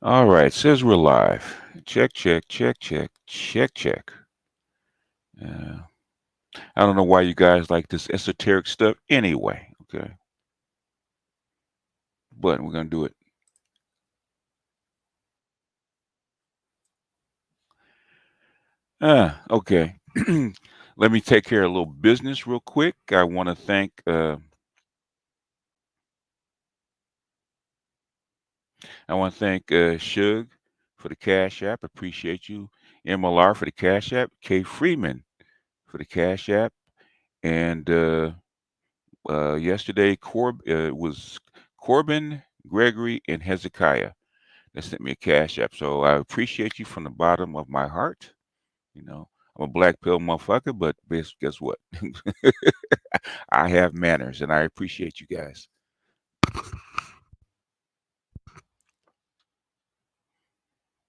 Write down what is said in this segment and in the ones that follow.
All right, says we're live. Check, check, check, check, check, check. Uh, I don't know why you guys like this esoteric stuff anyway. Okay, but we're gonna do it. Okay. Let me take care of a little business real quick. I want to thank Shug for the Cash App. Appreciate you. MLR for the Cash App. K Freeman for the Cash App. And yesterday, was Corbin, Gregory, and Hezekiah that sent me a Cash App. So I appreciate you from the bottom of my heart. You know, I'm a black pill motherfucker, but guess what? I have manners, and I appreciate you guys.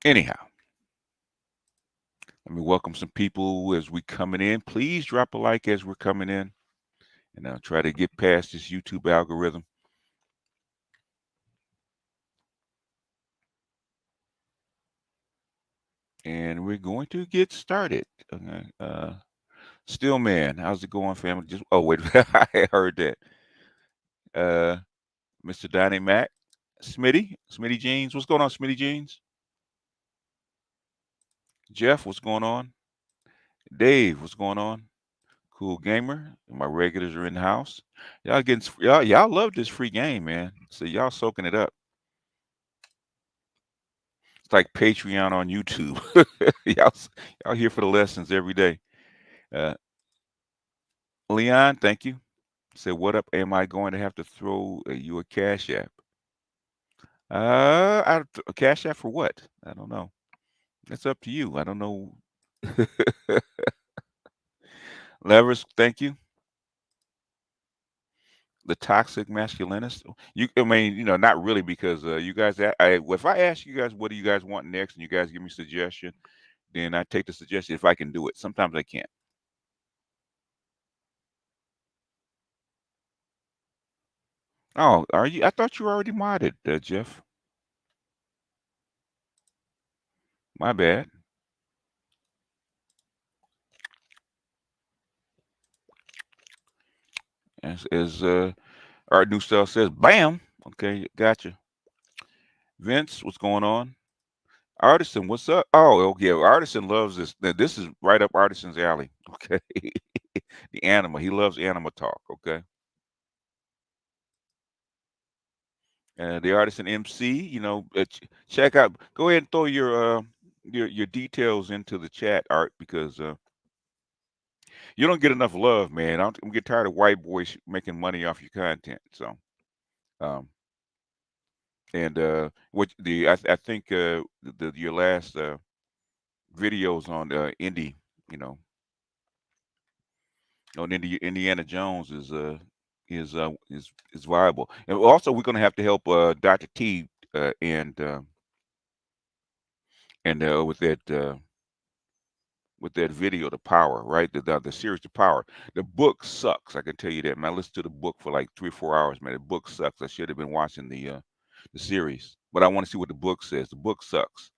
Anyhow, let me welcome some people as we coming in. Please drop a like as we're coming in, and I'll try to get past this YouTube algorithm. And we're going to get started. Okay. Still man, how's it going, family? Just wait, I heard that. Uh, Mr. Donnie Mac, Smitty Jeans, what's going on, Smitty Jeans? Jeff, what's going on? Dave, what's going on? Cool gamer, my regulars are in the house. Y'all love this free game, man. So y'all soaking it up. It's like Patreon on YouTube. Y'all here for the lessons every day. Uh, Leon, thank you. Said, what up? Am I going to have to throw you a cash app? A cash app for what? I don't know. It's up to you. I don't know. Levers, thank you. The toxic masculinist. I mean, not really, because you guys. If I ask you guys, what do you guys want next, and you guys give me suggestion, then I take the suggestion if I can do it. Sometimes I can't. Oh, are you? I thought you were already modded, Jeff. My bad. As our new style says, bam. Okay, gotcha. Vince, what's going on? Artisan, what's up? Oh, yeah, Artisan loves this. Now, this is right up Artisan's alley. Okay, the Anima. He loves Anima talk. Okay, the Artisan MC. Check out. Go ahead and throw your details into the chat, Art, because you don't get enough love, man. I'm getting tired of white boys making money off your content. So, um, and what the I think your last videos on indie, you know, on Indiana Jones is viable. And also, we're going to have to help Dr. T and with that video, The Power, right? The series, The Power. The book sucks. I can tell you that, man. I listened to the book for like 3 or 4 hours, man. The book sucks. I should have been watching the series, but I want to see what the book says. The book sucks,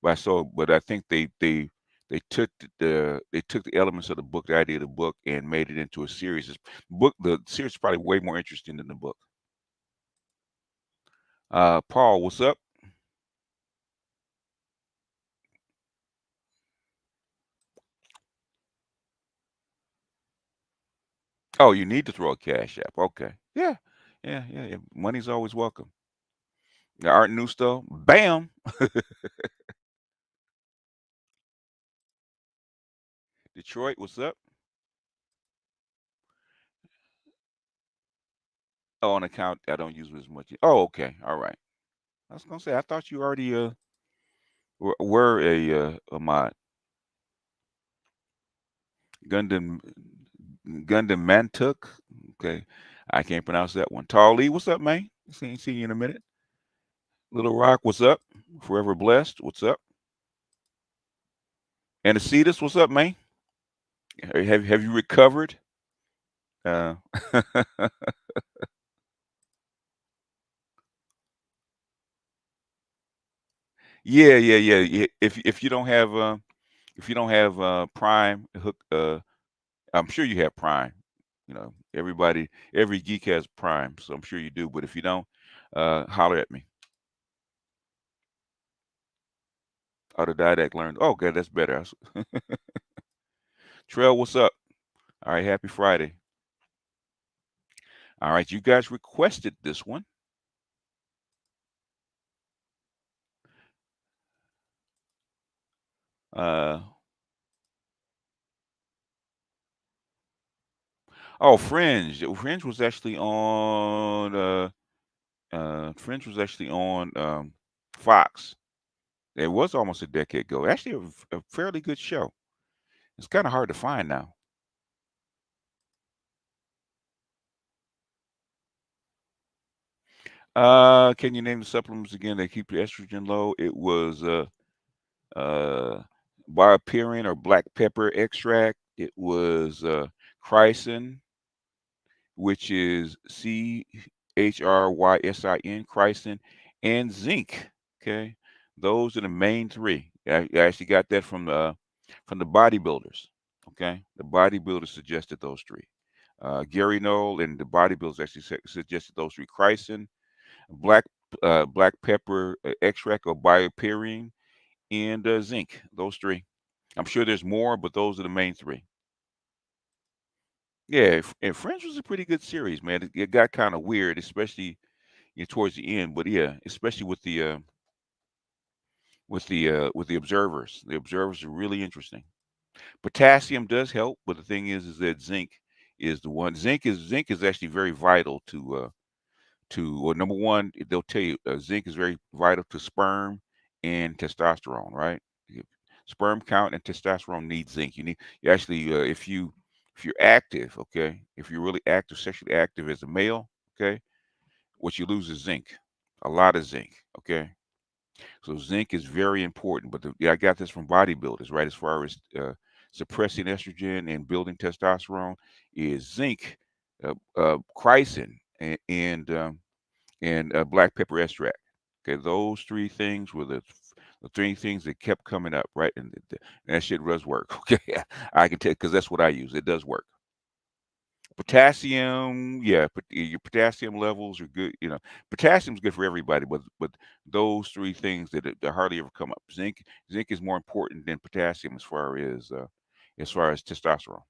but I think they took the elements of the book, the idea of the book, and made it into a series. The series is probably way more interesting than the book. Paul, what's up? Oh, you need to throw a cash app. Okay, yeah, yeah. Money's always welcome. The Art Nusto, bam. Detroit, what's up? Oh, on account, I don't use it as much. Oh, okay, all right. I was gonna say, I thought you already were a mod. Gundam Gundam Mantuk. Okay, I can't pronounce that one. Tall Lee, what's up, man? See you in a minute. Little Rock, what's up? Forever Blessed, what's up? Anacetus, what's up, man? Have you recovered? Uh, Yeah, yeah, yeah, yeah. If you don't have Prime hook, I'm sure you have Prime. You know, every geek has Prime, so I'm sure you do. But if you don't, holler at me. Autodidact learned. Oh, good, that's better. Trail, what's up? All right, happy Friday. All right, you guys requested this one. Uh, oh, Fringe. Fringe was actually on. Fringe was actually on Fox. It was almost a decade ago. Actually, a fairly good show. It's kind of hard to find now. Can you name the supplements again that keep your estrogen low? It was uh, Bioperin or black pepper extract. It was chrysin, which is ChrYsin, and zinc. Okay, those are the main three. I actually got that from the bodybuilders. Okay, the bodybuilders suggested those three. Gary Knoll and the bodybuilders actually suggested those three: chrysin, black black pepper extract or bioperine, and zinc. Those three. I'm sure there's more, but those are the main three. Yeah, and Friends was a pretty good series, man. It got kind of weird, especially towards the end. But yeah, especially with the observers. The observers are really interesting. Potassium does help, but the thing is that zinc is the one. Zinc is actually very vital to well, number one, they'll tell you zinc is very vital to sperm and testosterone, right? Sperm count and testosterone need zinc. You actually if you're active, okay, if you're really active, sexually active as a male, okay, what you lose is zinc, a lot of zinc, okay. So zinc is very important. But yeah, I got this from bodybuilders, right? As far as suppressing estrogen and building testosterone, is zinc, chrysin, and black pepper extract. Okay, those three things were the three things that kept coming up, right? And that shit does work. Okay, I can tell because that's what I use. It does work. Potassium, yeah, but your potassium levels are good. Potassium's good for everybody, but those three things that hardly ever come up. Zinc is more important than potassium as far as testosterone.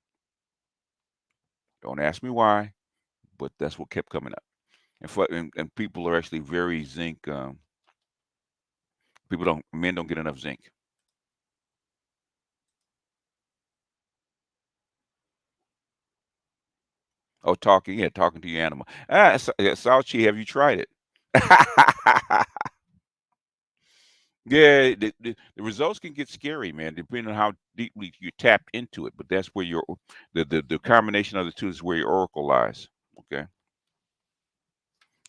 Don't ask me why, but that's what kept coming up. And people are actually very zinc. People don't men don't get enough zinc. Oh, talking to your animal. Yeah, Sauchi, have you tried it? Yeah, the results can get scary, man, depending on how deeply you tapped into it. But that's where the combination of the two is where your oracle lies. Okay,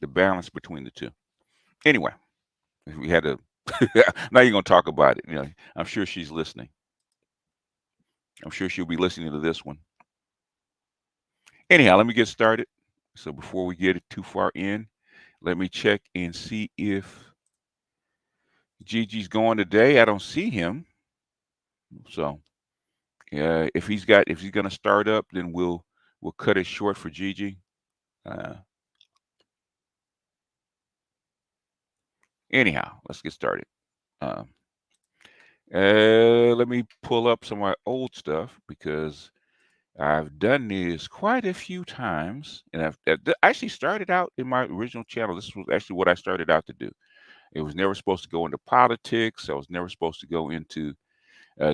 the balance between the two. Anyway, if we had to, now you're gonna talk about it. I'm sure she's listening. I'm sure she'll be listening to this one. Anyhow, let me get started. So before we get it too far in, let me check and see if Gigi's going today. I don't see him. So if he's gonna start up, then we'll cut it short for Gigi. Uh, Anyhow, let's get started. Um, Let me pull up some of my old stuff because I've done this quite a few times, and I actually started out in my original channel. This was actually what I started out to do. It was never supposed to go into politics. I was never supposed to go into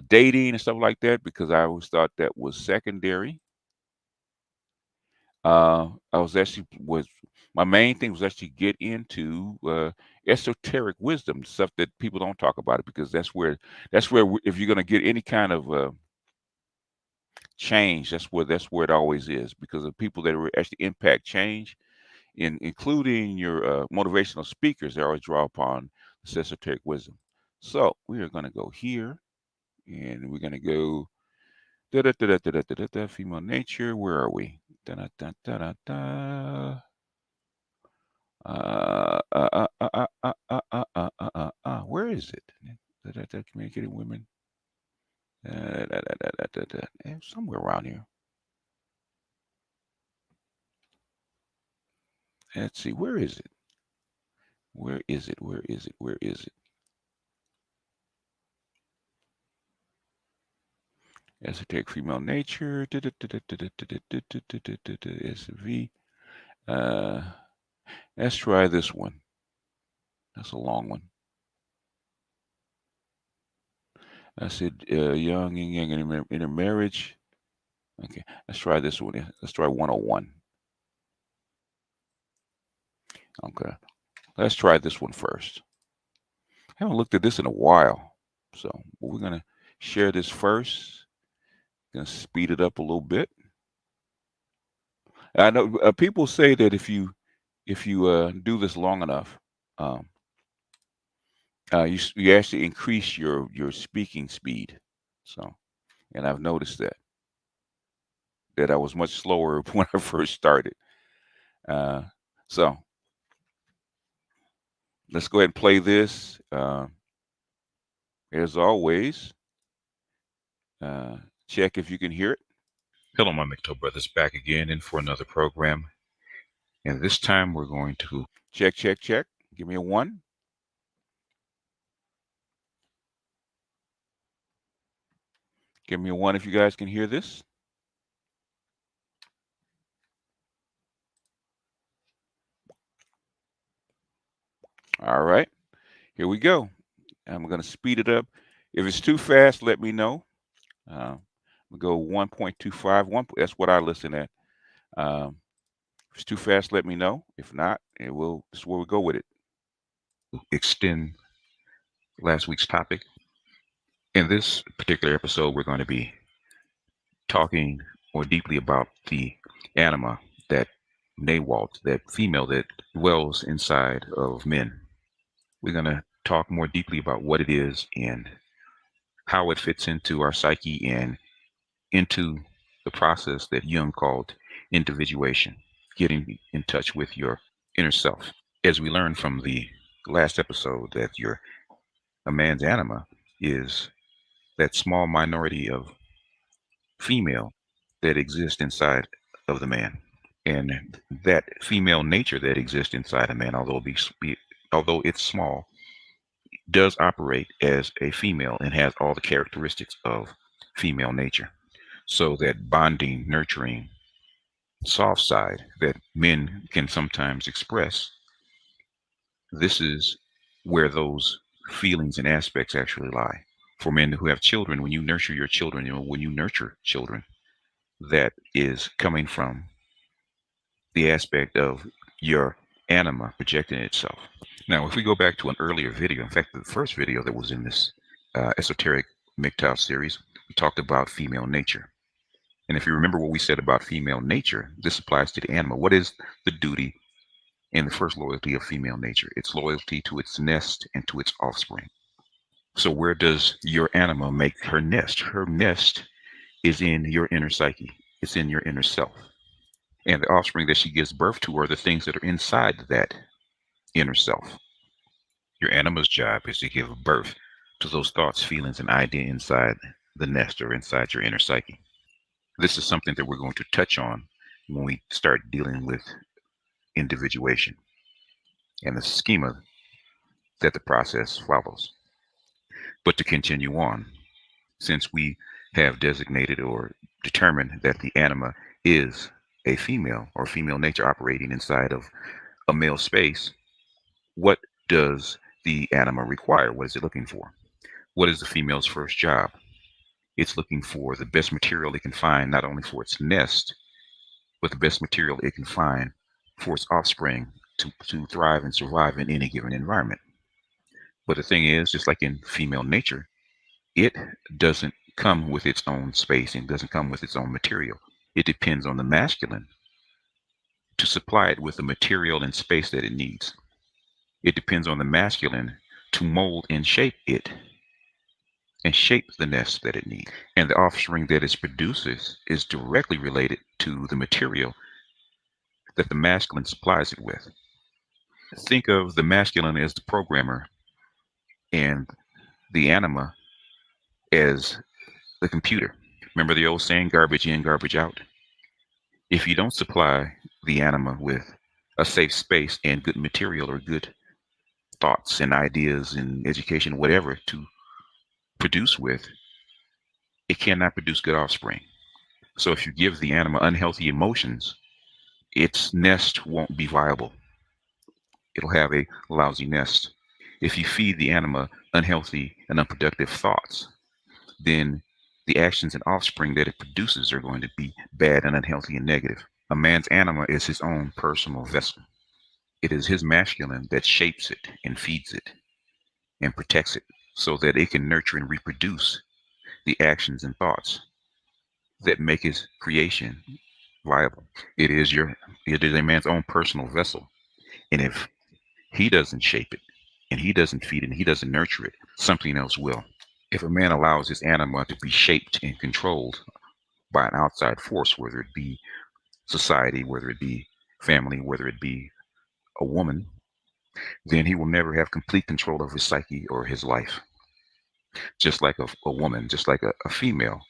dating and stuff like that because I always thought that was secondary. I was actually was My main thing was actually get into esoteric wisdom, stuff that people don't talk about it because if you're going to get any kind of change, that's where it always is because of people that actually impact change, including your motivational speakers. They always draw upon this esoteric wisdom. So we are going to go here, and we're going to go da da da da da da da da. Female nature. Where are we? Da da da da da da. Where is it? communicating women. Somewhere around here. Let's see. Where is it? Where is it? Where is it? Where is it? Esoteric female nature. SV. Uh, let's try this one. That's a long one. I said young, yin yang, intermarriage. Okay, let's try this one. Let's try 101. Okay, let's try this one first. I haven't looked at this in a while, so we're gonna share this first. Gonna speed it up a little bit. I know people say that if you do this long enough, um, you actually increase your speaking speed. So, and I've noticed that I was much slower when I first started. Uh, so let's go ahead and play this. As always, uh, check if you can hear it. Hello, my Micto brothers, back again and for another program. And this time we're going to check, check, check. Give me a one. Give me a one if you guys can hear this. All right, here we go. I'm going to speed it up. If it's too fast, let me know. We'll go 1.25. That's what I listen at. If it's too fast, let me know. If not, this is where we go with it. Extend last week's topic. In this particular episode, we're going to be talking more deeply about the anima, that nawalt, that female that dwells inside of men. We're going to talk more deeply about what it is and how it fits into our psyche and into the process that Jung called individuation, getting in touch with your inner self. As we learned from the last episode, that a man's anima is that small minority of female that exists inside of the man, and that female nature that exists inside a man, although it's small, does operate as a female and has all the characteristics of female nature. So that bonding, nurturing, soft side that men can sometimes express, this is where those feelings and aspects actually lie. For men who have children, when you nurture your children, when you nurture children, that is coming from the aspect of your anima projecting itself. Now, if we go back to an earlier video, in fact, the first video that was in this esoteric MGTOW series, we talked about female nature. And if you remember what we said about female nature, this applies to the anima. What is the duty and the first loyalty of female nature? It's loyalty to its nest and to its offspring. So where does your anima make her nest? Her nest is in your inner psyche. It's in your inner self. And the offspring that she gives birth to are the things that are inside that inner self. Your anima's job is to give birth to those thoughts, feelings, and ideas inside the nest or inside your inner psyche. This is something that we're going to touch on when we start dealing with individuation and the schema that the process follows. But to continue on, since we have designated or determined that the anima is a female or female nature operating inside of a male space, what does the anima require? What is it looking for? What is the female's first job? It's looking for the best material it can find, not only for its nest, but the best material it can find for its offspring to thrive and survive in any given environment. But the thing is, just like in female nature, it doesn't come with its own space and doesn't come with its own material. It depends on the masculine to supply it with the material and space that it needs. It depends on the masculine to mold and shape it and shape the nest that it needs. And the offspring that it produces is directly related to the material that the masculine supplies it with. Think of the masculine as the programmer and the anima as the computer. Remember the old saying, garbage in, garbage out? If you don't supply the anima with a safe space and good material or good thoughts and ideas and education, whatever to produce with, it cannot produce good offspring. So if you give the anima unhealthy emotions, its nest won't be viable. It'll have a lousy nest. If you feed the anima unhealthy and unproductive thoughts, then the actions and offspring that it produces are going to be bad and unhealthy and negative. A man's anima is his own personal vessel. It is his masculine that shapes it and feeds it and protects it so that it can nurture and reproduce the actions and thoughts that make his creation viable. It is your it is a man's own personal vessel. And if he doesn't shape it and he doesn't feed it and he doesn't nurture it, something else will. If a man allows his anima to be shaped and controlled by an outside force, whether it be society, whether it be family, whether it be a woman, then he will never have complete control of his psyche or his life. Just like a woman, just like a female,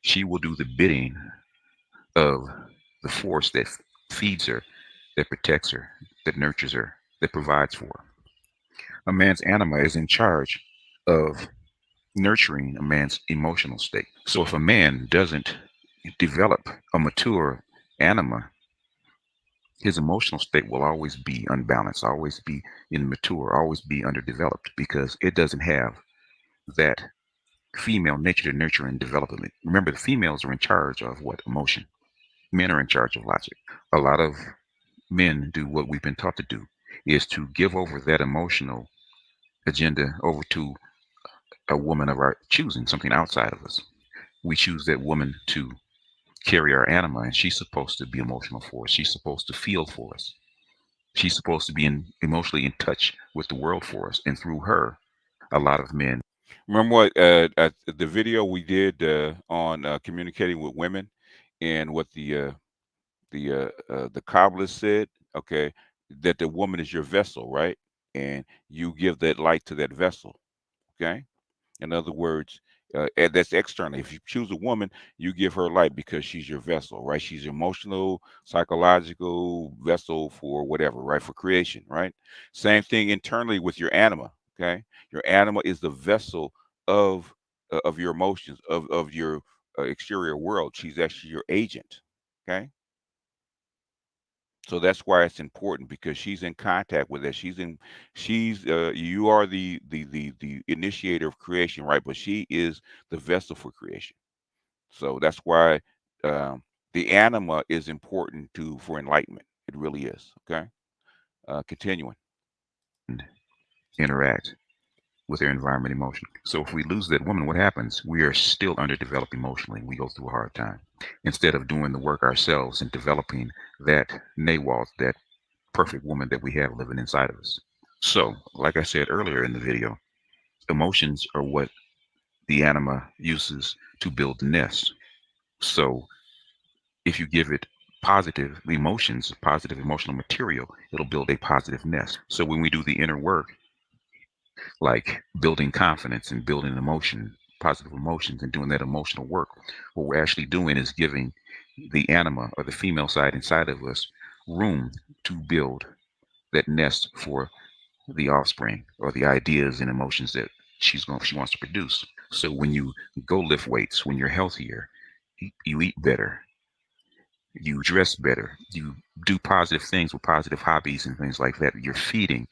she will do the bidding of the force that feeds her, that protects her, that nurtures her, that provides for her. A man's anima is in charge of nurturing a man's emotional state. So if a man doesn't develop a mature anima, his emotional state will always be unbalanced, always be immature, always be underdeveloped because it doesn't have that female nature to nurture and develop it. Remember, the females are in charge of what? Emotion. Men are in charge of logic. A lot of men do what we've been taught to do is to give over that emotional agenda over to a woman of our choosing, something outside of us. We choose that woman to carry our anima, and she's supposed to be emotional for us. She's supposed to feel for us. She's supposed to be emotionally in touch with the world for us. And through her, a lot of men. Remember what the video we did on communicating with women, and what the cobbler said? Okay, that the woman is your vessel, right? And you give that light to that vessel. Okay. In other words, and that's external. If you choose a woman, you give her light because she's your vessel, right? She's your emotional, psychological vessel for whatever, right? For creation, right? Same thing internally with your anima. Okay, your anima is the vessel of your emotions, of your exterior world. She's actually your agent. Okay, so that's why it's important because she's in contact with us. You are the initiator of creation, right? But she is the vessel for creation. So that's why the anima is important to for enlightenment. It really is. Okay. Continuing. And interact with their environment emotionally. So if we lose that woman, what happens? We are still underdeveloped emotionally. We go through a hard time. Instead of doing the work ourselves and developing that nawalt, that perfect woman that we have living inside of us. So, like I said earlier in the video, emotions are what the anima uses to build the nest. So, if you give it positive emotions, positive emotional material, it'll build a positive nest. So, when we do the inner work, like building confidence and building emotion, positive emotions, and doing that emotional work, what we're actually doing is giving the anima or the female side inside of us room to build that nest for the offspring or the ideas and emotions that she wants to produce. So when you go lift weights, when you're healthier, you eat better, you dress better, you do positive things with positive hobbies and things like that. You're feeding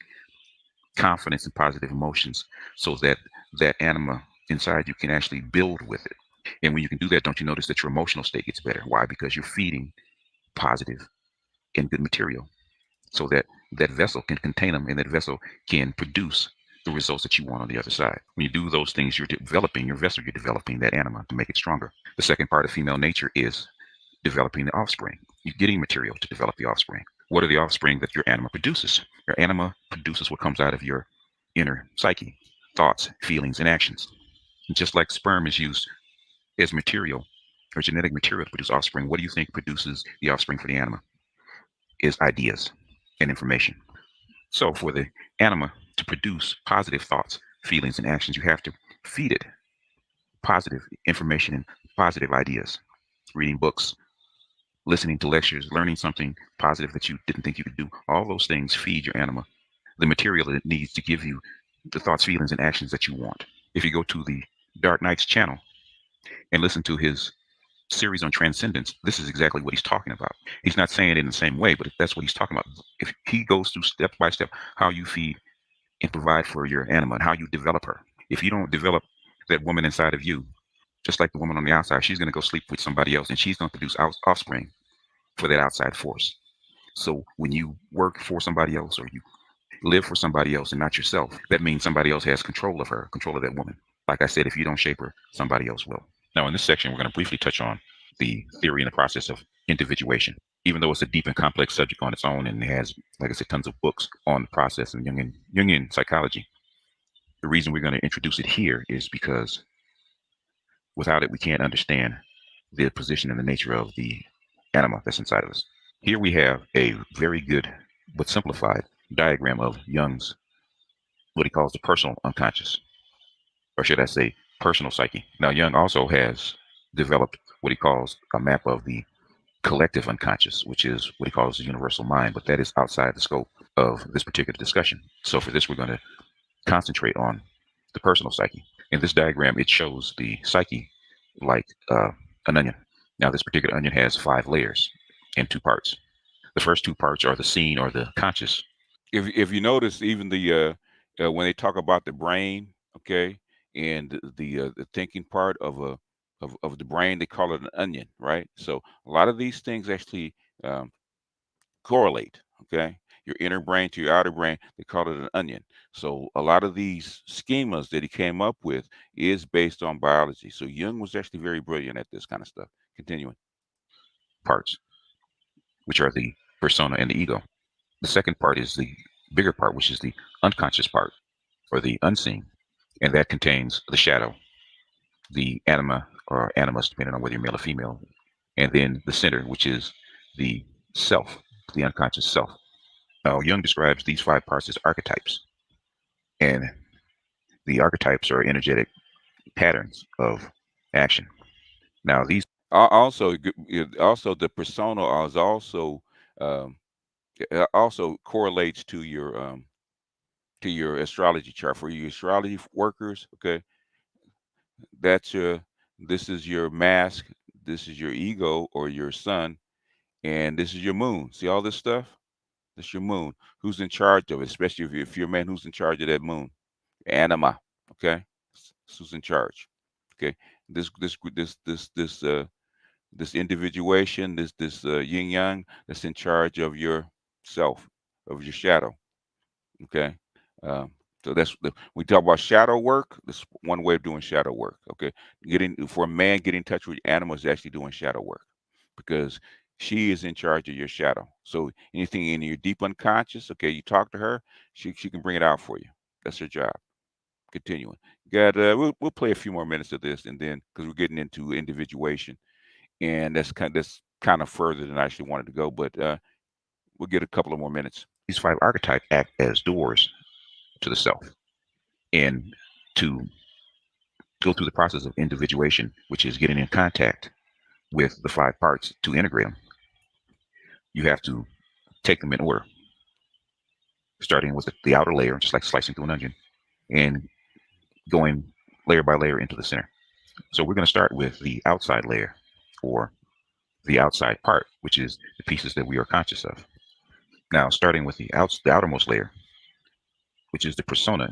confidence and positive emotions so that that anima inside you can actually build with it. And when you can do that, don't you notice that your emotional state gets better? Why? Because you're feeding positive and good material, so that that vessel can contain them and that vessel can produce the results that you want on the other side. When you do those things, you're developing your vessel, you're developing that anima to make it stronger. The second part of female nature is developing the offspring. You're getting material to develop the offspring. What are the offspring that your anima produces? Your anima produces what comes out of your inner psyche, thoughts, feelings, and actions. And just like sperm is used as material or genetic material to produce offspring, what do you think produces the offspring for the anima? Is ideas and information. So for the anima to produce positive thoughts, feelings and actions, you have to feed it positive information and positive ideas. Reading books, listening to lectures, learning something positive that you didn't think you could do. All those things feed your anima the material that it needs to give you the thoughts, feelings, and actions that you want. If you go to the Dark Knight's channel and listen to his series on transcendence, this is exactly what he's talking about. He's not saying it in the same way, but that's what he's talking about. If he goes through step by step how you feed and provide for your anima and how you develop her. If you don't develop that woman inside of you, just like the woman on the outside, she's going to go sleep with somebody else and she's going to produce offspring for that outside force. So when you work for somebody else or you live for somebody else and not yourself, that means somebody else has control of her, control of that woman. Like I said, if you don't shape her, somebody else will. Now, in this section, we're going to briefly touch on the theory and the process of individuation. Even though it's a deep and complex subject on its own and it has, like I said, tons of books on the process of Jungian psychology, the reason we're going to introduce it here is because without it, we can't understand the position and the nature of the anima that's inside of us. Here we have a very good but simplified diagram of Jung's, what he calls the personal unconscious, or should I say, personal psyche. Now, Jung also has developed what he calls a map of the collective unconscious, which is what he calls the universal mind, but that is outside the scope of this particular discussion. So, for this, we're going to concentrate on the personal psyche. In this diagram, it shows the psyche like an onion. Now, this particular onion has 5 layers and 2 parts. The first 2 parts are the seen or the conscious. If you notice, even when they talk about the brain, okay, and the thinking part of the brain, they call it an onion, right? So a lot of these things actually um, correlate. Okay, your inner brain to your outer brain, they call it an onion. So a lot of these schemas that he came up with is based on biology. So Jung was actually very brilliant at this kind of stuff. Continuing. Parts, which are the persona and the ego. The second part is the bigger part, which is the unconscious part or the unseen, and that contains the shadow, the anima or animus, depending on whether you're male or female, and then the center, which is the self, the unconscious self. Now, Jung describes these 5 parts as archetypes, and the archetypes are energetic patterns of action. Now, these Also the persona is also um, also correlates to your astrology chart for you astrology workers. Okay, that's your this is your mask, this is your ego or your sun, and this is your moon. See all this stuff? That's your moon. Who's in charge of it? Especially if you're a man, who's in charge of that moon? Anima. Okay, who's in charge? Okay, this individuation, this yin yang that's in charge of your self, of your shadow. Okay. Um, so we talk about shadow work. This one way of doing shadow work. Okay. Getting for a man, getting in touch with animals is actually doing shadow work because she is in charge of your shadow. So anything in your deep unconscious, okay, you talk to her, she can bring it out for you. That's her job. Continuing. Got we'll play a few more minutes of this and then because we're getting into individuation and that's kind of further than I actually wanted to go, but we'll get a couple of more minutes. 5 archetypes act as doors to the self, and to go through the process of individuation, which is getting in contact with the 5 parts to integrate them, you have to take them in order, starting with the outer layer, just like slicing through an onion, and going layer by layer into the center. So we're going to start with the outside layer, or the outside part, which is the pieces that we are conscious of. Now, starting with the outermost layer, which is the persona,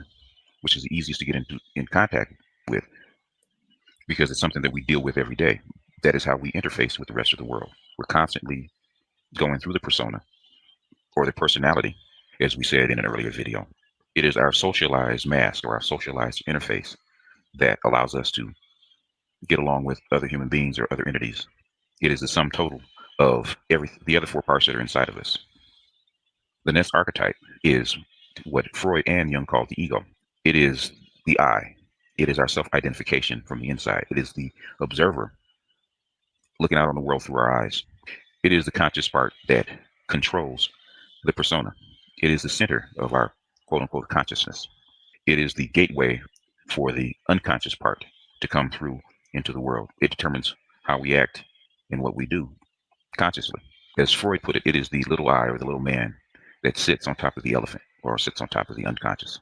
which is the easiest to get in contact with because it's something that we deal with every day. That is how we interface with the rest of the world. We're constantly going through the persona or the personality, as we said in an earlier video. It is our socialized mask or our socialized interface that allows us to get along with other human beings or other entities. It is the sum total of the other 4 parts that are inside of us. The next archetype is what Freud and Jung called the ego. It is the I. It is our self-identification from the inside. It is the observer looking out on the world through our eyes. It is the conscious part that controls the persona. It is the center of our quote unquote consciousness. It is the gateway for the unconscious part to come through into the world. It determines how we act and what we do consciously. As Freud put it, it is the little I or the little man that sits on top of the elephant or sits on top of the unconscious.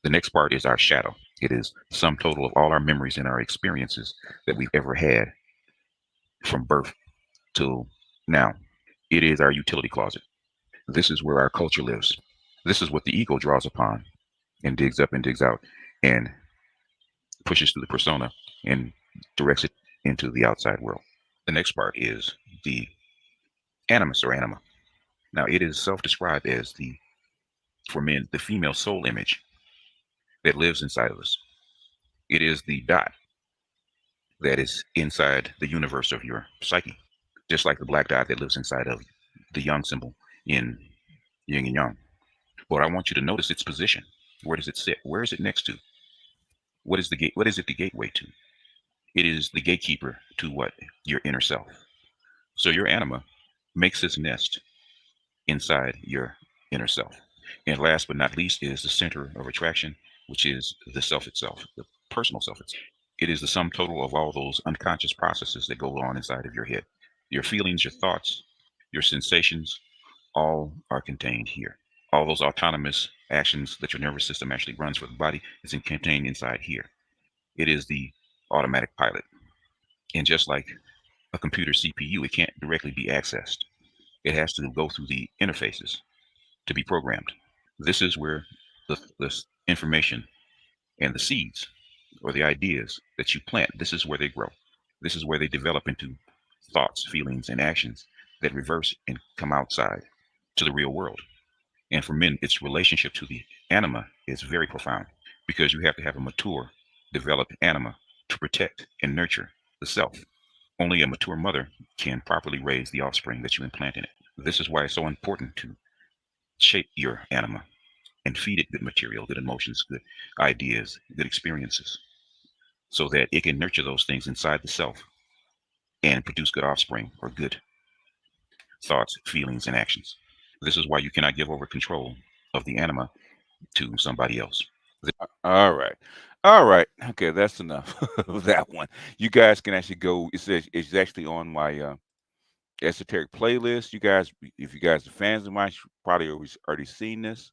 The next part is our shadow. It is the sum total of all our memories and our experiences that we've ever had from birth till now. It is our utility closet. This is where our culture lives. This is what the ego draws upon and digs up and digs out and pushes through the persona and directs it into the outside world. The next part is the animus or anima. Now, it is self described as the, for men, the female soul image that lives inside of us. It is the dot that is inside the universe of your psyche, just like the black dot that lives inside of the yang symbol in yin and yang. But I want you to notice its position. Where does it sit? Where is it next to? What is the gate? What is it the gateway to? It is the gatekeeper to what? Your inner self. So your anima makes its nest inside your inner self. And last but not least is the center of attraction, which is the self itself, the personal self itself. It is the sum total of all those unconscious processes that go on inside of your head. Your feelings, your thoughts, your sensations, all are contained here. All those autonomous actions that your nervous system actually runs for the body is contained inside here. It is the automatic pilot. And just like a computer CPU, it can't directly be accessed. It has to go through the interfaces to be programmed. This is where the information and the seeds or the ideas that you plant, this is where they grow. This is where they develop into thoughts, feelings, and actions that reverse and come outside to the real world. And for men, its relationship to the anima is very profound because you have to have a mature, developed anima to protect and nurture the self. Only a mature mother can properly raise the offspring that you implant in it. This is why it's so important to shape your anima and feed it good material, good emotions, good ideas, good experiences, so that it can nurture those things inside the self and produce good offspring or good thoughts, feelings, and actions. This is why you cannot give over control of the anima to somebody else. All right. All right. Okay, that's enough of that one. You guys can actually go. It says it's actually on my esoteric playlist. You guys, if you guys are fans of mine, you probably already seen this.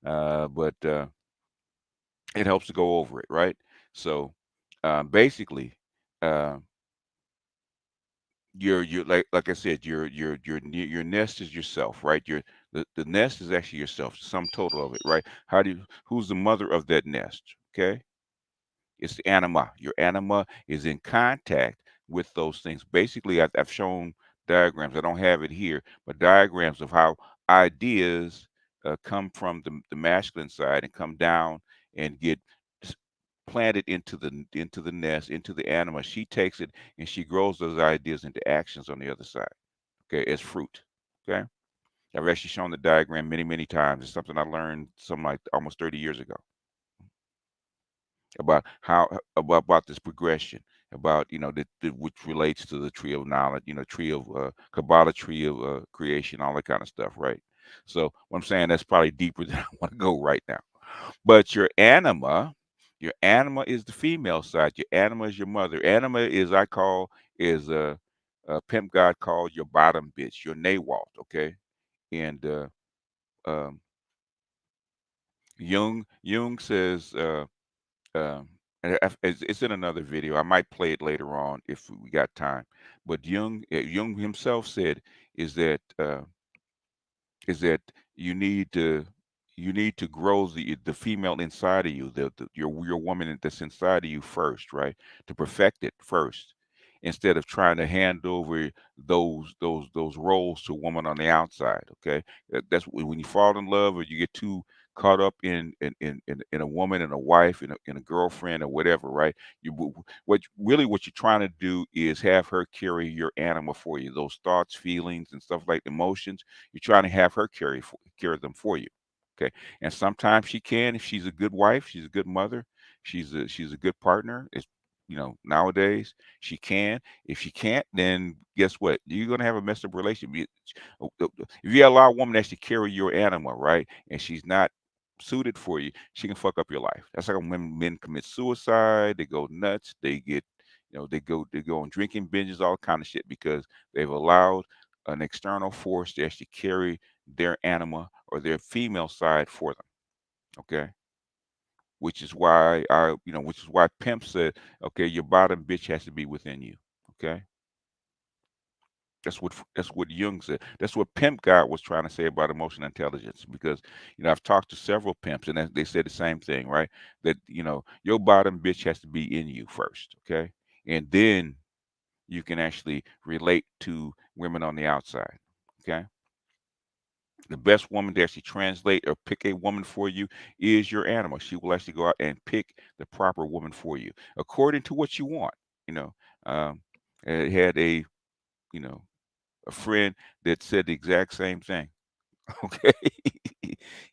But it helps to go over it, right? So basically, uh, your like I said, your nest is yourself, right? The nest is actually yourself, sum total of it, right? Who's the mother of that nest? Okay, it's the anima. Your anima is in contact with those things. Basically, I've shown diagrams. I don't have it here, but diagrams of how ideas come from the masculine side and come down and get s- planted into the nest, into the anima. She takes it and she grows those ideas into actions on the other side. Okay, as fruit. Okay, I've actually shown the diagram many times. It's something I learned something like almost 30 years ago about about this progression, about which relates to the tree of knowledge, tree of Kabbalah, tree of creation, all that kind of stuff, right? So what I'm saying, that's probably deeper than I want to go right now. But your anima is the female side. Your anima is your mother. Anima is I call is pimp God called your bottom bitch, your nawalt, okay? And um, Jung says. Um, and it's in another video. I might play it later on if we got time. But Jung himself said is that uh, is that you need to grow the female inside of you, your woman that's inside of you first, right? To perfect it first, instead of trying to hand over those roles to a woman on the outside. Okay, that's when you fall in love or you get too caught up in a woman and a wife and a girlfriend or whatever, right? What you're trying to do is have her carry your animal for you, those thoughts, feelings, and stuff like emotions. You're trying to have her carry them for you. Okay. And sometimes she can if she's a good wife, she's a good mother, she's a good partner. It's nowadays she can. If she can't, then guess what? You're gonna have a messed up relationship. If you allow a woman that should carry your animal, right, and she's not suited for you, she can fuck up your life. That's like when men commit suicide, they go nuts, they get, they go on drinking binges, all kind of shit because they've allowed an external force to actually carry their anima or their female side for them. Okay, which is why Pimp said, okay, your bottom bitch has to be within you. Okay, that's what Jung said. That's what Pimp God was trying to say about emotional intelligence. Because I've talked to several pimps, and they said the same thing, right? That your bottom bitch has to be in you first, okay, and then you can actually relate to women on the outside. Okay, the best woman to actually translate or pick a woman for you is your animal. She will actually go out and pick the proper woman for you according to what you want. You know, I had you know a friend that said the exact same thing. Okay,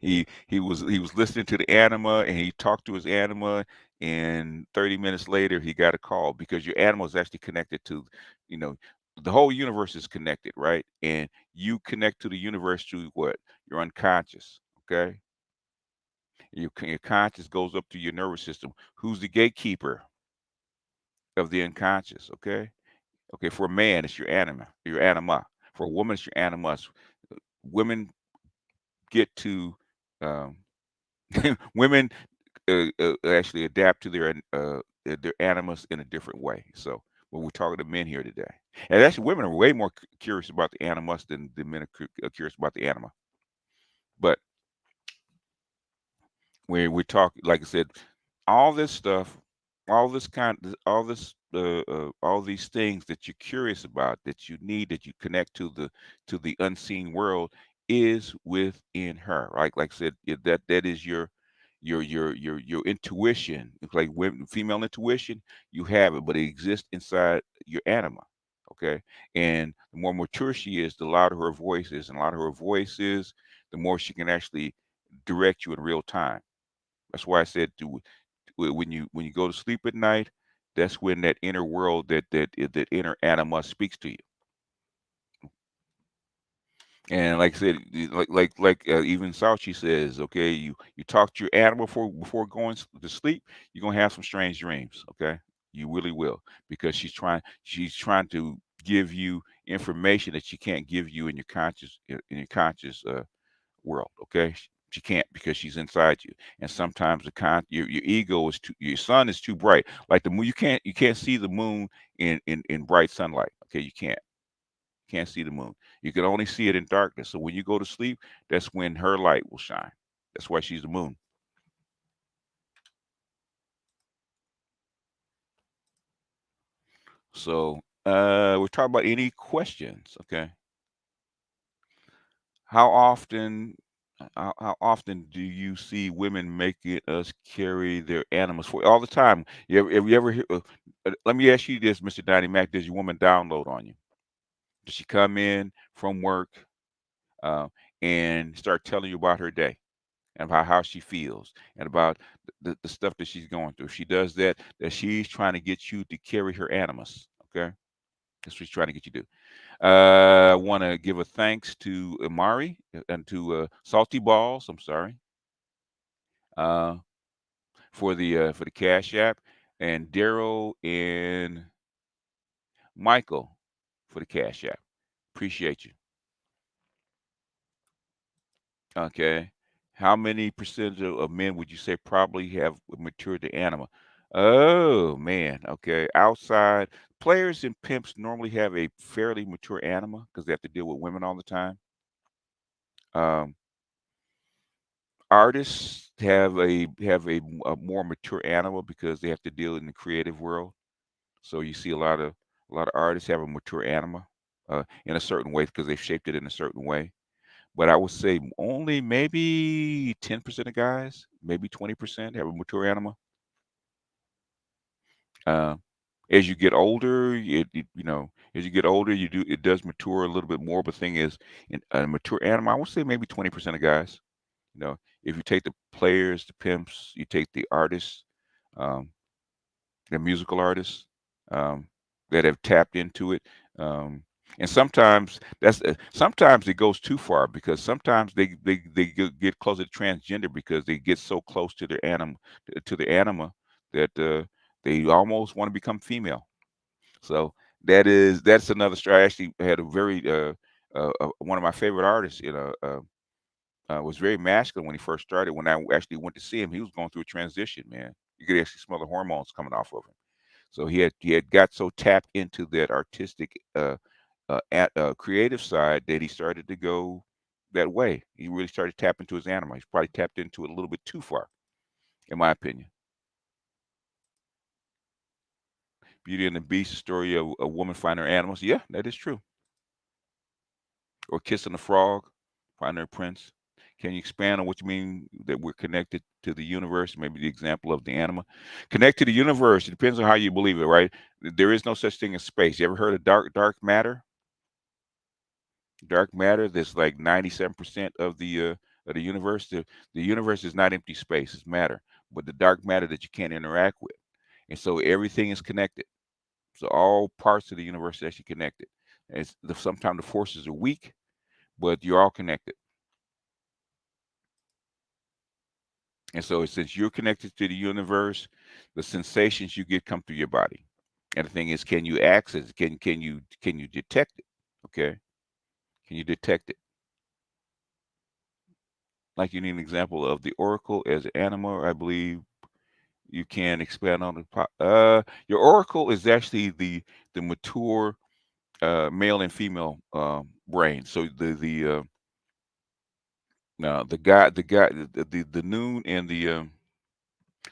he was listening to the anima and he talked to his anima, and 30 minutes later he got a call because your animal is actually connected to, you know, the whole universe is connected, right? And you connect to the universe through what? Your unconscious. Okay, your conscious goes up to your nervous system. Who's the gatekeeper of the unconscious? Okay, for a man it's your anima. For a woman it's your animus. Women get to um, women actually adapt to their animus in a different way. So when we're talking to men here today, and actually women are way more curious about the animus than the men are curious about the anima. But when we talk, like I said, all this stuff, all these things that you're curious about, that you need, that you connect to the unseen world, is within her. Right? Like I said, that is your intuition. It's like female intuition, you have it, but it exists inside your anima. Okay, and the more mature she is, the louder her voice is, and the louder her voice is, the more she can actually direct you in real time. That's why I said when you go to sleep at night, that's when that inner world, that inner anima speaks to you. And like I said, even Sauchi says, okay, you talk to your animal before going to sleep, you're gonna have some strange dreams. Okay, you really will, because she's trying to give you information that she can't give you in your conscious world. Okay, she can't, because she's inside you. And sometimes your ego is too, your sun is too bright. Like the moon, you can't see the moon in bright sunlight. Okay, you can't see the moon. You can only see it in darkness. So when you go to sleep, that's when her light will shine. That's why she's the moon. So we're talking about any questions. Okay, how often how often do you see women making us carry their animals for all the time? Have you ever let me ask you this, Mr. Donnie Mac, does your woman download on you? Does she come in from work uh, and start telling you about her day and about how she feels and about the stuff that she's going through? If she does that, that she's trying to get you to carry her animus. Okay, that's what she's trying to get you to do. I want to give a thanks to Amari and to Salty Balls. I'm sorry, uh, for the Cash App, and Daryl and Michael for the Cash App. Appreciate you. Okay. How many percentage of men would you say probably have matured to anima? Oh man. Okay. Outside players and pimps normally have a fairly mature anima because they have to deal with women all the time. Um, Artists have a more mature animal because they have to deal in the creative world. So you see a lot of artists have a mature anima in a certain way because they've shaped it in a certain way. But I would say only maybe 10% of guys, maybe 20% have a mature anima. Uh, as you get older, as you get older, it does mature a little bit more. But the thing is, in a mature anima, I would say maybe 20% of guys. If you take the players, the pimps, you take the artists, um, the musical artists um, that have tapped into it. Um, And sometimes it goes too far because sometimes they get closer to transgender because they get so close to their anima that they almost want to become female. So that's another story. I actually had a very one of my favorite artists, was very masculine when he first started. When I actually went to see him, he was going through a transition, man. You could actually smell the hormones coming off of him. So he had got so tapped into that artistic creative side that he started to go that way. He really started tapping into his animal. He's probably tapped into it a little bit too far, in my opinion. Beauty and the Beast, the story of a woman finding her animals. Yeah, that is true. Or kissing a frog, finding her prince. Can you expand on what you mean that we're connected to the universe? Maybe the example of the anima. Connect to the universe. It depends on how you believe it, right? There is no such thing as space. You ever heard of dark matter? Dark matter that's like 97% of the universe. The universe is not empty space, it's matter. But the dark matter that you can't interact with. And so everything is connected. So all parts of the universe is actually connected. Sometimes the forces are weak, but you're all connected. And so since you're connected to the universe, the sensations you get come through your body. And the thing is, can you access it? Can you detect it? Okay. Can you detect it? Like you need an example of the oracle as an animal, I believe you can expand on it. Your oracle is actually the mature male and female brain. So the noon and the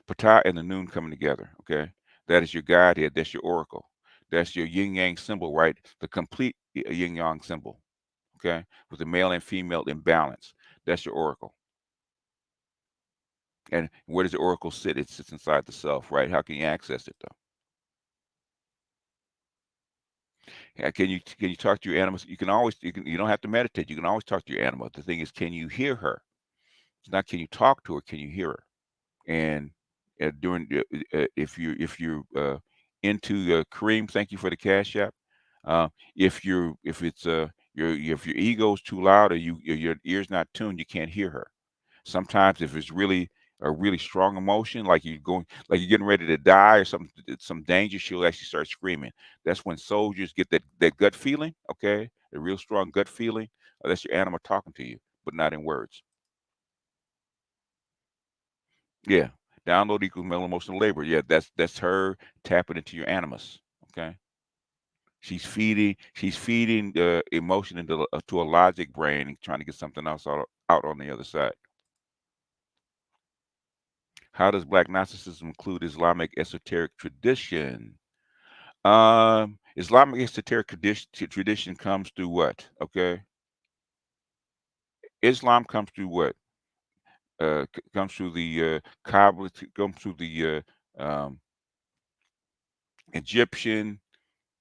Ptah and the noon coming together. Okay, that is your Godhead. That's your oracle. That's your yin yang symbol, right? The complete yin yang symbol. Okay, with the male and female in balance. That's your oracle. And where does the oracle sit? It sits inside the self, right? How can you access it though? Can you talk to your animals? You don't have to meditate. You can always talk to your animal. The thing is, can you hear her? It's not can you talk to her. Can you hear her? And during if you're into Kareem, thank you for the cash app. If it's if your ego's too loud or your ear's not tuned, you can't hear her. Sometimes if it's really a really strong emotion, like you're getting ready to die or some danger, she'll actually start screaming. That's when soldiers get that gut feeling, okay? A real strong gut feeling. That's your animal talking to you, but not in words. Yeah. Download equals mental emotional labor. Yeah, that's her tapping into your animus. Okay. She's feeding emotion into to a logic brain and trying to get something else out on the other side. How does Black Gnosticism include Islamic esoteric tradition? Islamic esoteric tradition comes through what? Okay, Islam comes through what? Comes through the Kabbalah, comes through the Egyptian,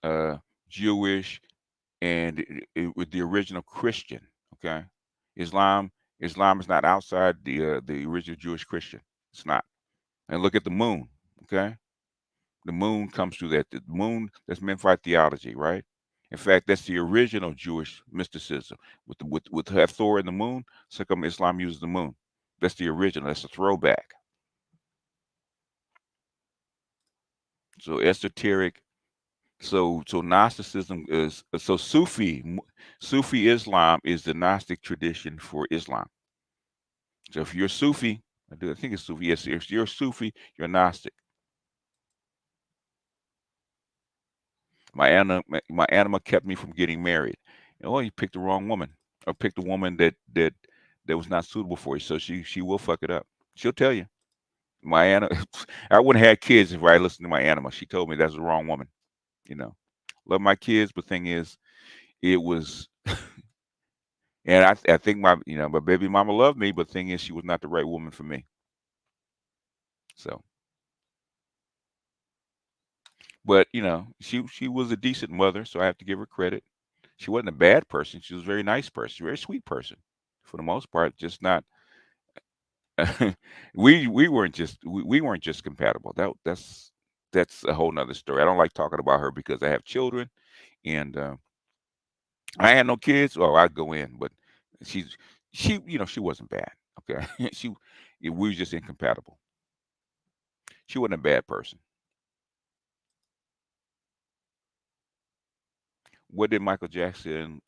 uh, Jewish, and with the original Christian. Okay, Islam, Islam is not outside the original Jewish Christian. It's not. And look at the moon. Okay, the moon comes through that. The moon, that's Memphite theology, right? In fact, that's the original Jewish mysticism. With Hathor and the moon, so come Islam uses the moon. That's the original. That's a throwback. So esoteric. So Gnosticism is Sufi Islam is the Gnostic tradition for Islam. So if you're Sufi, I think it's Sufi. Yes, if you're Sufi, you're Gnostic. My anima kept me from getting married. Oh, you picked the wrong woman, or picked a woman that was not suitable for you. So she will fuck it up. She'll tell you. My anima, I wouldn't have had kids if I listened to my anima. She told me that's the wrong woman. You know, love my kids, but thing is, it was, and I think my baby mama loved me, but thing is, she was not the right woman for me. So, but she was a decent mother, so I have to give her credit. She wasn't a bad person. She was a very nice person, very sweet person, for the most part. Just not. We weren't just compatible. That's a whole nother story. I don't like talking about her because I have children, and I had no kids. Oh, I'd go in, but she's she wasn't bad. Okay, we were just incompatible. She wasn't a bad person. What did Michael Jackson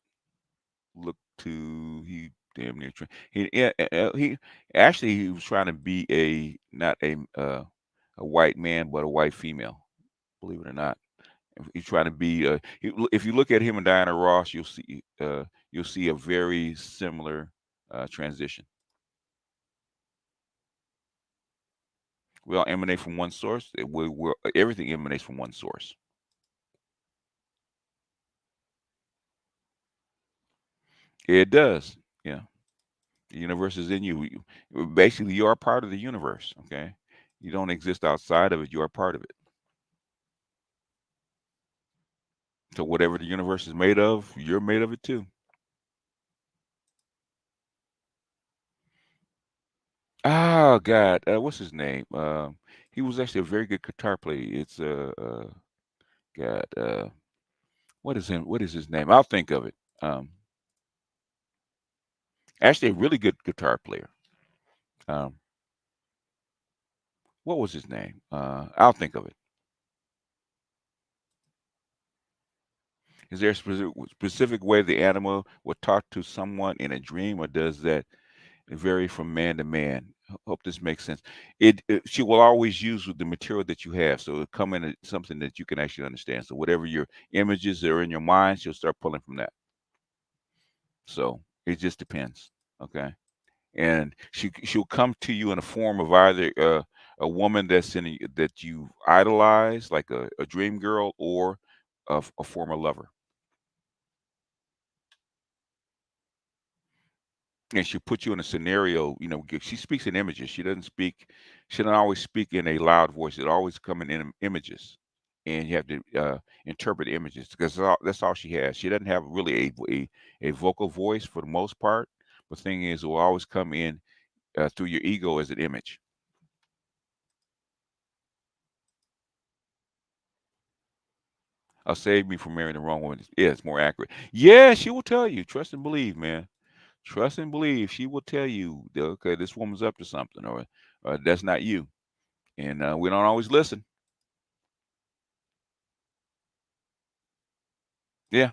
look to? He damn near he yeah, he actually he was trying to be a not a white man, but a white female. Believe it or not, he's trying to be. If you look at him and Diana Ross, you'll see a very similar transition. We all emanate from one source. Everything emanates from one source. It does. Yeah. The universe is in you. Basically, you are part of the universe. Okay. You don't exist outside of it. You are part of it. So whatever the universe is made of, you're made of it too. Oh God, what's his name? He was actually a very good guitar player. It's God, what is his name? I'll think of it. Um, Actually, a really good guitar player. Um, what was his name? I'll think of it. Is there a specific way the animal will talk to someone in a dream, or does that vary from man to man? Hope this makes sense. She will always use the material that you have, so it'll come in something that you can actually understand. So whatever your images are in your mind, she'll start pulling from that. So it just depends. Okay, and she'll come to you in a form of either a woman that you idolize, like a dream girl, or a former lover. And she put you in a scenario, she speaks in images. She doesn't always speak in a loud voice. It always come in images. And you have to interpret images because that's all she has. She doesn't have really a vocal voice for the most part. But the thing is, it will always come in through your ego as an image. Save me from marrying the wrong woman. Yeah, it's more accurate. Yeah, she will tell you. Trust and believe, man. Trust and believe. She will tell you, okay, this woman's up to something, or that's not you. And we don't always listen. Yeah,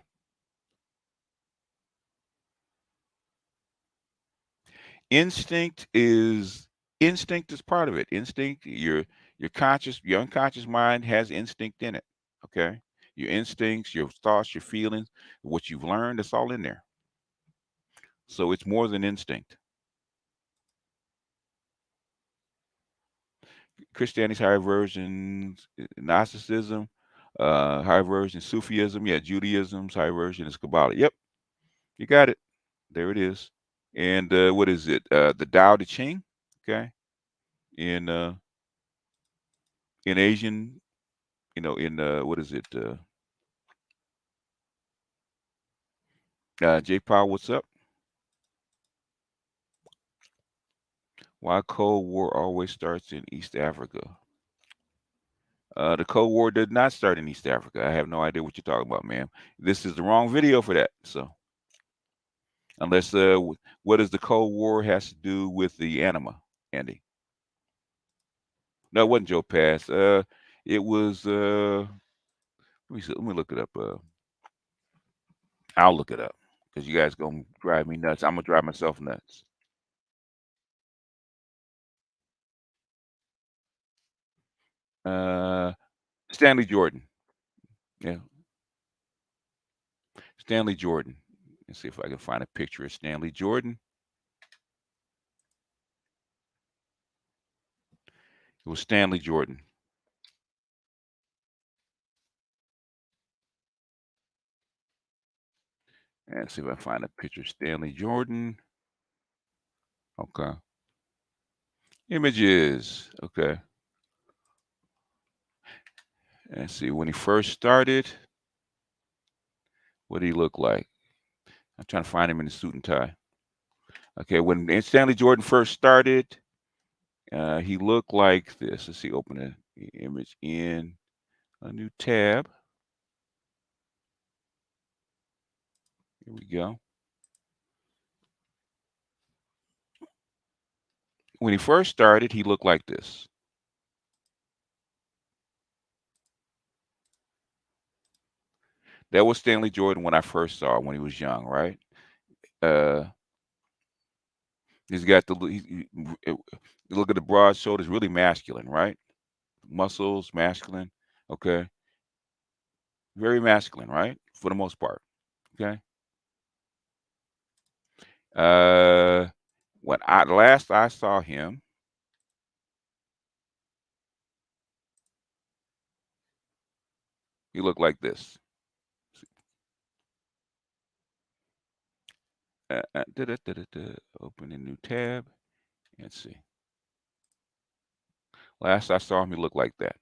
instinct is instinct is part of it. Instinct, your unconscious mind has instinct in it. Okay, your instincts, your thoughts, your feelings, what you've learned, it's all in there. So it's more than instinct. Christianity's higher version, Gnosticism, higher version, Sufism, yeah, Judaism's higher version is Kabbalah. Yep, you got it. There it is. And what is it? The Tao Te Ching. Okay, in Asian, in what is it? J Powell, what's up? Why Cold War always starts in East Africa? The Cold War did not start in East Africa. I have no idea what you're talking about, ma'am. This is the wrong video for that. So unless what does the Cold War has to do with the Anima, Andy? No, it wasn't Joe Pass. It was let me see, let me look it up. I'll look it up because you guys gonna drive me nuts. I'm gonna drive myself nuts. Uh, Stanley Jordan. Yeah, Stanley Jordan. Let's see if I can find a picture of Stanley Jordan. It was Stanley Jordan. And see if I find a picture of Stanley Jordan. Okay. Images. Okay. And see when he first started, what did he look like? I'm trying to find him in the suit and tie. Okay, when Stanley Jordan first started, he looked like this. Let's see, open the image in a new tab. Here we go. When he first started, he looked like this. That was Stanley Jordan when I first saw him when he was young, right? Uh, he's got the look at the broad shoulders, really masculine, right? Muscles, masculine. Okay, very masculine, right? For the most part. Okay. Uh, when I last I saw him, he looked like this. Open a new tab and see. Last I saw him, he looked like that.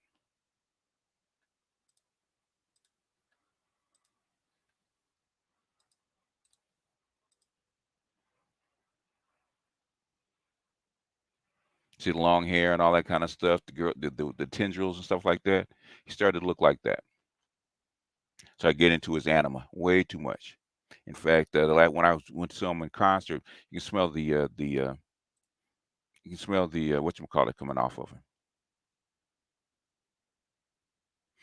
See the long hair and all that kind of stuff, the girl, the tendrils and stuff like that. He started to look like that. So I get into his anima way too much. In fact, when went to see him in concert, you can smell the what you call it coming off of him.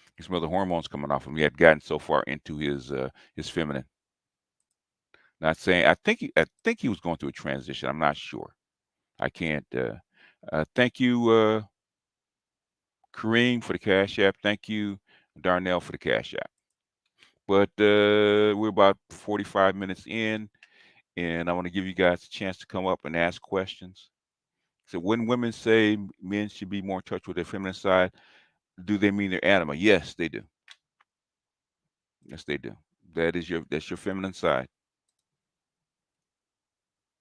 You can smell the hormones coming off him. He had gotten so far into his feminine. Not saying I think he was going through a transition. I'm not sure. I can't. Thank you, Kareem, for the cash app. Thank you, Darnell, for the cash app. But we're about 45 minutes in, and I want to give you guys a chance to come up and ask questions. So when women say men should be more in touch with their feminine side, do they mean their anima? Yes, they do. Yes, they do. That's your feminine side.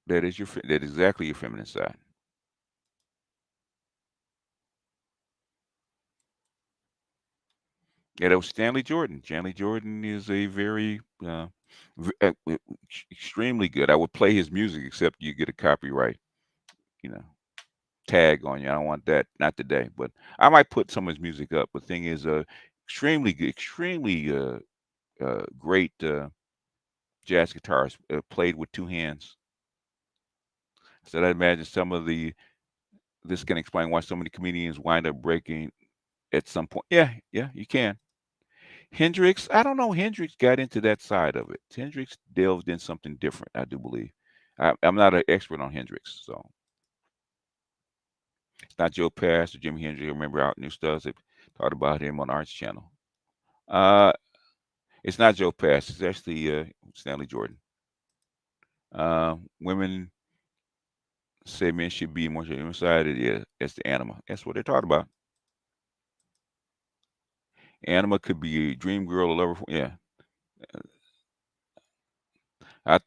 That is exactly your feminine side. Yeah, that was Stanley Jordan. Stanley Jordan is a very extremely good. I would play his music, except you get a copyright, you know, tag on you. I don't want that. Not today, but I might put some of his music up. But thing is, extremely good, extremely great jazz guitarist. Played with two hands. So I imagine some of the this can explain why so many comedians wind up breaking at some point. Yeah, yeah, you can. Hendrix, I don't know. Hendrix got into that side of it. Hendrix delved in something different, I do believe. I'm not an expert on Hendrix, so it's not Joe Pass or Jimi Hendrix. I remember out New Studs that talked about him on Arts Channel. Uh, it's not Joe Pass. It's actually Stanley Jordan. Women say men should be more inside. Yeah, it's the anima. That's what they're talking about. Anima could be a dream girl or lover. Yeah,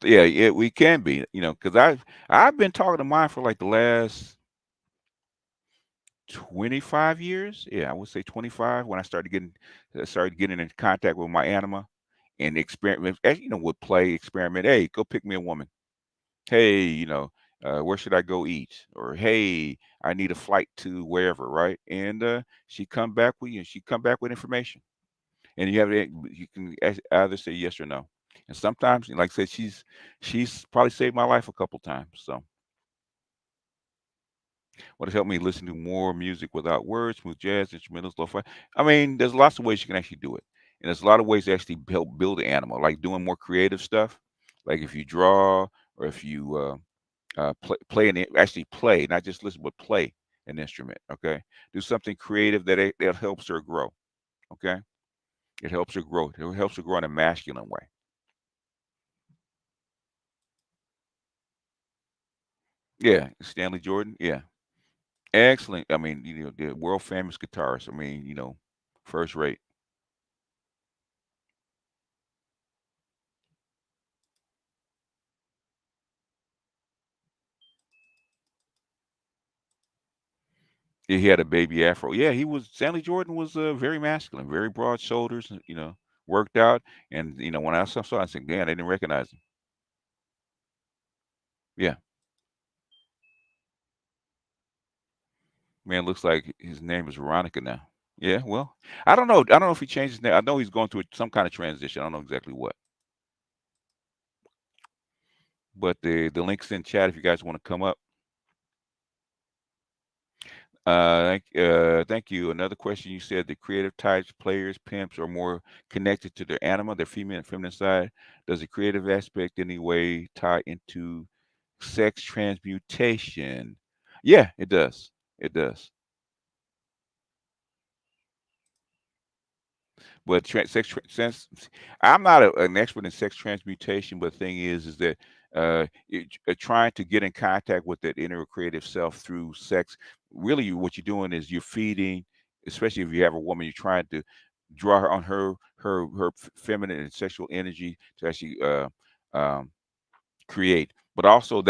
yeah, yeah. We can be. Because I've been talking to mine for like the last 25 years. Yeah, I would say 25 when I started getting in contact with my anima and experiment. Would play experiment. Hey, go pick me a woman. Hey, where should I go eat? Or hey, I need a flight to wherever, right? And she come back with information, and you can either say yes or no. And sometimes, like I said, she's probably saved my life a couple times. So what has helped me listen to more music without words, smooth jazz, instrumentals, lo-fi. I mean, there's lots of ways you can actually do it, and there's a lot of ways to actually help build an animal, like doing more creative stuff, like if you draw or if you actually play, not just listen, but play an instrument. Okay, do something creative that helps her grow. Okay, it helps her grow. It helps her grow in a masculine way. Yeah, Stanley Jordan. Yeah, excellent. I mean, the world famous guitarist. I mean, first rate. Yeah, he had a baby afro. Yeah, Stanley Jordan was very masculine, very broad shoulders, worked out. And when I saw, I said, "Man, I didn't recognize him." Yeah, man, looks like his name is Veronica now. Yeah, well, I don't know. I don't know if he changed his name. I know he's going through some kind of transition. I don't know exactly what. But the link's in chat if you guys want to come up. Thank you. Another question you said the creative types, players, pimps are more connected to their anima, their female and feminine side. Does the creative aspect in any way tie into sex transmutation? Yeah, it does. It does. But I'm not an expert in sex transmutation, but the thing is that trying to get in contact with that inner creative self through sex, really what you're doing is you're feeding, especially if you have a woman, you're trying to draw her on her feminine and sexual energy to actually um, create. But also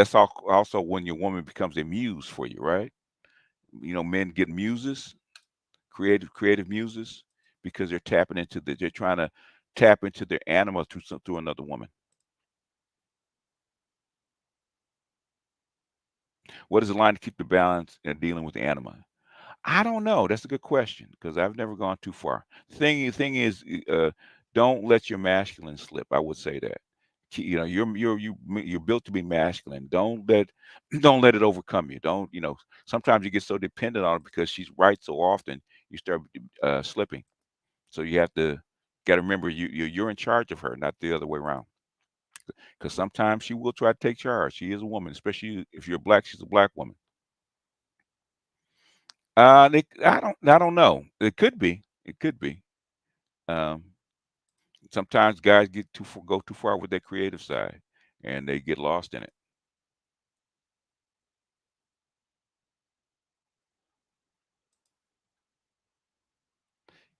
also when your woman becomes a muse for you, right? You know, men get muses, creative muses, because they're trying to tap into their anima through another woman. What is the line to keep the balance in dealing with the anima? I don't know. That's a good question because I've never gone too far. Thing is, don't let your masculine slip. I would say that. You know, you're built to be masculine. Don't let don't let it overcome you. Don't, you know. Sometimes you get so dependent on it because she's right so often, you start slipping. So you have to got to remember you're in charge of her, not the other way around. Because sometimes she will try to take charge. She is a woman, especially if you're black. She's a black woman. I don't know. It could be. It could be. Um, Sometimes guys go too far with their creative side, and they get lost in it.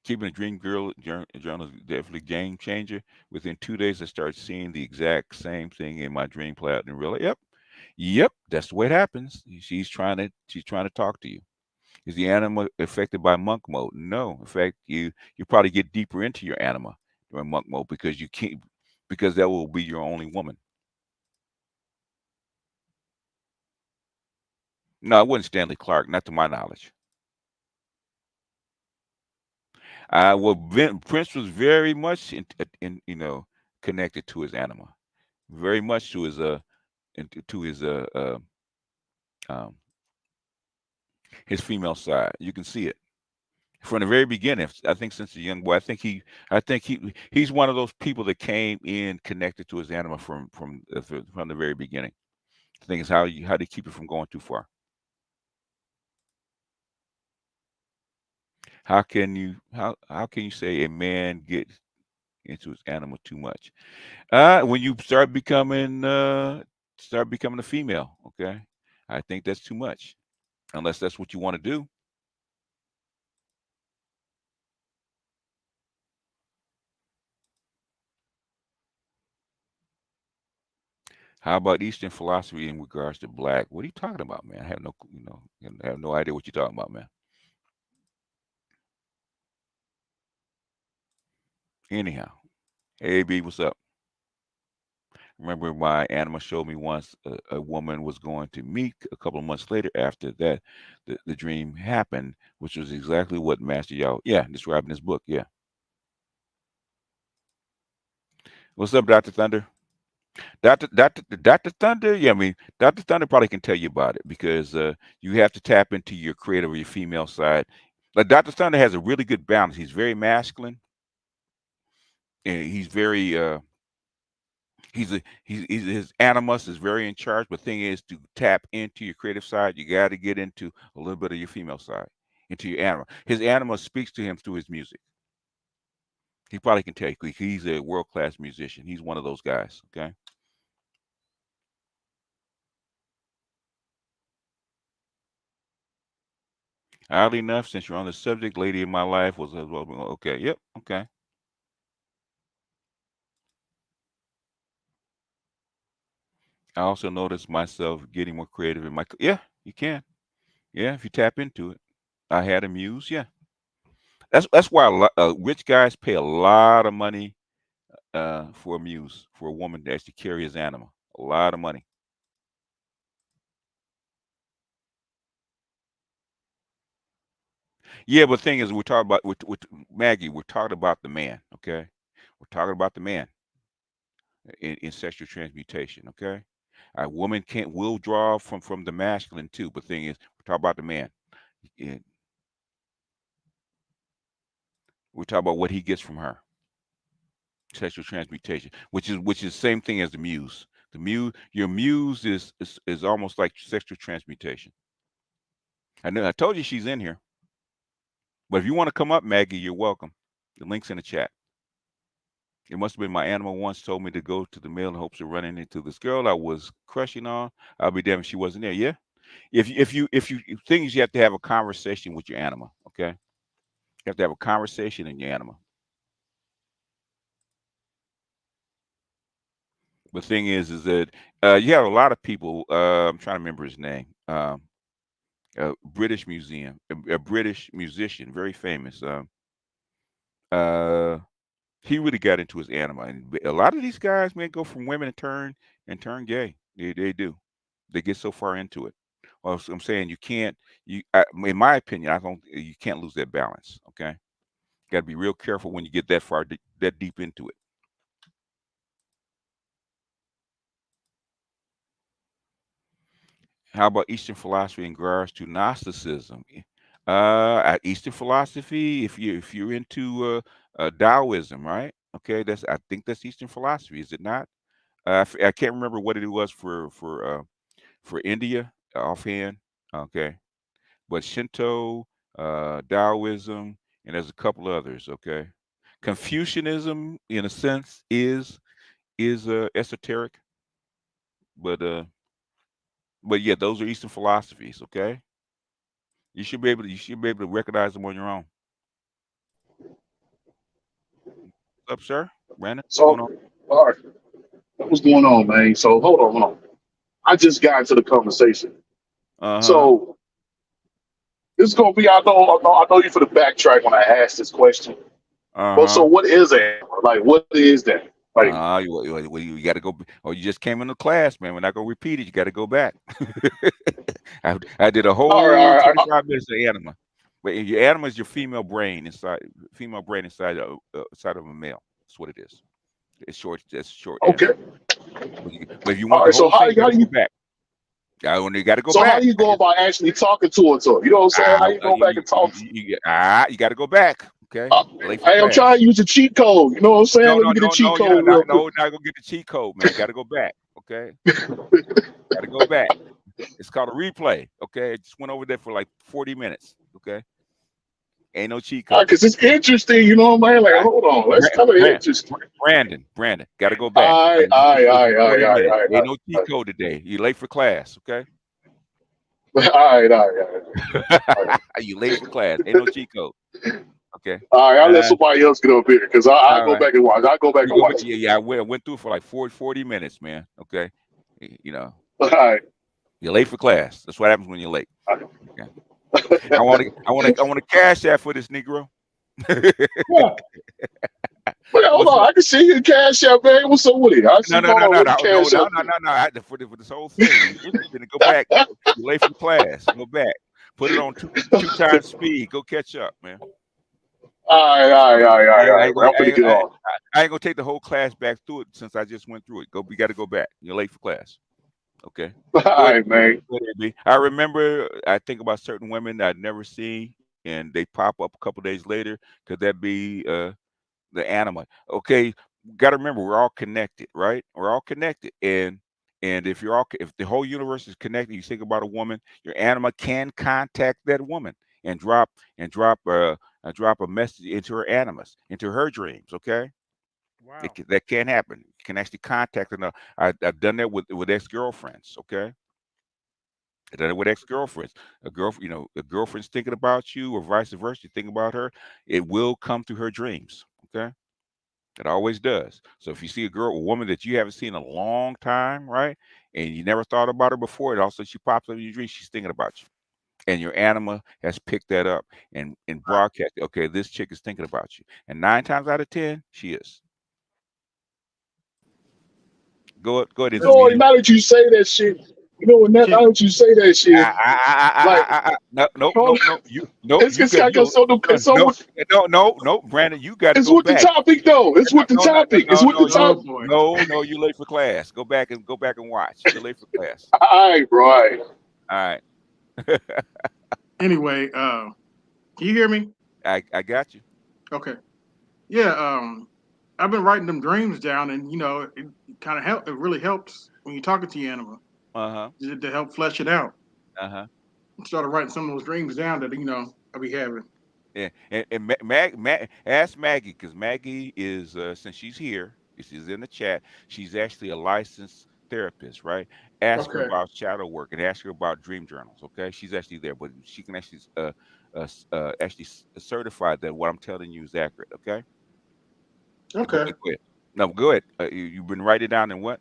Keeping a dream journal is definitely game changer. Within 2 days, I started seeing the exact same thing in my dream play out and realize, yep, that's the way it happens. She's trying to talk to you. Is the anima affected by monk mode? No. In fact, you probably get deeper into your anima during monk mode because you can't because that will be your only woman. No, it wasn't Stanley Clark, not to my knowledge. Well, Prince was very much in connected to his anima, very much to his um, his female side. You can see it from the very beginning. I think since a young boy, I think he's one of those people that came in connected to his anima from the very beginning. The thing is how do you keep it from going too far? How can you say a man gets into his animal too much? When you start becoming a female, okay? I think that's too much. Unless that's what you want to do. How about Eastern philosophy in regards to black? What are you talking about, man? I have no, I have no idea what you're talking about, man. Anyhow, hey B, what's up? Remember my anima showed me once a woman was going to meet a couple of months later after that the dream happened, which was exactly what Master Yao, yeah, described in his book. Yeah. What's up, Dr. Thunder? Dr. Thunder, yeah, I mean, Dr. Thunder probably can tell you about it because you have to tap into your creative or your female side. Like Dr. Thunder has a really good balance. He's very masculine and he's very his animus is very in charge. But thing is to tap into your creative side, you got to get into a little bit of your female side, into your anima. His anima speaks to him through his music. He probably can tell you. He's a world class musician. He's one of those guys. Okay. Oddly enough, since you're on the subject, lady in my life was as well. Okay. Yep. Okay. I also noticed myself getting more creative in my. Yeah, you can. Yeah, if you tap into it. I had a muse. Yeah, that's why rich guys pay a lot of money for a muse, for a woman to actually carry his anima. A lot of money. Yeah, but the thing is, we're talking about with Maggie. We're talking about the man. Okay, we're talking about the man in sexual transmutation. Okay, A woman can't will draw from the masculine too. But thing is, we're talking about the man. Yeah, we're talking about what he gets from her. Sexual transmutation, which is the same thing as the muse. The muse, your muse is almost like sexual transmutation. I know I told you she's in here, but if you want to come up, Maggie, you're welcome. The link's in the chat. It must have been my animal once told me to go to the mail in hopes of running into this girl I was crushing on. I'll be damned if she wasn't there. Yeah. If you things you have to have a conversation with your animal. Okay. You have to have a conversation in your animal. The thing is that you have a lot of people. I'm trying to remember his name. A British museum, a British musician, very famous. Uh, he really got into his anima, and a lot of these guys, man, go from women and turn gay. They do. They get so far into it. Well, so I'm saying you can't. In my opinion, I don't. You can't lose that balance. Okay, got to be real careful when you get that far, that deep into it. How about Eastern philosophy in regards to Gnosticism? Eastern philosophy, if you're into Taoism, right? Okay, that's I think that's Eastern philosophy, is it not? I can't remember what it was for India offhand. Okay, but Shinto, Taoism, and there's a couple others. Okay, Confucianism, in a sense, is esoteric, but yeah, those are Eastern philosophies. Okay, you should be able to recognize them on your own. What's up, sir? Brandon, what's So, going on? all right, what's going on, man? So, hold on. I just got into the conversation. Uh huh. So, this is gonna be. I know you for the backtrack when I asked this question. Uh Well, so huh. what is Anima? Like, what is that? Like, You got to go. Or you just came into class, man. We're not gonna repeat it. You got to go back. I did a all right, whole all right, 25 minutes of anima. But your anima is your female brain inside of a male. That's what it is. It's short. That's a short okay, answer. But if you want all the right. So whole thing, you got how to do go you back. I only got to go so how back. do you I go just about actually talking to her? You know what I'm saying? How you go back and talk? you got to go back. Okay, Uh, you're late for hey, I'm trying class. to use a cheat code. You know what I'm saying? No, Let no, me get a no, cheat no. You're code not. real quick. No, not gonna get the cheat code, man. Got to go back. Okay, got to go back. It's called a replay. Okay, I just went over there for like 40 minutes. Okay, ain't no cheat code. Because it's Okay, interesting. You know what I'm saying? Like, I, hold on, that's Brand, kind of Brand, interesting. Brandon, got to go back. All I right, just all went right, through it all for right, all right, 40 all right, minutes. all right, Ain't no all cheat code today. You late for class. Okay, right, all right, all right, all right. you late for class. Ain't no cheat code. Okay. All right, I'll let Uh, somebody else get up here because I all go right. back and watch. I go back You and go back. watch it. Yeah, yeah. I went through it for like 40 minutes, man. Okay. You know, All right. you're late for class. That's what happens when you're late. All right. Okay. I want to cash that for this Negro. Yeah. But hold What's on, up? I can see you in Cash App, man. What's up with it? I No, see. no, Hold no, on, no, let me no, no, Cash no, App no, you. no, no. For this whole thing, you interested to go back. You're late for class. Go back. Put it on two times speed. Go catch up, man. All right, all right, all right, all right, I, all I, right. ain't Man, gonna, I'm finna get on. I ain't gonna take the whole class back through it since I just went through it. We got to go back. You're late for class. Okay. All Go ahead. right, man. Go ahead, B. I remember. I think about certain women that I'd never seen, and they pop up a couple days later. Could that be the anima? Okay. Got to remember, we're all connected, right? We're all connected, and if the whole universe is connected, you think about a woman, your anima can contact that woman and drop a message into her animus, into her dreams. Okay, Wow. that can happen. You can actually contact her. Now, I've done that with ex girlfriends. Okay, I've done it with ex girlfriends. A girlfriend's thinking about you, or vice versa. You think about her, it will come through her dreams. Okay, it always does. So if you see a woman that you haven't seen in a long time, right, and you never thought about her before, and also she pops up in your dreams, she's thinking about you. And your anima has picked that up and All right. broadcast. Okay, this chick is thinking about you, and 9 times out of 10, she is. Go ahead, You is That's the know, media. now that you say that shit. You know, when that Can now that you say that shit, like, No, no, hold no, on. no. No, It's you it's got like you. it's so No, with, no, Brandon, you got to it's go with the back. topic though. It's with the No, no, no, topic. It's no, with no. the You oh topic. boy. no, you're late for class. Go back and watch. You're late for class. All right, bro. All right. All right, Anyway, can you hear me? I got you. Okay. Yeah. I've been writing them dreams down, and it kind of help. It really helps when you're talking to your animal Uh-huh. to help flesh it out. Uh-huh. I started writing some of those dreams down that I be having. Yeah, and ask Maggie because Maggie is since she's here, she's in the chat. She's actually a licensed therapist, right? Ask her Okay. about shadow work and ask her about dream journals. Okay, she's actually there, but she can actually actually certify that what I'm telling you is accurate. Okay, Okay. go ahead. No, go ahead. You've been writing down in what?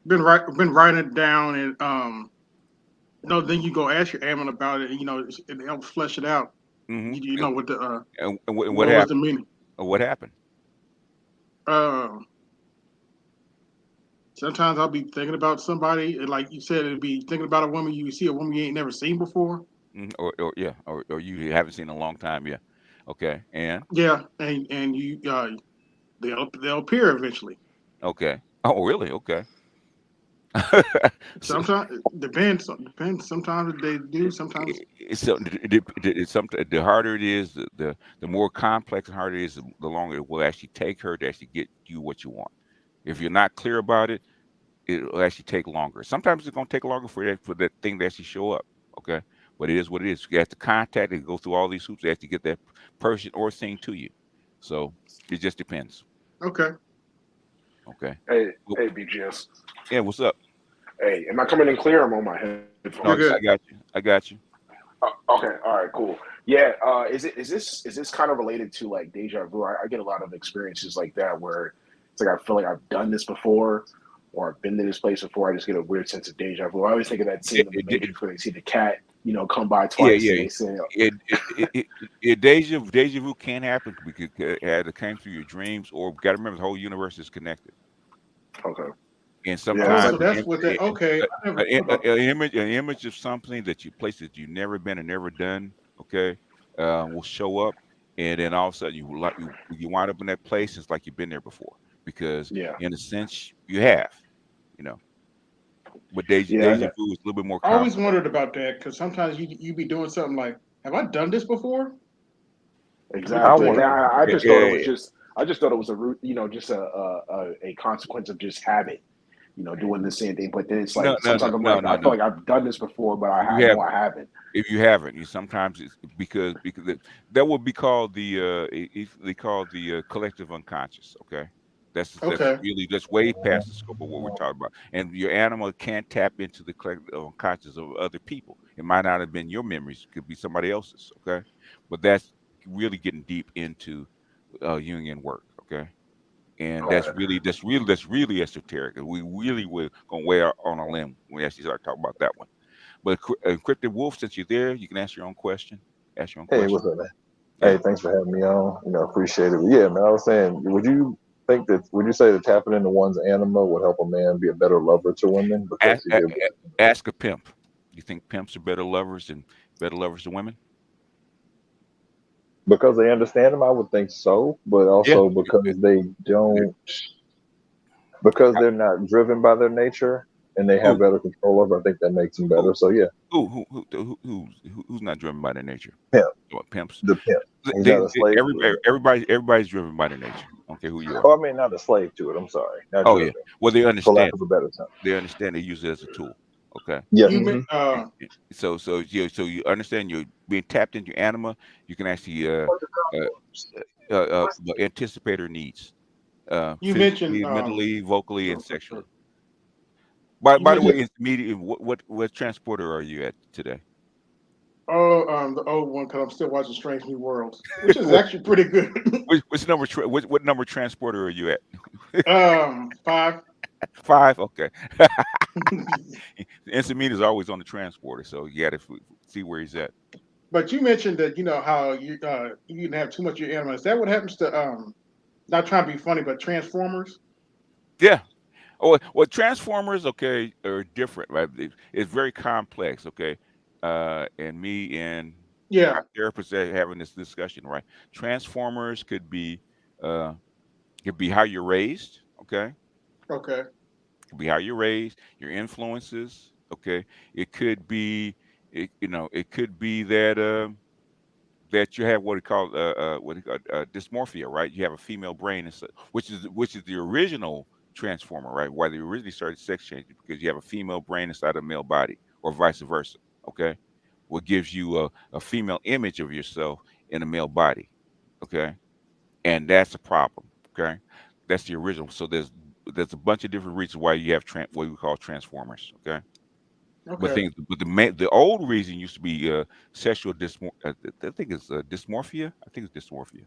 Been writing it down, and no, then you go ask your animal about it, and it helps flesh it out. Mm-hmm. You know what the And what what was the happened? meaning? What happened? Uh, Sometimes I'll be thinking about somebody, and like you said, it'd be thinking about a woman you see a woman you ain't never seen before. Or yeah, or you haven't seen in a long time. Yeah. Okay. And Yeah, and they'll appear eventually. okay. Oh, really? Okay. So, Sometimes it depends. Sometimes they do. Sometimes so the harder it is, the more complex and harder it is, the longer it will actually take her to actually get you what you want. If you're not clear about it, it'll actually take longer. Sometimes it's gonna take longer for that thing to actually show up. Okay, but it is what it is. You have to contact and go through all these hoops to actually get that person or thing to you. So it just depends. okay. Okay. Hey, Well, hey, BGS. yeah. What's up? Hey, am I coming in clear? I'm on my No, You're headphones. I good. got you. I got you. Okay, all right, cool. Yeah, is this kind of related to like deja vu? I get a lot of experiences like that where it's like I feel like I've done this before or I've been to this place before. I just get a weird sense of deja vu. I always think of that It, scene in The it, Matrix where they see the cat, come by Yeah, twice and yeah. they say, Deja vu can happen because it came through your dreams, or got to remember the whole universe is connected. okay, And yeah, it's Oh, like sometimes so that's what that. Okay, I never thought about that. an image of something that you places you've never been and never done, okay, will show up, and then all of a sudden you wind up in that place. It's like you've been there before because, yeah, in a sense, you have, you know. But yeah, deja vu is a little bit more I always complex. wondered about that because sometimes you be doing something like, "Have I done this before?" And you be I exactly. And want thinking, I Yeah, just thought it was yeah, just I just thought it was a root, just a consequence of just habit, doing the same thing. But then it's no, like no, no, sometimes I'm no, like, no, I feel no. like I've done this before, but I You know haven't. I haven't. If you haven't, you sometimes it's because that would be called they call the collective unconscious. Okay, okay, that's way past the scope of what we're talking about. And your animal can't tap into the collective unconscious of other people. It might not have been your memories; it could be somebody else's. Okay, but that's really getting deep into Jungian work. Okay, and Okay. that's really esoteric. And we really were gonna weigh out on a limb when we actually start talking about that one. But Encrypted Wolf, since you're there, you can ask your own question. Ask your own Hey, question. what's up, man? Yeah. Hey, thanks for having me on. Appreciate it. But yeah, man, I was saying, would you say that tapping into one's anima would help a man be a better lover to women because Ask, he's able to, ask a pimp. You think pimps are better lovers than women? because they understand him? I would think so, but Yeah. also because they don't, because they're not driven by their nature and they have Who better control over. I think that makes them who better. So yeah, who's not driven by their nature? pimp, What, pimps? the pimp. He's not a slave to it. Everybody's driven by their nature. I don't care who you are. Oh, I mean, not a slave to it. I'm sorry, not Oh yeah. driven, Well, they for lack understand. of a better term. They understand. They use it as a tool. Okay. Yeah. you meant So you understand you're being tapped into your anima. You can actually uh, anticipate her needs, you mentioned physically, mentally, vocally, and sexually. you By the way, mentioned intermediate. What transporter are you at today? the old one because I'm still watching Strange New Worlds, which is actually pretty good. What number transporter are you at? 5. Five. Okay. Intermediate is always on the transporter, so you got to see where he's at. But you mentioned that how you can have too much of your anima. Is that what happens to not trying to be funny, but Transformers? Yeah. Oh, well, transformers, okay, are different, right? It's very complex, okay. And me and Yeah. our therapist are having this discussion, right? Transformers uh, could be how you're raised, okay. Okay. Could be how you're raised, your influences, okay. It could be, it could be that. That you have what you call dysmorphia, right? You have a female brain, and so, which is the original transformer, right? Why they originally started sex changing because you have a female brain inside a male body, or vice versa. Okay, what gives you a female image of yourself in a male body? Okay, and that's a problem. Okay, that's the original. So there's a bunch of different reasons why you have what we call transformers. Okay, Okay. but the old reason used to be sexual I think it's dysmorphia. I think it's dysmorphia,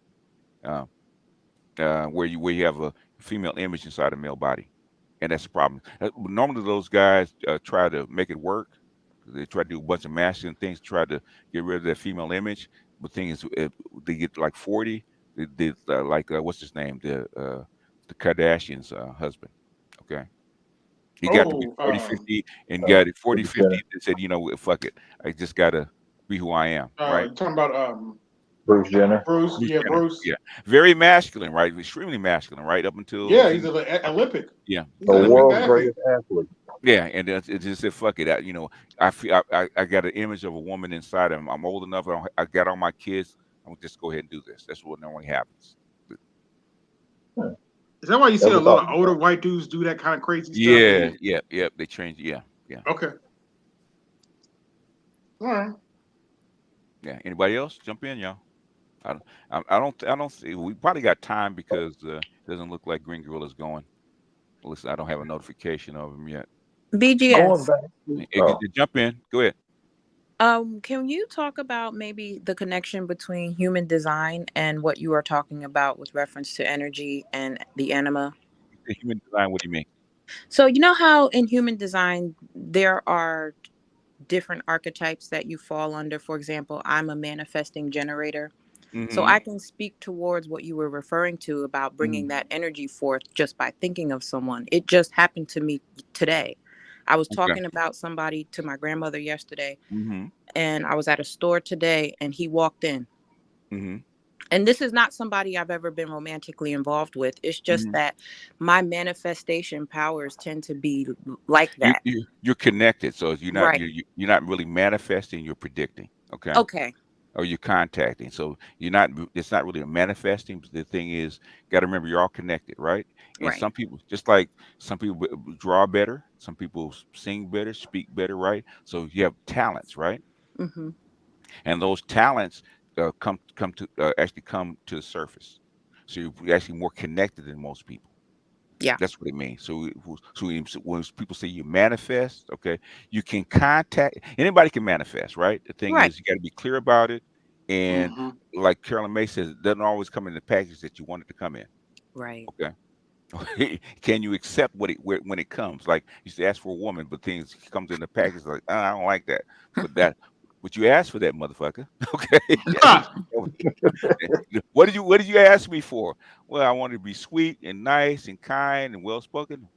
uh, where you have a female image inside a male body, and that's a problem. Normally, those guys try to make it work. They try to do a bunch of masculine things, try to get rid of that female image. But thing is, they get like 40. Like what's his name? The Kardashians' husband. Okay, he got to be Oh, 40, 50, and Uh, got it 40, 50, and said, you know what, fuck it. I just gotta be who I am, right? you talking about Bruce Jenner. Bruce? Bruce Yeah, Jenner. Bruce. Yeah. Very masculine, right? Extremely masculine, right? Up until Yeah, he he's was an Olympic. yeah. He's The an Olympic. Olympic world's athlete. greatest athlete. Yeah, and then it just said, "Fuck it." I feel I got an image of a woman inside him. I'm old enough. I got all my kids. I'm gonna just go ahead and do this. That's what normally happens. But Hmm. Is that why you see a Never lot thought of about older that. white dudes do that kind of crazy stuff? yeah, They yeah, yeah. They changed. Yeah, yeah, okay. All right. yeah. Anybody else? Jump in, y'all. I, don't- I don't see. We probably got time because it doesn't look like Green Gorilla's going. Listen, I don't have a notification of him yet. Going BGS. back to Jump in. Go ahead. Can you talk about maybe the connection between human design and what you are talking about with reference to energy and the anima? The human design. What do you mean? So, you know how in human design there are different archetypes that you fall under? For example, I'm a manifesting generator. So Mm-hmm. I can speak towards what you were referring to about bringing Mm-hmm. that energy forth just by thinking of someone. It just happened to me today. I was Okay. talking about somebody to my grandmother yesterday, Mm-hmm. and I was at a store today, and he walked in. Mm-hmm. And this is not somebody I've ever been romantically involved with. It's just Mm-hmm. that my manifestation powers tend to be like You that. you you're connected, so Right. you're not really manifesting. You're predicting. Okay. Okay. Or you're contacting. So you're not. It's not really a manifesting. But the thing is, got to remember you're all connected, right? And Right. some people, just like some people draw better, some people sing better, speak better, right? So you have talents, right? Mm-hmm. And those talents actually come to the surface. So you're actually more connected than most people. Yeah. That's what it means. When people say you manifest, okay, you can contact anybody can manifest, right? The thing Right. is, you got to be clear about it, and Mm-hmm. like Carolyn May says, it doesn't always come in the package that you want it to come in. Right. Okay, can you accept when it comes? Like you used to ask for a woman, but things comes in the package like, I don't like that, but you asked for that motherfucker. Okay, what did you ask me for? Well, I wanted to be sweet and nice and kind and well spoken.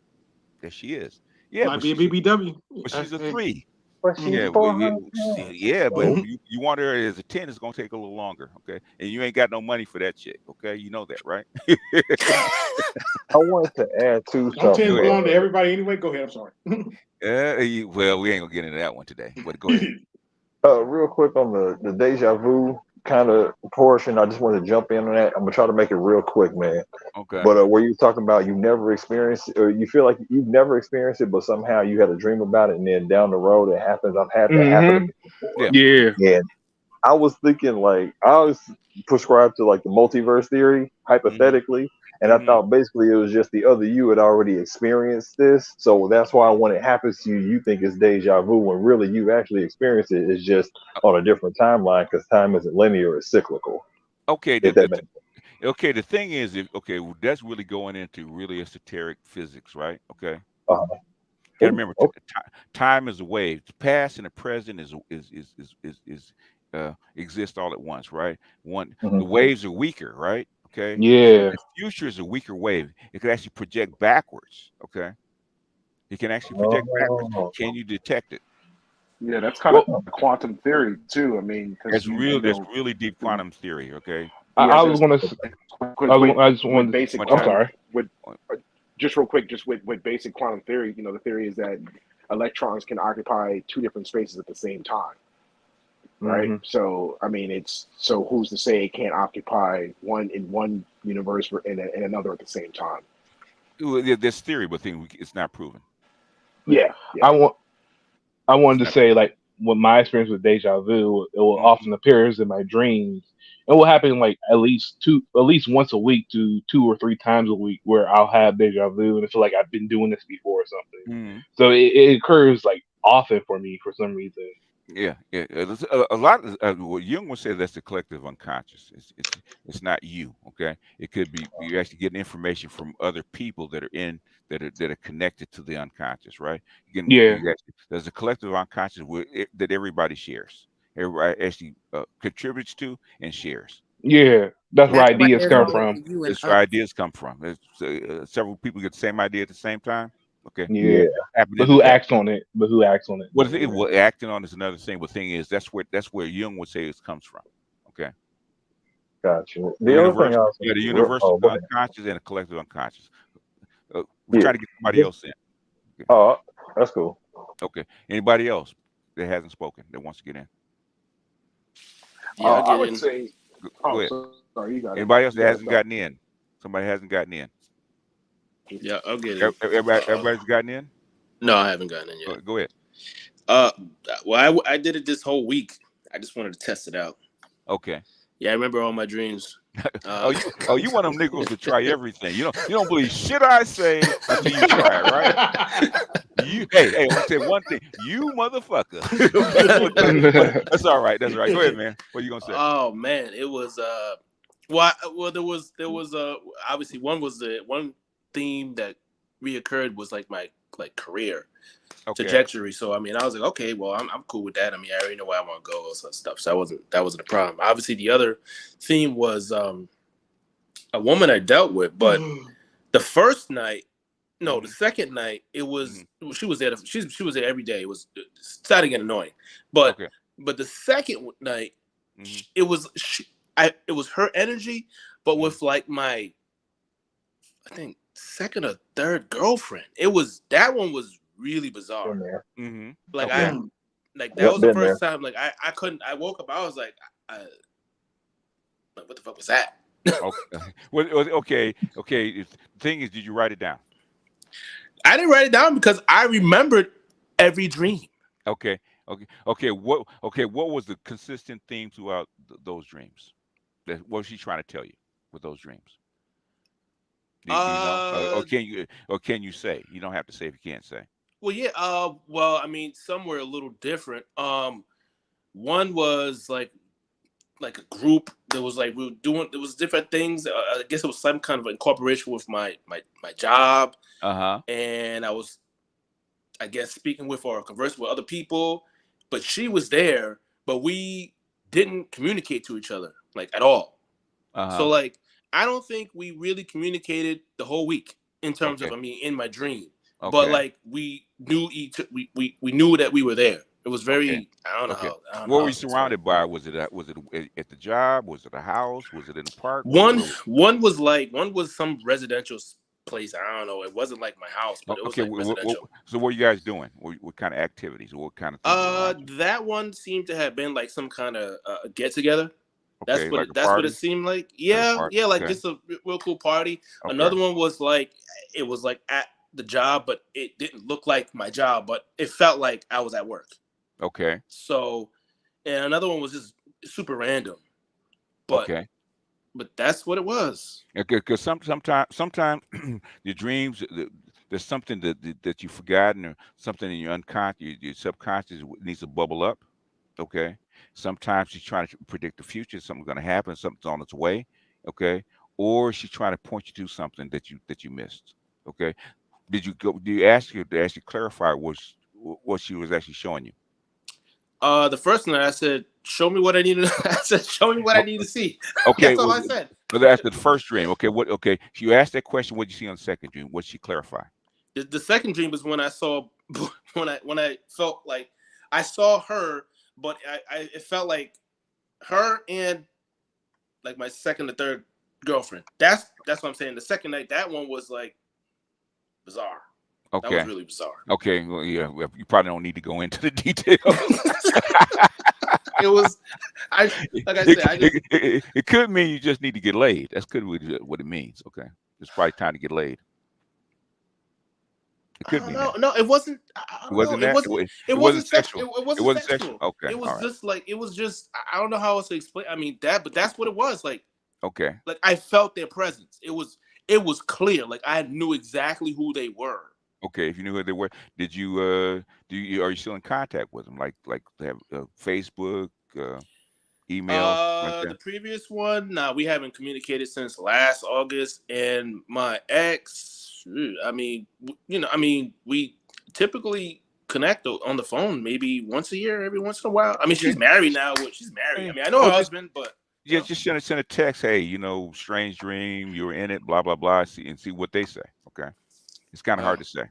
There she is. Yeah, Might be a BBW. but she's a Hey. 3. but she's Yeah, Mm-hmm. 400 yeah, but pounds. Mm-hmm. you want her as a 10, it's gonna take a little longer, okay? And you ain't got no money for that chick, okay? You know that, right? I wanted to add to Don't something. Go tend ahead. belong to everybody anyway. Go ahead. I'm sorry. Well, we ain't gonna get into that one today, but go ahead. Real quick on the deja vu kind of portion, I just wanted to jump in on that. I'm gonna try to make it real quick, man. Okay. But where you talking about you never experienced, or you feel like you've never experienced it, but somehow you had a dream about it, and then down the road it happens. I've had that happen to Mm-hmm. me before, Yeah. Yeah. and I was thinking like I was prescribed to like the multiverse theory Mm-hmm. hypothetically, and I Mm-hmm. thought basically it was just the other you had already experienced this, so that's why when it happens to you, you think it's deja vu when really you've actually experienced it. It's just on a different timeline because time isn't linear; it's cyclical. Okay, If that makes okay, the thing is, well, that's really going into really esoteric physics, right? Okay. uh, Gotta oh, remember, okay. time is a wave. The past and the present is exist all at once, right? Mhm. The waves are weaker, right? Okay, Yeah. the future is a weaker wave. It could actually project backwards. Okay, He can actually project backwards. Oh, Can you detect it? Yeah, that's kind of well, quantum theory too. I mean, because That's really deep quantum theory. Okay. yeah, I was just gonna. I just with wanted. basic What I'm now? quantum sorry. with just real quick, just with basic quantum theory, the theory is that electrons can occupy two different spaces at the same time, right? Hmm. So I mean, it's so who's to say it can't occupy one in one universe in another at the same time? Well, there's theory, but it's not proven. Yeah, I yeah. want. I It's wanted to not. say like with my experience with deja vu, it will Mhm. often appears in my dreams. It will happen like at least once a week to 2 or 3 times a week where I'll have deja vu and I feel like I've been doing this before or something. Mhm. So it occurs like often for me for some reason. Yeah, yeah. There's a lot of what Jung would say, that's the collective unconscious. It's not you. Okay, it could be you actually getting information from other people that are connected to the unconscious, right? Yeah, There's a collective unconscious that everybody shares. Everybody actually contributes to and shares. yeah, that's where That's Okay, why ideas there's come always from. the you and that's where us. ideas come from. Several people get the same idea at the same time. Okay, Yeah, yeah, happening but to who that. acts on it? But who acts on it? What is it? Well, acting on is another thing. But thing is, that's where Jung would say it comes from. Okay, gotcha. the The other thing I universal, was, yeah, the universal oh, go ahead. unconscious and the collective unconscious. We're Yeah, trying to get somebody just else in. Okay, oh, that's cool. okay. Anybody else that hasn't spoken that wants to get in? Yeah, I'll I get would in. say. Go Oh, ahead. sorry, you got it. Anybody else You that got it. hasn't Go. gotten in? Somebody hasn't gotten in. Yeah, I'll get in. Everybody's gotten in. No, I haven't gotten in yet. Go ahead. Uh, well, I did it this whole week. I just wanted to test it out. Okay. Yeah, I remember all my dreams. Oh, you one of them niggas to try everything. You don't believe shit I say until you try it, right? Hey, I'm gonna say one thing. You motherfucker. That's all right. That's all right. Go ahead, man. What are you gonna say? Oh man, it was well there was obviously one theme that reoccurred was like my career Okay. trajectory. So I mean, I was like, okay, well, I'm cool with that. I mean, I already know where I want to go, all that stuff. So that wasn't a problem. Obviously, the other theme was a woman I dealt with, but the first night, no, the second night, it was she was there. She was there every day. It was starting to get annoying, but Okay. the second night, Mhm. it was her energy, but with like my I think second or third girlfriend. That one was really bizarre. Been there. Mm-hmm. Like Okay. that Yep, was the been there. first time. Like I couldn't. I woke up. I was like, what the fuck was that? Okay. Well, okay. The thing is, did you write it down? I didn't write it down because I remembered every dream. Okay. Okay. What was the consistent theme throughout those dreams? What was she trying to tell you with those dreams? Do you know? Uh, Or can you say? You don't have to say if you can't say. well, yeah. Well, I mean, some were a little different. One was like a group that was like we were doing. There was different things. I guess it was some kind of incorporation with my job, Uh-huh. and I was, I guess, speaking with or conversing with other people. But she was there, but we didn't communicate to each other like at all. So Uh-huh. like I don't think we really communicated the whole week in terms of Okay. I mean in my dream. But Okay. like we knew we knew that we were there. It was Okay. very I don't know Okay. how I don't know What how were you else to explain. surrounded by? Was it at the job? Was it a house? Was it in the park? One Where one was some residential place. I don't know. It wasn't like my house, but it was okay. like residential. So what are you guys doing? What kind of activities? What kind of things around you? That one seemed to have been like some kind of get together. Okay, like a That's what it party? seemed like. Like a Yeah, party? yeah, like Okay. just a real cool party. Okay. Another one was like it was like at the job, but it didn't look like my job, but it felt like I was at work. Okay. So, and another one was just super random, but Okay. that's what it was. Because sometimes your dreams, there's something that you've forgotten, or something in your unconscious, your subconscious needs to bubble up. Okay. Sometimes she's trying to predict the future. Something's going to happen. Something's on its way. Okay. Or she's trying to point you to something that you missed. Okay. Do you ask her to actually clarify what she was actually showing you? The first night I said, "Show me what I need to." I said, "Show me what I O- need to see." Okay. That's all I said. But after the first dream, okay. Okay. So you asked that question. What did you see on the second dream? What did she clarify? The second dream was when I saw when I felt like I saw her, but it felt like her and like my second or third girlfriend. That's what I'm saying. The second night, that one was like bizarre. That was Okay. really bizarre. Okay. Well, yeah. Well, you probably don't need to go into the details. It was, I like I said, I just It could mean you just need to get laid. That's could be what it means. Okay. It's probably time to get laid. It I could don't mean know. that. No, it wasn't. I It don't know. wasn't It that. wasn't. It It wasn't wasn't sexual. sexual. It It wasn't wasn't sexual. sexual. Okay. It was All right. just like it was just. I don't know how else to explain. I mean that, but that's what it was like. Okay. Like I felt their presence. It was clear. Like I knew exactly who they were. Okay. If you knew who they were, did you are you still in contact with them? Like they have Facebook, email, like The that? previous one, nah, we haven't communicated since last August, and my ex, I mean, I mean, we typically connect on the phone maybe once a year, every once in a while. I mean, Okay. she's married now. She's married. Yeah. I mean, I know Oh, her just husband, but you yeah, know, just send a text. Hey, strange dream. You were in it. Blah blah blah. See what they say. Okay. It's kind of hard oh, to say.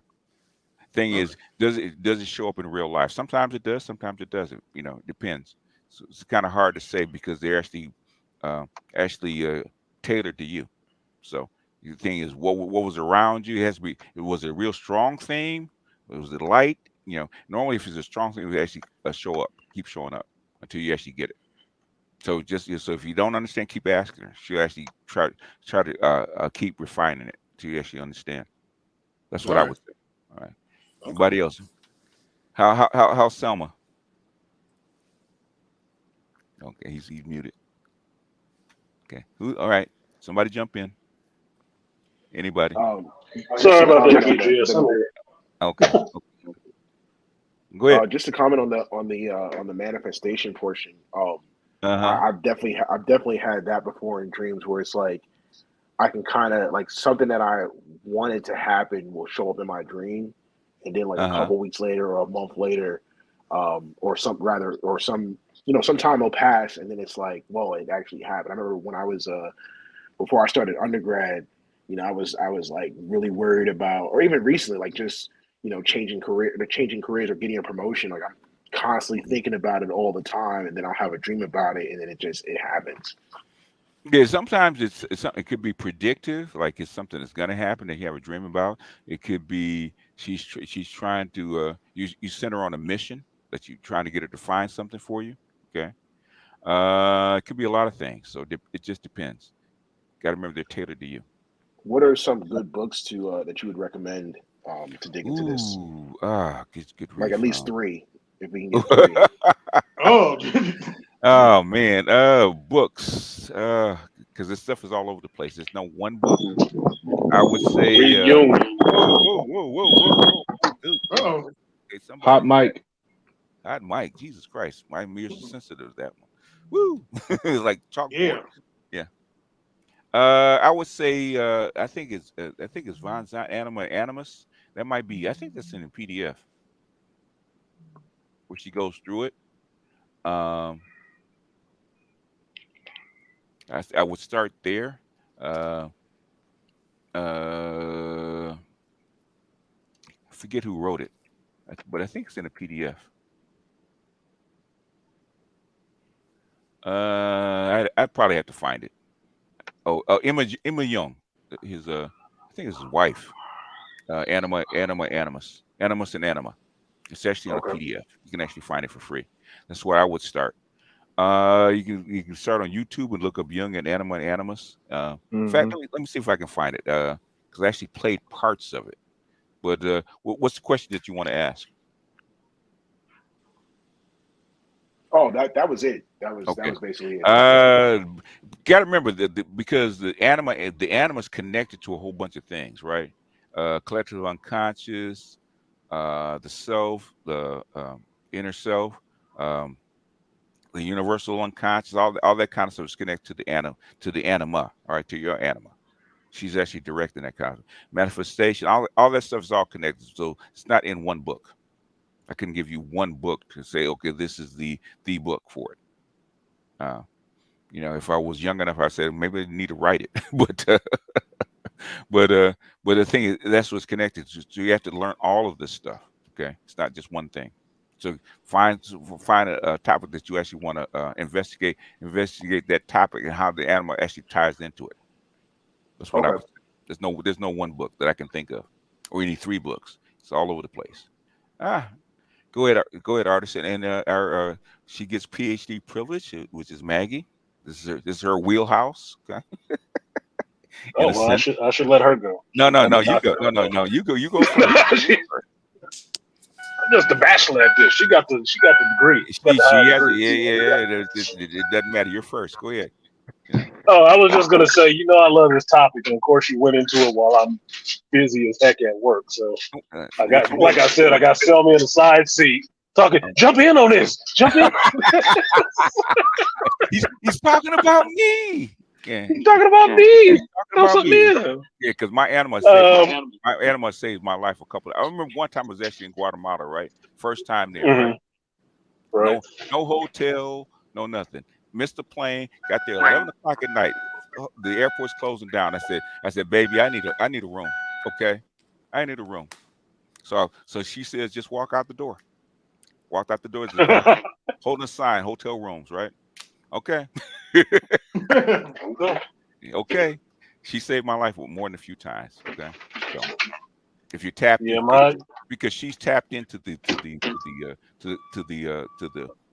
Thing okay, is, does it show up in real life? Sometimes it does. Sometimes it doesn't. It depends. So it's kind of hard to say because they're uh, actually tailored to you. So the thing is, what was around you? It has to be. It was a real strong theme. Was it light? Normally if it's a strong thing, it would actually show up, keep showing up until you actually get it. So so if you don't understand, keep asking her. She'll actually try to keep refining it till you actually understand. That's all what I right, would say. All right. okay. Anybody else? How's Selma? Okay, he's muted. Okay. All right. Somebody jump in. Anybody? Um, just Sorry to about that, comment on DGS. I'm here. Okay. Go ahead. just to comment on the manifestation portion. Uh-huh. I've definitely had that before in dreams where it's like I can kind of like something that I wanted to happen will show up in my dream, and then like a Uh-huh. couple weeks later or a month later, or some time will pass, and then it's like, well, it actually happened. I remember when I was before I started undergrad, I was like really worried about, or even recently, like just changing careers or getting a promotion. Like I'm constantly thinking about it all the time, and then I'll have a dream about it, and then it happens. Yeah, sometimes it could be predictive, like it's something that's gonna happen that you have a dream about. It could be she's trying to you send her on a mission that you're trying to get her to find something for you. Okay. It could be a lot of things. So it just depends. Got to remember they're tailored to you. What are some good books that you would recommend to dig into this? Ooh, good Like at grief. least three, if we can get three. Oh, Oh man, books. Because this stuff is all over the place. There's no one book. I would say, Read Jung. whoa. Dude, oh, okay, somebody, Hot mic. hot Mike, Jesus Christ, my ears are sensitive to that one. Woo, it's like yeah. chalkboard. Yeah. I would say, I think it's Von Zant Anima Animus. That might be. I think that's in the PDF where she goes through it. Um, I would start there. Uh, I forget who wrote it, but I think it's in a PDF. I'd probably have to find it. Oh, Emma Young, I think it's his wife. Animus and Anima. It's actually on a Okay. PDF. You can actually find it for free. That's where I would start. You can start on YouTube and look up Young and Anima and Animus. In fact, Hmm. let me see if I can find it. Because I actually played parts of it. But what's the question that you want to ask? Oh, that was it. That Okay. was basically it. Uh, Got to remember that because the animus connected to a whole bunch of things, right? Collective unconscious, the self, the inner self, um, the universal unconscious, all that kind of stuff is connected to the anima, all right, to your anima. She's actually directing that kind of manifestation. All that stuff is all connected. So it's not in one book. I couldn't give you one book to say, okay, this is the book for it. If I was young enough, I said maybe I need to write it, but But the thing is, that's what's connected. So you have to learn all of this stuff. Okay, it's not just one thing. So find a topic that you actually want to investigate. Investigate that topic and how the animal actually ties into it. That's what I Okay. would say. There's no one book that I can think of, or you need three books. It's all over the place. Ah, go ahead, artist, and our she gets PhD privilege, which is Maggie. This is her wheelhouse. Okay, in Oh a well, sense. I should let her go. No, no, I'm no. a You go. doctor. No, no, no. You go first. You go I'm first. just a bachelor at this. She got the degree. She got She the higher she has degree. yeah So yeah yeah. yeah. It doesn't matter. You're first. Go ahead. Yeah. Oh, I was just gonna say, I love this topic, and of course, you went into it while I'm busy as heck at work. So I What got, you like mean? I said, I got Selmy in the side seat talking. Um, Jump in on this. Jump in. he's talking about me. Yeah, He's talking about yeah, me. he's talking Don't about put me. me in. Yeah, because my animal saved Um. my life a couple. I remember one time I was actually in Guatemala. Right, first time there. Right, Mhm, right. no no hotel, no nothing. Missed the plane. Got there 11 o'clock at night. The airport's closing down. I said, baby, I need a room. Okay, I need a room. So she says, just walk out the door. Walked out the door. Just holding a sign, hotel rooms. Right. Okay. Okay. Okay. She saved my life more than a few times. Okay. So if you tapped Yeah, in, my because she's tapped into the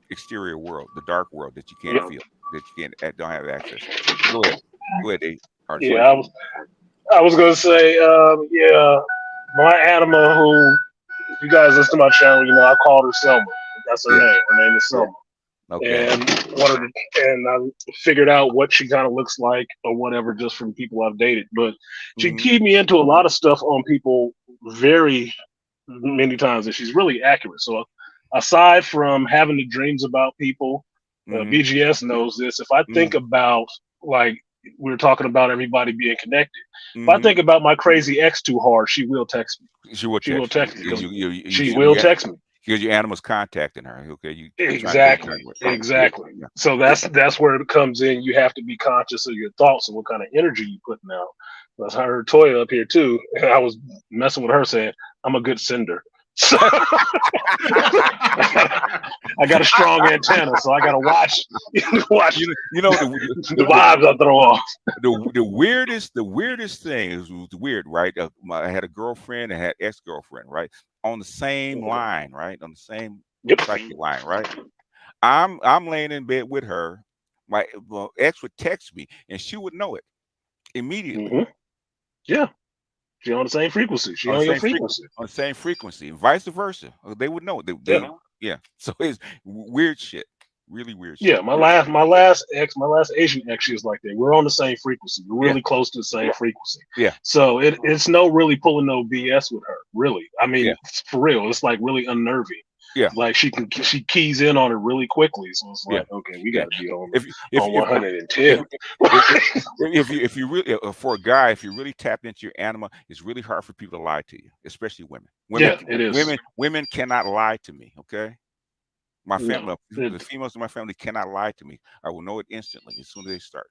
exterior world, the dark world that you can't yeah, feel, that you can't don't have access to. Go ahead. Go ahead, artist. yeah. I was gonna say, yeah, my Anima, who if you guys listen to my channel, I called her Selma. That's her Yeah. name. Her name is Yeah. Selma. Okay. And I figured out what she kind of looks like or whatever just from people I've dated. But she Hmm. keyed me into a lot of stuff on people very many times, and she's really accurate. So aside from having the dreams about people, Hmm. BGS knows this. If I think Hmm. about like we were talking about everybody being connected. If I Hmm. think about my crazy ex too hard, she will text me. She will She will text you. text me because You she should will be text me. because your animal's contacting her. Okay, you trying to get in Exactly, contact with. Yeah, yeah, exactly. yeah, So that's where it comes in. You have to be conscious of your thoughts and what kind of energy you putting out. That's I heard Toya up here too. And I was messing with her saying I'm a good sender. So I got a strong antenna, so I got to watch you know the vibes I throw off. the weirdest thing is weird, right? I had a girlfriend, I had ex-girlfriend, right? On the same line, right? On the same Yep. psychic line, right? I'm laying in bed with her. My ex would text me, and she would know it immediately Hmm. Yeah. She on the same frequency. She on the on your same frequency. frequency, and vice versa. They would know it. Yeah. Yeah. So it's weird shit, really weird Yeah, shit. my last Asian ex, she was like that. We're on the same frequency. We're Yeah, really close to the same frequency. yeah, So it's no really pulling no BS with her. Really, I yeah, mean, for real, it's like really unnerving. yeah, Like she keys in on it really quickly. So it's yeah, like, okay, we yeah. got to be on If if on if if 110. if you really for a guy, if you really tapped into your anima, it's really hard for people to lie to you, especially women. Yeah, it is. Women cannot lie to me. Okay, my No, family, the females in my family cannot lie to me. I will know it instantly as soon as they start.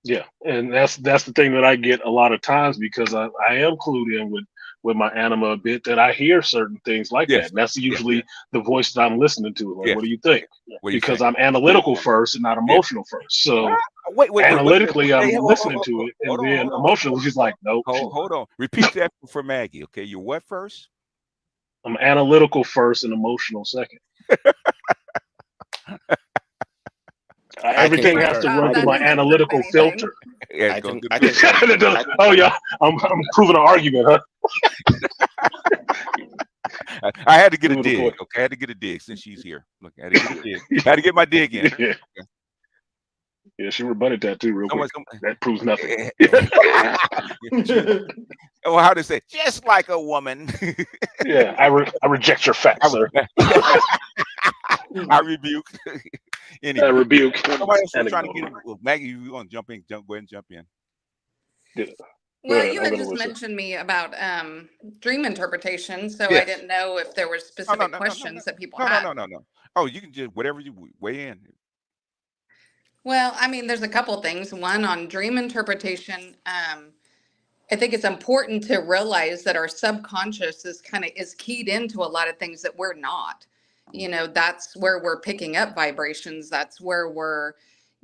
yeah, and that's the thing that I get a lot of times because I am clued in with my anima a bit that I hear certain things like that. Yes, And that's yes, usually the voice that I'm listening to. Like, yes. what do you think? What do you Because think? I'm analytical first and not Yeah. emotional first. So Wait. analytically, I'm Hey, listening to it, and then hold on. emotionally, she's like, nope. Hold on. Repeat that for Maggie. Okay, you're what first? I'm analytical first and emotional second. I can Everything First has to concur. off, run through that my doesn't prove analytical anything. filter. Yeah, I go can good. I concur. Oh yeah, I'm proving an argument, huh? I had to get a Proving a dig. point. Okay, I had to get a dig since she's here. Look, I had to get a dig. I had to get my dig in. Yeah, yeah, she rebutted that too real quick. Someone, That proves nothing. well, how to say? Just like a woman. Yeah, I reject your facts, sir. I rebuke. I Anyway, rebuke. somebody else was And trying to ignore. get in. Well, Maggie, you want to jump in? Go ahead and jump in. Yeah. Go Well, ahead. you I'm had gonna just listen. mentioned me about dream interpretation, so I Yes. didn't know if there were No, no, specific no, no, no, no, questions that people no, no, had. no, no, no. Oh, you can just whatever you weigh in. Well, I mean, there's a couple things. One on dream interpretation. I think it's important to realize that our subconscious is keyed into a lot of things that we're not. That's where we're picking up vibrations. That's where we're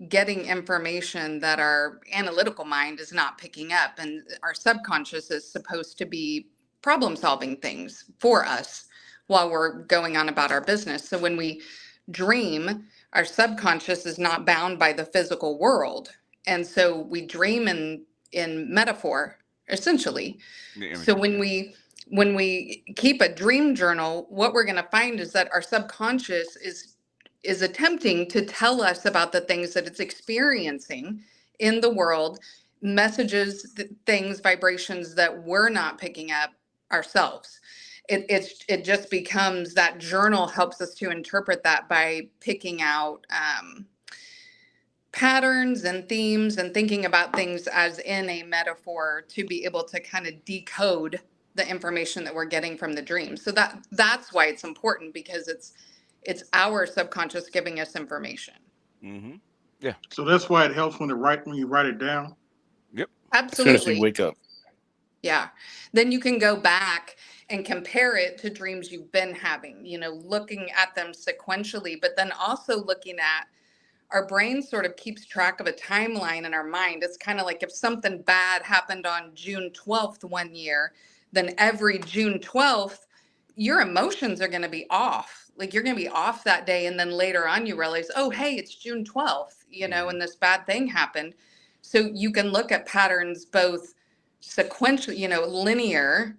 getting information that our analytical mind is not picking up. And our subconscious is supposed to be problem solving things for us while we're going on about our business. So when we dream, our subconscious is not bound by the physical world. And so we dream in metaphor, essentially. The So imagery. when Yeah. we keep a dream journal, what we're going to find is that our subconscious is attempting to tell us about the things that it's experiencing in the world, messages, things, vibrations that we're not picking up ourselves. It just becomes that journal helps us to interpret that by picking out patterns and themes and thinking about things as in a metaphor to be able to kind of decode the information that we're getting from the dream. So that's why it's important, because it's our subconscious giving us information. Mm-hmm. Yeah. So that's why it helps when you write it down. Yep. As soon as you Absolutely. wake up. Yeah. Then you can go back and compare it to dreams you've been having, looking at them sequentially, but then also looking at our brain sort of keeps track of a timeline in our mind. It's kind of like if something bad happened on June 12th one year, then every June 12th, your emotions are going to be off. Like you're going to be off that day. And then later on, you realize, oh, hey, it's June 12th, Mm-hmm. and this bad thing happened. So you can look at patterns both sequential, linear,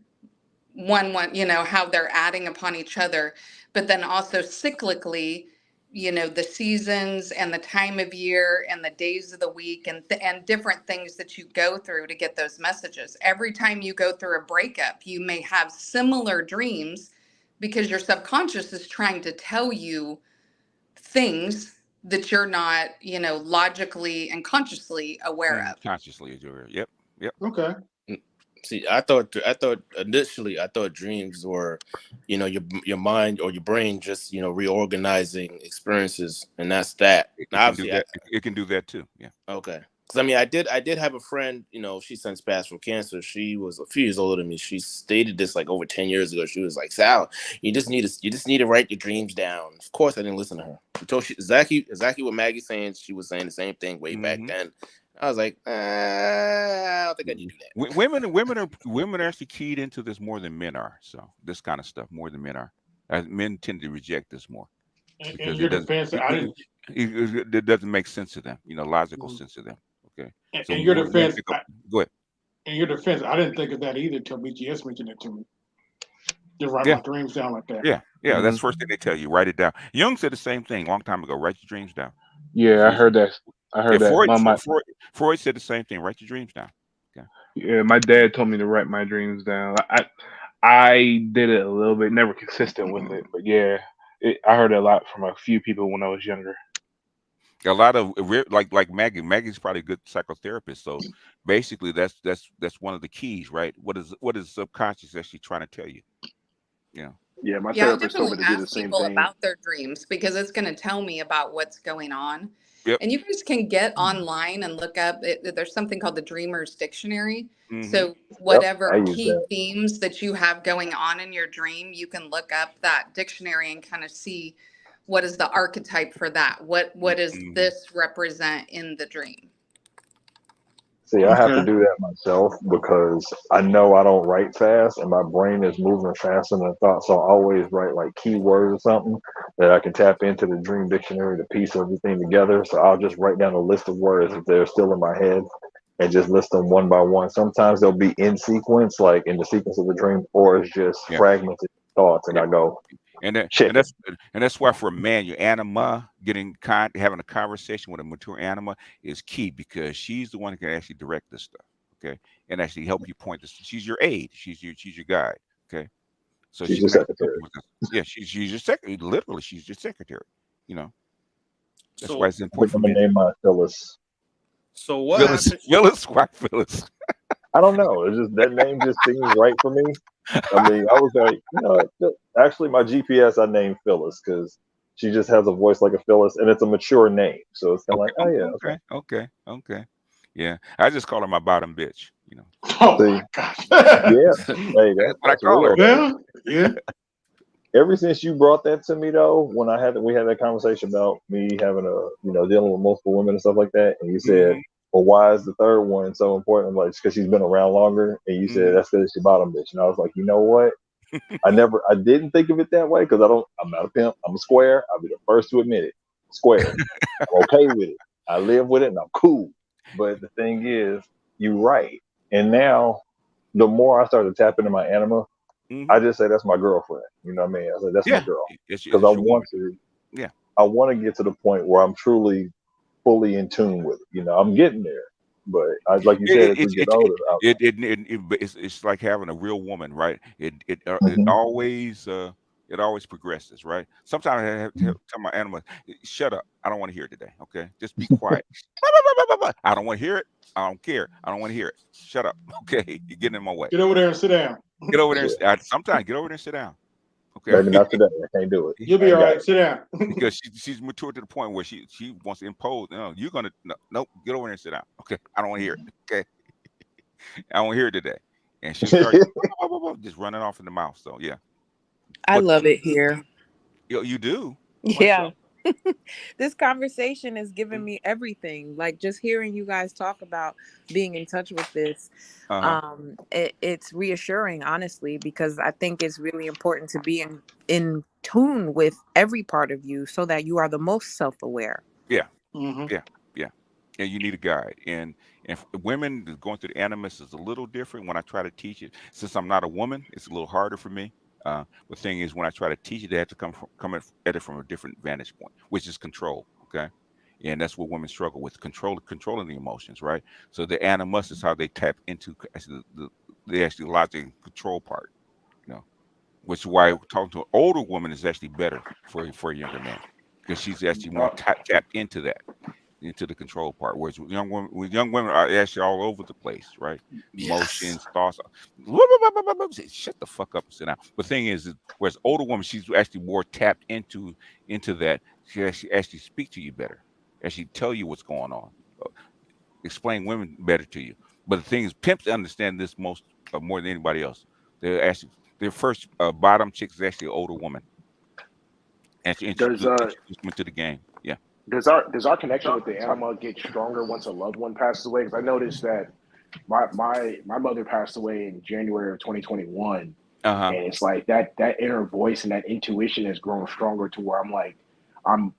how they're adding upon each other, but then also cyclically, the seasons and the time of year and the days of the week and different things that you go through to get those messages. Every time you go through a breakup, you may have similar dreams because your subconscious is trying to tell you things that you're not, logically and consciously aware And of. consciously, as you're. Yep. Yep. Okay. See, I thought initially I thought dreams were, your mind or your brain just reorganizing experiences, and that's that. It Now, can do obviously, that. It can do that too. Yeah. okay. Because I mean, I did have a friend. She since passed from cancer. She was a few years older than me. She stated this like over 10 years ago. She was like, "Sal, you just need to write your dreams down." Of course, I didn't listen to her. She told she exactly what Maggie's saying. She was saying the same thing way back Mm-hmm. then. I was like, I don't think I need to do that. Women are actually keyed into this more than men are. So this kind of stuff more than men are. Men tend to reject this more In because your defense, I didn't. it doesn't make sense to them. Logical Mhm. sense to them. Okay. So In your more men defense, pick up. Go ahead. in your defense, I didn't think of that either till BGS mentioned it to me. To write Yeah. my dreams down like that. Yeah. Yeah. That's Hmm. the first thing they tell you. Write it down. Jung said the same thing a long time ago. Write your dreams down. Yeah, I He's, heard that. I yeah. heard that. Freud said the same thing. Write your dreams down. Okay. Yeah, my dad told me to write my dreams down. I did it a little bit, never consistent with it, but yeah, I heard it a lot from a few people when I was younger. A lot of like Maggie. Maggie's probably a good psychotherapist. So basically, that's one of the keys, right? What is subconscious actually trying to tell you? You know. Yeah, my Yeah, I'll therapist told me definitely to do the ask same people thing. about their dreams because it's going to tell me about what's going on. Yep. And you guys can get online and look up, there's something called the Dreamer's Dictionary. Mm-hmm. So, Yep, I whatever use key that. themes that you have going on in your dream, you can look up that dictionary and kind of see what is the archetype for that. What does Mm-hmm. this represent in the dream? See, I have to Okay. do that myself because I know I don't write fast and my brain is moving faster than thought. So I always write like keywords or something that I can tap into the dream dictionary to piece everything together. So I'll just write down a list of words if they're still in my head and just list them one by one. Sometimes they'll be in sequence, like in the sequence of the dream, or it's just Yeah. fragmented thoughts. And Yeah. I go, And that, check and it. that's why for a man, your anima having a conversation with a mature anima is key because she's the one who can actually direct this stuff. Okay. And actually help you point this. She's your aide. She's your guide. Okay. So She's she your can actually help secretary. you with this. Yeah, she's your secretary. Literally, she's your secretary. You know, that's why So, it's I think important for I'm gonna men. name mine Phyllis. so what Phyllis, happened? Phyllis, why Phyllis? I don't know. It's just that name just seems right for me. I mean, I was like, actually, my GPS I named Phyllis because she just has a voice like a Phyllis, and it's a mature name. So it's kind of Okay, like, oh yeah, okay. okay. Yeah. I just call her my bottom bitch. You know, Oh See, my gosh. yeah, hey, that's what I that's call her. real. Well, yeah. Ever since you brought that to me though, when we had that conversation about me having dealing with multiple women and stuff like that, and you said, Hmm. well, why is the third one so important? I'm like, because she's been around longer, and you said Hmm. that's because she bottom bitch, and I was like, you know what? I didn't think of it that way because I'm not a pimp. I'm a square. I'll be the first to admit it. Square. I'm okay with it. I live with it, and I'm cool. But the thing is, you're right. And now, the more I start to tap into my anima, Hmm. I just say that's my girlfriend. You know what I mean? I say that's my Yeah, girl because it's your woman. Yeah. I want to get to the point where I'm truly fully in tune with it. I'm getting there, but like you said, It, as it, we get it, older, but it's like having a real woman, right? Mhm. It always progresses, right? Sometimes I have to tell my animal, shut up. I don't want to hear it today. Okay, just be quiet. I don't want to hear it. I don't care. I don't want to hear it. Shut up. Okay, you're getting in my way. Get over there and sit down. Get over there Yeah, sometimes get over there and sit down. Okay. maybe not today. I can't do it. You'll I be ain't all got right. it. Sit down. Because she's matured to the point where she wants to impose. No, you're gonna no, nope. Get over there and sit down. Okay, I don't want to hear it. Okay, I don't want to hear it today. And she'll start just running off in the mouth. So yeah, I but love it here. you do. Why Yeah. so? This conversation is giving Mm. me everything. Like just hearing you guys talk about being in touch with this, Uh-huh. it's reassuring, honestly, because I think it's really important to be in tune with every part of you so that you are the most self-aware. Yeah, Hmm. yeah, yeah. And you need a guide. And women going through the animus is a little different. When I try to teach it, since I'm not a woman, it's a little harder for me. The thing is, when I try to teach it, they have to at it from a different vantage point, which is control. Okay, and that's what women struggle with: controlling the emotions, right? So the animus is how they tap into actually the logic and control part. You know, which is why talking to an older woman is actually better for a younger man because she's actually more tapped into the control part. Whereas with young women are actually all over the place, right? Yes. Emotions, thoughts. Shut the fuck up and sit down. But the thing is, whereas older women, she's actually more tapped into that. She actually speak to you better, actually tell you what's going on, uh, explain women better to you. But the thing is, pimps understand this more than anybody else. They're actually their first bottom chick is actually an older woman, and she Does introduced them into the game. Yeah. does our connection with the anima get stronger once a loved one passes away? Because I noticed that my mother passed away in January of 2021, Uh huh. and it's like that inner voice and that intuition has grown stronger to where I'm like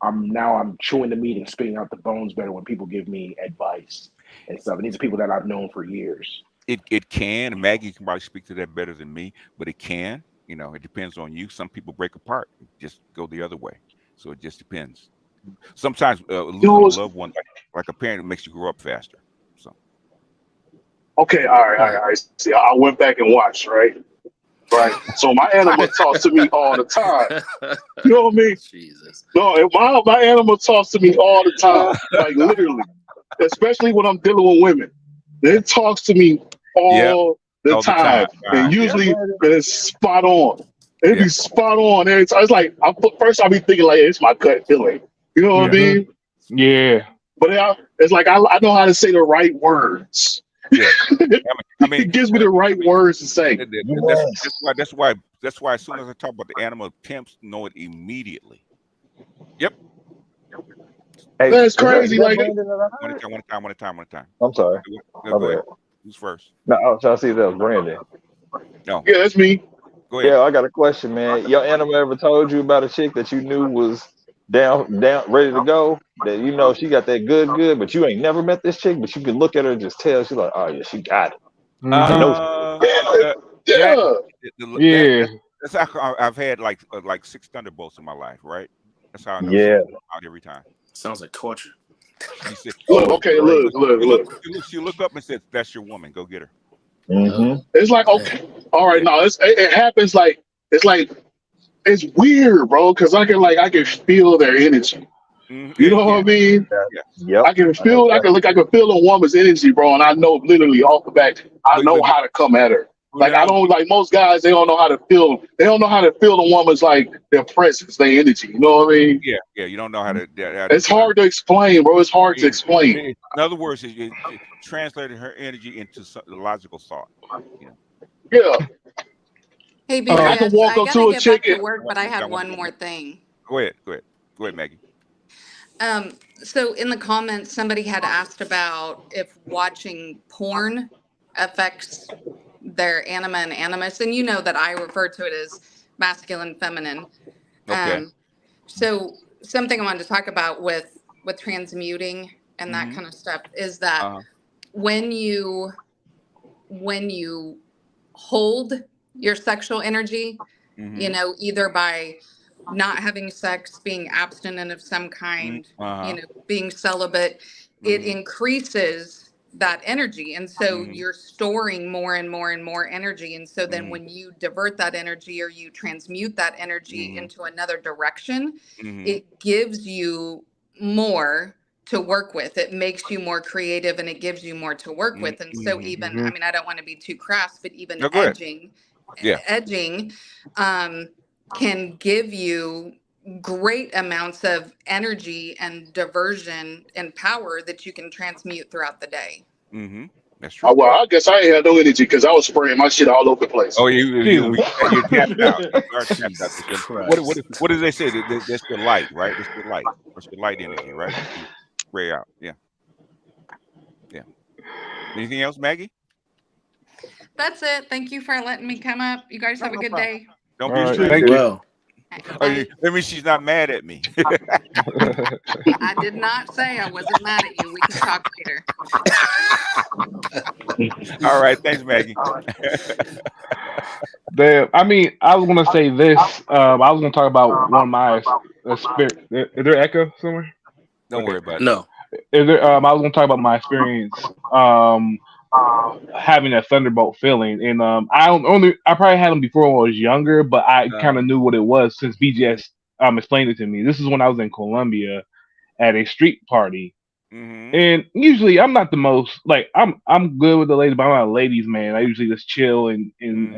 I'm chewing the meat and spitting out the bones better when people give me advice and stuff. And these are people that I've known for years. It can. Maggie can probably speak to that better than me, but it can. It depends on you. Some people break apart, and just go the other way. So it just depends. Sometimes You know losing a what's loved one, like a parent, makes you grow up faster. So okay? All right. See, I went back and watched, right? Right. So my animal talks to me all the time. You know what I mean? Jesus. No, my animal talks to me all the time, like literally, especially when I'm dealing with women. It talks to me yeah, all the all the time, time. and Yeah, usually it's spot on. It yeah, be spot on every time. It's like first I'll be thinking like it's my gut feeling. You know what I Hmm. mean? Yeah. But it's like I know how to say the right words. yeah. I mean, It gives me the right words to say. Yes. that's why. As soon as I talk about the animal, pimps know it immediately. Yep. Hey, That's is crazy. that Like Brandon that I One at heard? a time. One at a time. One at a time. One at a time. I'm sorry. Go, My go ahead. bad. Who's first? No, I was trying to see if that was Brandon. No. yeah, that's me. Go ahead. Yeah, I got a question, man. Your animal ever told you about a chick that you knew was down, ready to go? That she got that good, but you ain't never met this chick, but you can look at her and just tell she's like, oh yeah, she got it. I Hmm. know. Uh, Yeah, uh that yeah. Yeah. that's how I've had like six thunderbolts in my life, right? That's how I know she's Yeah. out every time. Sounds like torture. She said, Look, Oh, okay, great. she look up and said, "That's your woman. Go get her." Mm-hmm. it's like Man. okay, all right. Yeah. No, it happens like it's weird, bro. Because I can feel their energy. You Yeah, you know what I can. mean? Yeah. Yep. I can I know feel I exactly. can feel a woman's energy, bro, and I know literally off the back. I Look, know look, how to come at her. Well, Like I now, don't like most guys. They don't know how to feel. They don't know how to feel a woman's like their presence, their energy. You know what I mean? yeah. You don't know how to It's discern. hard to explain, bro. It's hard to In, explain. in other words, it translated her energy into logical thought. You know. Yeah, Hey, like I can BTS, walk I up gotta to a get back chick to and work, but I I had want one to more thing. go ahead. Go ahead. Go ahead, Maggie. So in the comments, somebody had asked about if watching porn affects their anima and animus, and you know that I refer to it as masculine, feminine. Okay. Um, so something I wanted to talk about with transmuting and that Mm-hmm. kind of stuff is that Uh-huh. when you hold your sexual energy, Mm-hmm. either by not having sex, being abstinent of some kind, Uh-huh. being celibate, it Mm-hmm. increases that energy. And so Mm-hmm. you're storing more and more and more energy. And so then Mm-hmm. when you divert that energy or you transmute that energy Mm-hmm. into another direction, Mm-hmm. it gives you more to work with. It makes you more creative and it gives you more to work with. And so Mm-hmm. even, Hmm. I mean, I don't want to be too crass, but even No, go ahead. Yeah. edging um, can give you great amounts of energy and diversion and power that you can transmute throughout the day. Mm-hmm. That's oh, true. well, I guess I ain't had no energy because I was spraying my shit all over the place. Oh, Jesus. you're tapped out. You are tapped out. Jesus What Christ. what do they say? That's your light, right? That's your light. That's your light energy, right? You spray out. Yeah. Yeah. Anything else, Maggie? That's it. Thank you for letting me come up. You guys No, have a no good problem. day. Don't All be a right. You as stranger. Thank you. well. Oh, Bye. that means she's not mad at me. I did not say I wasn't mad at you. We can talk later. All right. Thanks, Maggie. Damn. I mean, I was gonna say this. I was gonna talk about one of my spirit. Is there echo somewhere? Don't Okay. worry about it. No. Is there? I was gonna talk about my experience. Having that thunderbolt feeling, and I probably had them before when I was younger, but I kind of knew what it was since BGS explained it to me. This is when I was in Colombia at a street party. Mm-hmm. And usually I'm not the most like I'm good with the ladies, but I'm not a ladies man. I usually just chill and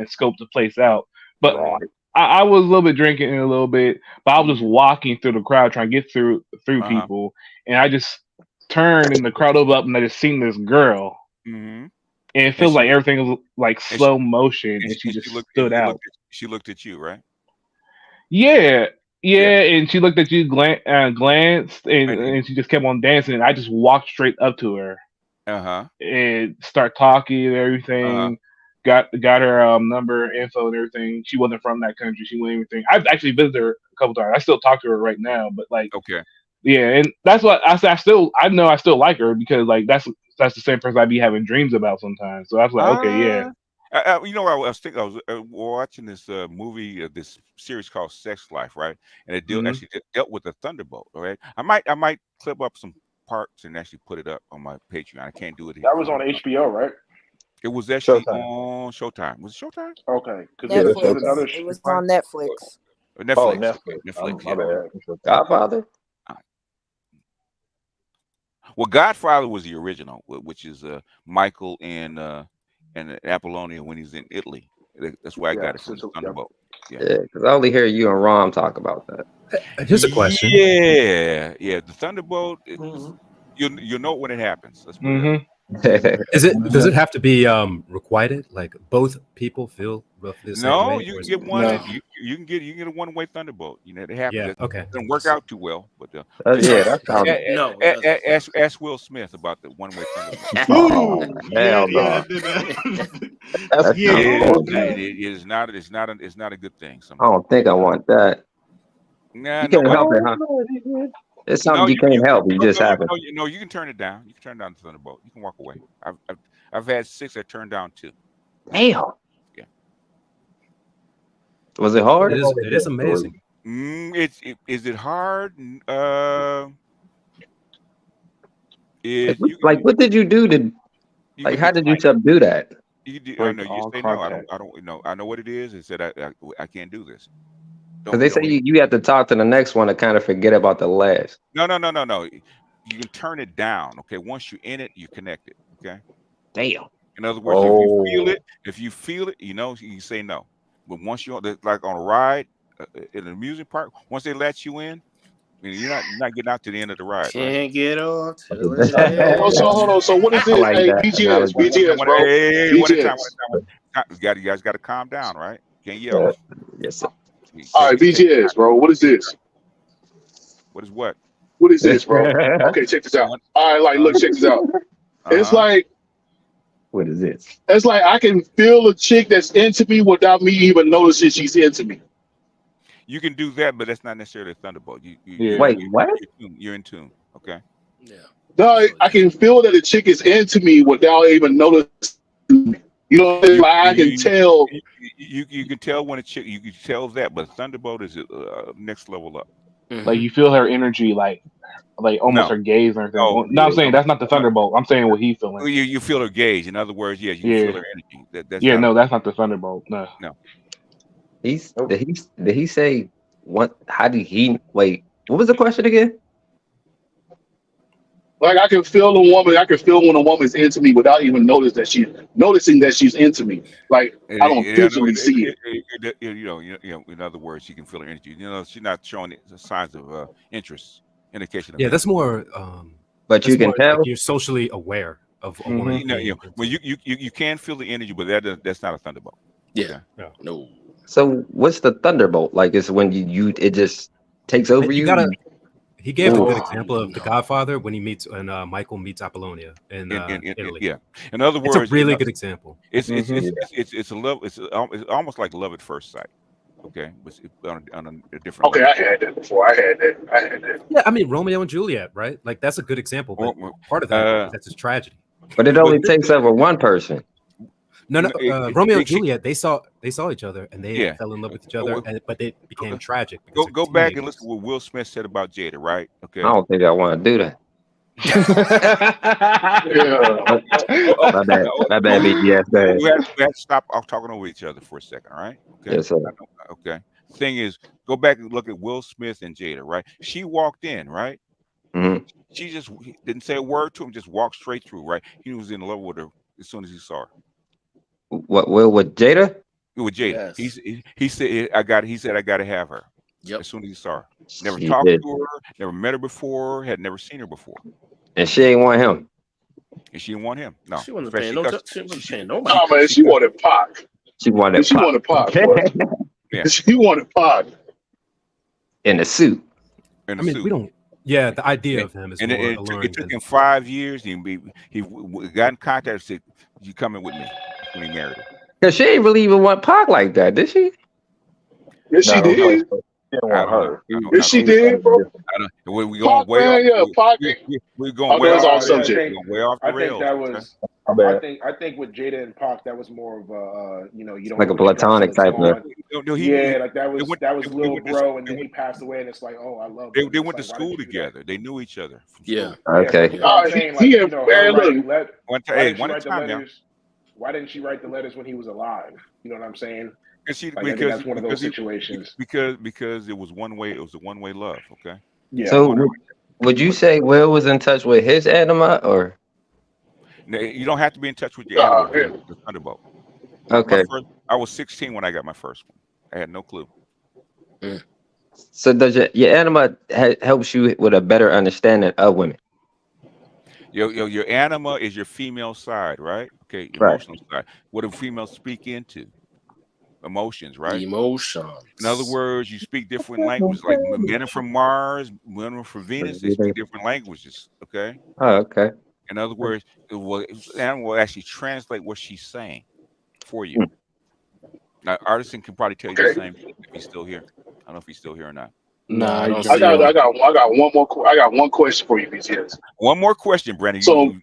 scope the place out. But Mm-hmm. I was a little bit drinking a little bit, but I was just Mm-hmm. walking through the crowd trying to get through Uh-huh. people, and I just turned and the crowd opened up and I just seen this girl, Mm-hmm. and it And feels she like everything was like and she slow motion, and she and just she looked stood out. she looked at you, right? Yeah, Yeah. yeah, and she looked at you, glanced, And and she just kept on dancing, and I just walked straight up to her uh-huh. and start talking and Uh-huh. everything. Got her number, info, and everything. She wasn't from that country. She wouldn't everything. I've actually visited her a couple times. I still talk to her right now, but like, Okay. yeah, and that's what I said. I know I still like her because like that's the same person I be having dreams about sometimes. So I was like, okay, yeah. Uh, I was thinking I was watching this movie, this series called Sex Life, right? And it Hmm. actually dealt with the Thunderbolt. All right, I might clip up some parts and actually put it up on my Patreon. I can't do it That was on. on HBO, right? It was actually Showtime. on Showtime. Was it Showtime? Okay, because Yeah, that's there's Showtime. another Netflix. It was right? on Netflix. Or Oh, Netflix. Okay, Netflix. Netflix. My Yeah. bad. Okay. Godfather? Uh, Well, Godfather was the original, which is Michael and Apollonia when he's in Italy. That's where I Yeah, got it from. The Yep. Thunderbolt. Yeah. Yeah, because I only hear you and Rom talk about that. Here's a question. Yeah, yeah. The Thunderbolt. Mhm. You know when it happens. Let's put it that Hmm. way. Does it have to be requited? Like both people feel roughly the same No, way, you or can is get it? one. No. You can get a one-way Thunderbolt. It happens. Yeah. It Okay. doesn't work out too well, but Yeah, that sounds. No, it doesn't. ask Will Smith about the one-way Thunderbolt. Oh, Ooh, yeah, hell yeah, no. That yeah, sounds Yeah, horrible. it's not a good thing I sometimes. don't think I want that. Nah, You can't nobody. help it, Oh, huh? no, it didn't. It's No, something you can't help. You just have it. no, you can turn it down. You can turn down the Thunderbolt. You can walk away. I've had 6 that turned down 2. Damn. Yeah. Was it I've hard? only It is had 3. amazing. Is it hard? Like, Is what, like, what did you do to, you like, can how did you decline it. subdue that? You can I Break know you all say no. contact. I don't know. I know what it is. It said I can't do this. Because they say Don't. you have to talk to the next one to kind of forget about the last. No. You can turn it down. Okay. Once you're in it, you connect it. Okay. Damn. In other words, if Oh, you feel it, you know, you can say no. But once you're like on a ride in an amusement park, once they let you in, you're not getting out to the end of the ride, right? Can't get off till Okay. it Oh, so ends. hold on. So what is I this? like Hey, that BGS, analogy. BGS, bro, Hey, one at a time, one BGS. at a time. You guys got to calm down, right? Can't yell. Yes, sir. You All right, take your time. BGS, bro. What is this? What is what? What is this, bro? Okay, check this out. One, All right, like, uh, look, check this out. It's uh-huh. like What is this? it's like I can feel a chick that's into me without me even noticing she's into me. You can do that, but that's not necessarily a thunderbolt. Yeah. Wait, what? You're in tune. Okay. Yeah. No, So I can feel that a chick is into me without even noticing. You know, You like I can you tell. you can tell when a chick. You can tell that, but thunderbolt is next level up. Like you feel her energy, like almost No, her gaze or anything. no, No, I'm saying no. that's not the thunderbolt. I'm saying what he's feeling. You feel her gaze. In other words, yes, you can Yeah. feel her energy. That's Yeah, not a no, that's not the thunderbolt. No. no. Did he say what? How did he wait? What was the question again? Like I can feel a woman. I can feel when a woman's into me without even noticing that she's into me. Like I don't visually see it. In other words, you can feel her energy. You know, she's not showing the signs of interest, indication of Yeah, that's interest. more. But you That's can more like tell. you're socially aware of a woman You know, being when into. you can feel the energy, but that's not a thunderbolt. yeah. Okay. Yeah. No. So what's the thunderbolt? Like it's when it just takes over You you. gotta. He gave a Ooh. good example of the No. Godfather when Michael meets Apollonia in Italy. Yeah. In other It's a words, really good example. it's a love. It's almost like love at first sight. Okay, but on a different Okay, level. I had that before. I had that. Yeah, I mean Romeo and Juliet, right? Like that's a good example, but part of that is that's his tragedy. But it but only takes over one person. No, you know, Romeo and Juliet, they saw each other and they yeah. fell in love with each other, but it became tragic because Go they're go back and teenagers. listen to what Will Smith said about Jada, right? I Okay. don't think I want to do that. Yeah. My bad. My bad, BGS. Bad. We have to stop talking over each other for a second, all right? Okay. Yes, sir. Okay. Thing is, go back and look at Will Smith and Jada, right? She walked in, right? hmm She just didn't say a word to him, just walked straight through, right? He was in love with her as soon as he saw her. What? Will with Jada? With Jada. Yes. He said he said I gotta have her. Yep. As soon as he saw her. Never She talked did, to her, never met her before, had never seen her before. and she ain't want him. And she didn't want him. No. She wasn't Especially paying no. 'cause She wasn't she- paying nobody. Oh man, she wanted Pac. She wanted She Pop wanted Pac. Boy. Yeah. She wanted Pac. in the suit. in I the mean, suit. we don't. Yeah, the idea And, of him is and more it alluring took than. him 5 years. He got in contact and said, "You coming with me?" That's when he married her. Cause she ain't really even want Pac like that, did she? Yes, she no, did. she didn't I want don't know. her. Yes, she He was did, bro. I don't. We going Pac, way off. man, yeah, Pac. We're going Oh, way no, it's off. off Yeah, subject. We're going way off the I think rails. that Okay? was. My bad. I think with Jada and Pac, that was more of a you know, you don't Like know a what you got till platonic it's type of. gone. No, Yeah, like that they was went. little They bro, and then went. he passed away, and it's like, oh, I love They him. went to It's like, why did school you do that? together. They knew each other from Yeah. school. Yeah, Okay. but I'm saying, like, you know, her man, writing look, One time, why hey, didn't she one at write a the time now. letters? Why didn't she write the letters when he was alive? You know what I'm saying? Like, I think Because that's one of those situations. because it was one way. It was a one way love. Okay. Yeah. So would you say Will was in touch with his Anima or? Now, you don't have to be in touch with your animal. yeah. The thunderbolt. Okay. I was 16 when I got my first one. I had no clue. So does your Anima helps you with a better understanding of women? Your anima is your female side, right? Okay, Right. emotional side. What do females speak into? Emotions, right? Emotions. In other words, you speak different languages. Like men are from Mars, women are from Venus. They speak different languages. Okay. Oh, okay. In other words, the animal will actually translate what she's saying for you. Now, Artisan can probably tell you the Okay. same thing if he's still here. I don't know if he's still here or not. Nah, I don't I see got him. one more. I got one question for you, BTS. One more question, Brandon. So-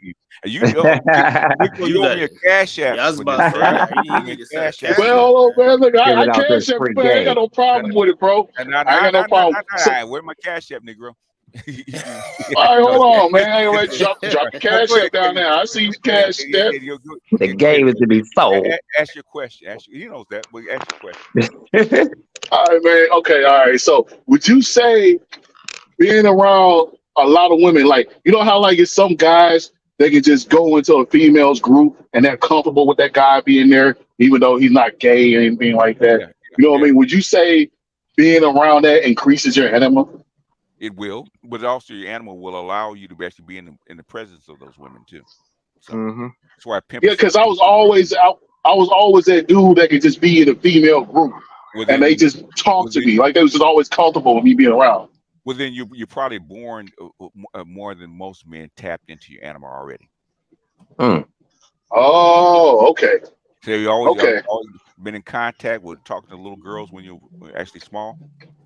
You owe me a cash app. Yeah, I was for about to this, say, right? you You owe me need a to set a cash app. cash Well, hold on, man. Look, I Giving out cash this up, free man. I ain't got no problem with it, bro. I ain't got no problem. So- Where's my cash app, Negro? all right, hold on, man. I ain't drop the cash Go ahead, up down there. I see you cash there. The game is to be sold. Ask your question. He knows that, but ask your question. All right, man. Okay, all right. So, would you say being around a lot of women, like you know how like it's some guys they can just go into a female's group and they're comfortable with that guy being there, even though he's not gay or anything like that. Yeah, You know what I yeah. mean? Would you say being around that increases your anima? It will, but also your animal will allow you to actually be in the presence of those women too. So Mm-hmm. that's why pimp Yeah, is so because important. I was always that dude that could just be in a female group Well, and then they you, just talk well to then, me like they was just always comfortable with me being around. well then you're probably born more than most men tapped into your animal already. Mm. Oh, okay, So you okay. always been in contact with talking to little girls when you were actually small.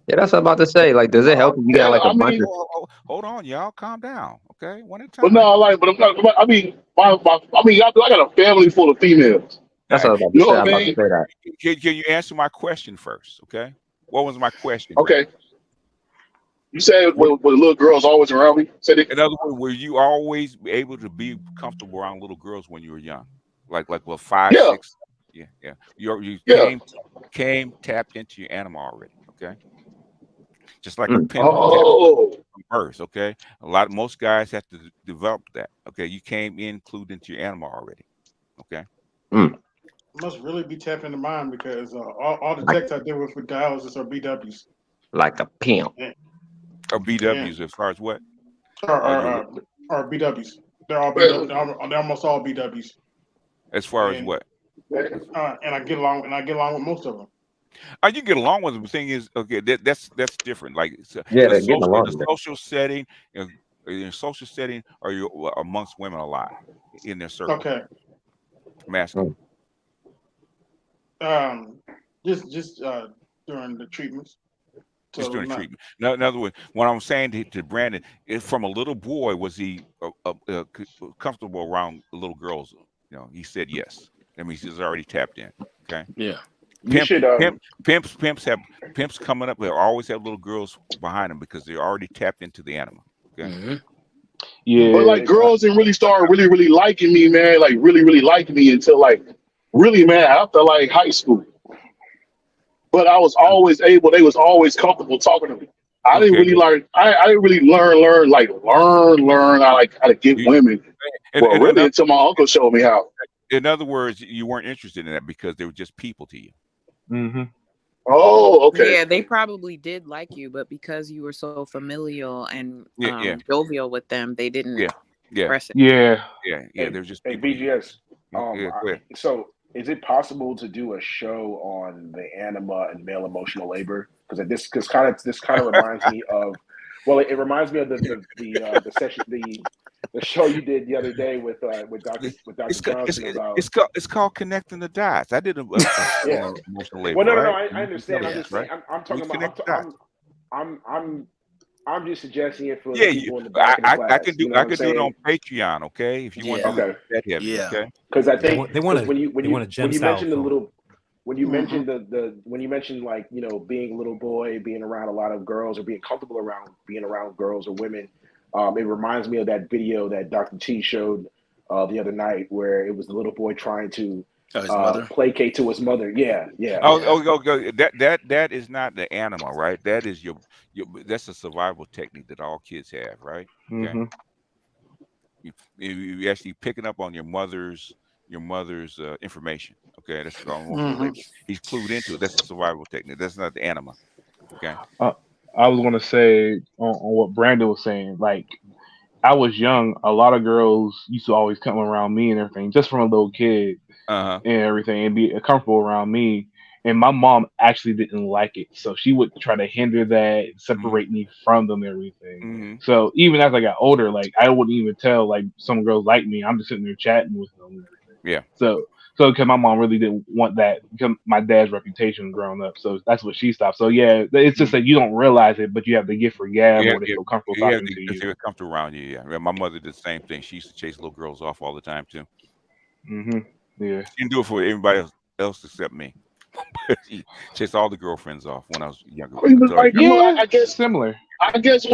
Yeah, that's what I'm about to say. Like, does it help if you got Yeah, like a I bunch mean, of? Hold on, y'all, calm down, okay? One at a but time. no, like, but I'm not. But I mean, I mean, I got a family full of females. All That's what right. I was about You to know say. what I'm I about to mean? say that. Can you answer my question first, okay? What was my question, Okay. Brandon? You said Were- with the little girls always around me. Said it. In other words, were you always able to be comfortable around little girls when you were young? Like well, five, Yeah, six, yeah, yeah. You yeah. came tapped into your animal already, okay? Just like a Mm. pimp tapped Oh, from birth, okay? Most guys have to develop that, okay? You came in clued into your animal already, okay? Mm. Must really be tapping the mind because all the Like texts I deal with dialysis are BWs. like a pimp. Yeah, Or yeah. BWs as far as what? Or, Are or, you uh, or BWs. They're all well, BW. They're almost all BWs, as far as and what? and I get along with most of them. You get along with them. The thing is, okay, that's different. Like Yeah, they're getting in along a with it. social setting, in a social setting, or you amongst women a lot in their circle. Okay. I'm asking. Mm. Um, just during the treatments. Just So doing not treatment. No, in other words, what I'm saying to Brandon is, from a little boy, was he comfortable around little girls? You know, he said yes. That means he's already tapped in. Okay. Yeah. You Pimp, should pimps coming up. They always have little girls behind them because they're already tapped into the animal. Okay. hmm but like Yeah. girls didn't really start really liking me, man. Like really liking me until like really, man, after like high school. But I was always able. They was always comfortable talking to me. I didn't Okay. really learn. I didn't really learn. I like how to get You, women. and, Well, and really, another, until my uncle showed me how. in other words, you weren't interested in that because they were just people to you. Mm-hmm. Oh, okay. Yeah, they probably did like you, but because you were so familial and Yeah, yeah, jovial with them, they didn't yeah, yeah, press it. Yeah. yeah. They're just Hey, people to you. BGS. Yeah, go ahead. So is it possible to do a show on the anima and male emotional labor? Because this kind of reminds me of, well, it reminds me of the session the show you did the other day with Dr. Johnson about, It's called connecting the dots. I did a show yeah. on emotional labor, Well, no, right? I You understand. know I'm that, just saying. right? I'm We talking about. connect the dots. I'm just suggesting it for the Yeah, people in the back of the I class. can do You know what I'm it on saying? Patreon, okay? If you want to Yeah. do it Okay. that heavy, Yeah. okay? Because I They think want they want because a they want a gem when you style mentioned the phone. little when you hmm mentioned when you mentioned, like, being a little boy, being around a lot of girls, or being comfortable around being around girls or women, it reminds me of that video that Dr. T showed the other night, where it was the little boy trying to Oh, his mother. placate to his mother. Yeah, yeah. Oh, Yeah. that is not the animal, right? That is your that's a survival technique that all kids have, right? Okay. Mm-hmm. You actually picking up on your mother's information. Okay, that's called emotional hmm labor. He's clued into it. That's a survival technique. That's not the anima. Okay. Uh, I was gonna say on what Brandon was saying. Like, I was young. A lot of girls used to always come around me and everything, just from a little kid Uh-huh. and everything, and be comfortable around me. And my mom actually didn't like it, so she would try to hinder that, and Hmm. separate me from them, and everything. Hmm. So even as I got older, like, I wouldn't even tell like some girls like me. I'm just sitting there chatting with them and everything. Yeah. So because my mom really didn't want that, because my dad's reputation growing up, so that's what she stopped. So yeah, it's just Mhm. that you don't realize it, but you have the gift for gab, Yeah, or they yeah, feel comfortable yeah. talking to They you. feel comfortable around you. Yeah. Yeah, my mother did the same thing. She used to chase little girls off all the time too. Hmm. Yeah. She didn't do it for everybody else except me. She chased all the girlfriends off when I was younger. I mean, but Until I like, got Yeah, I guess similar. I guess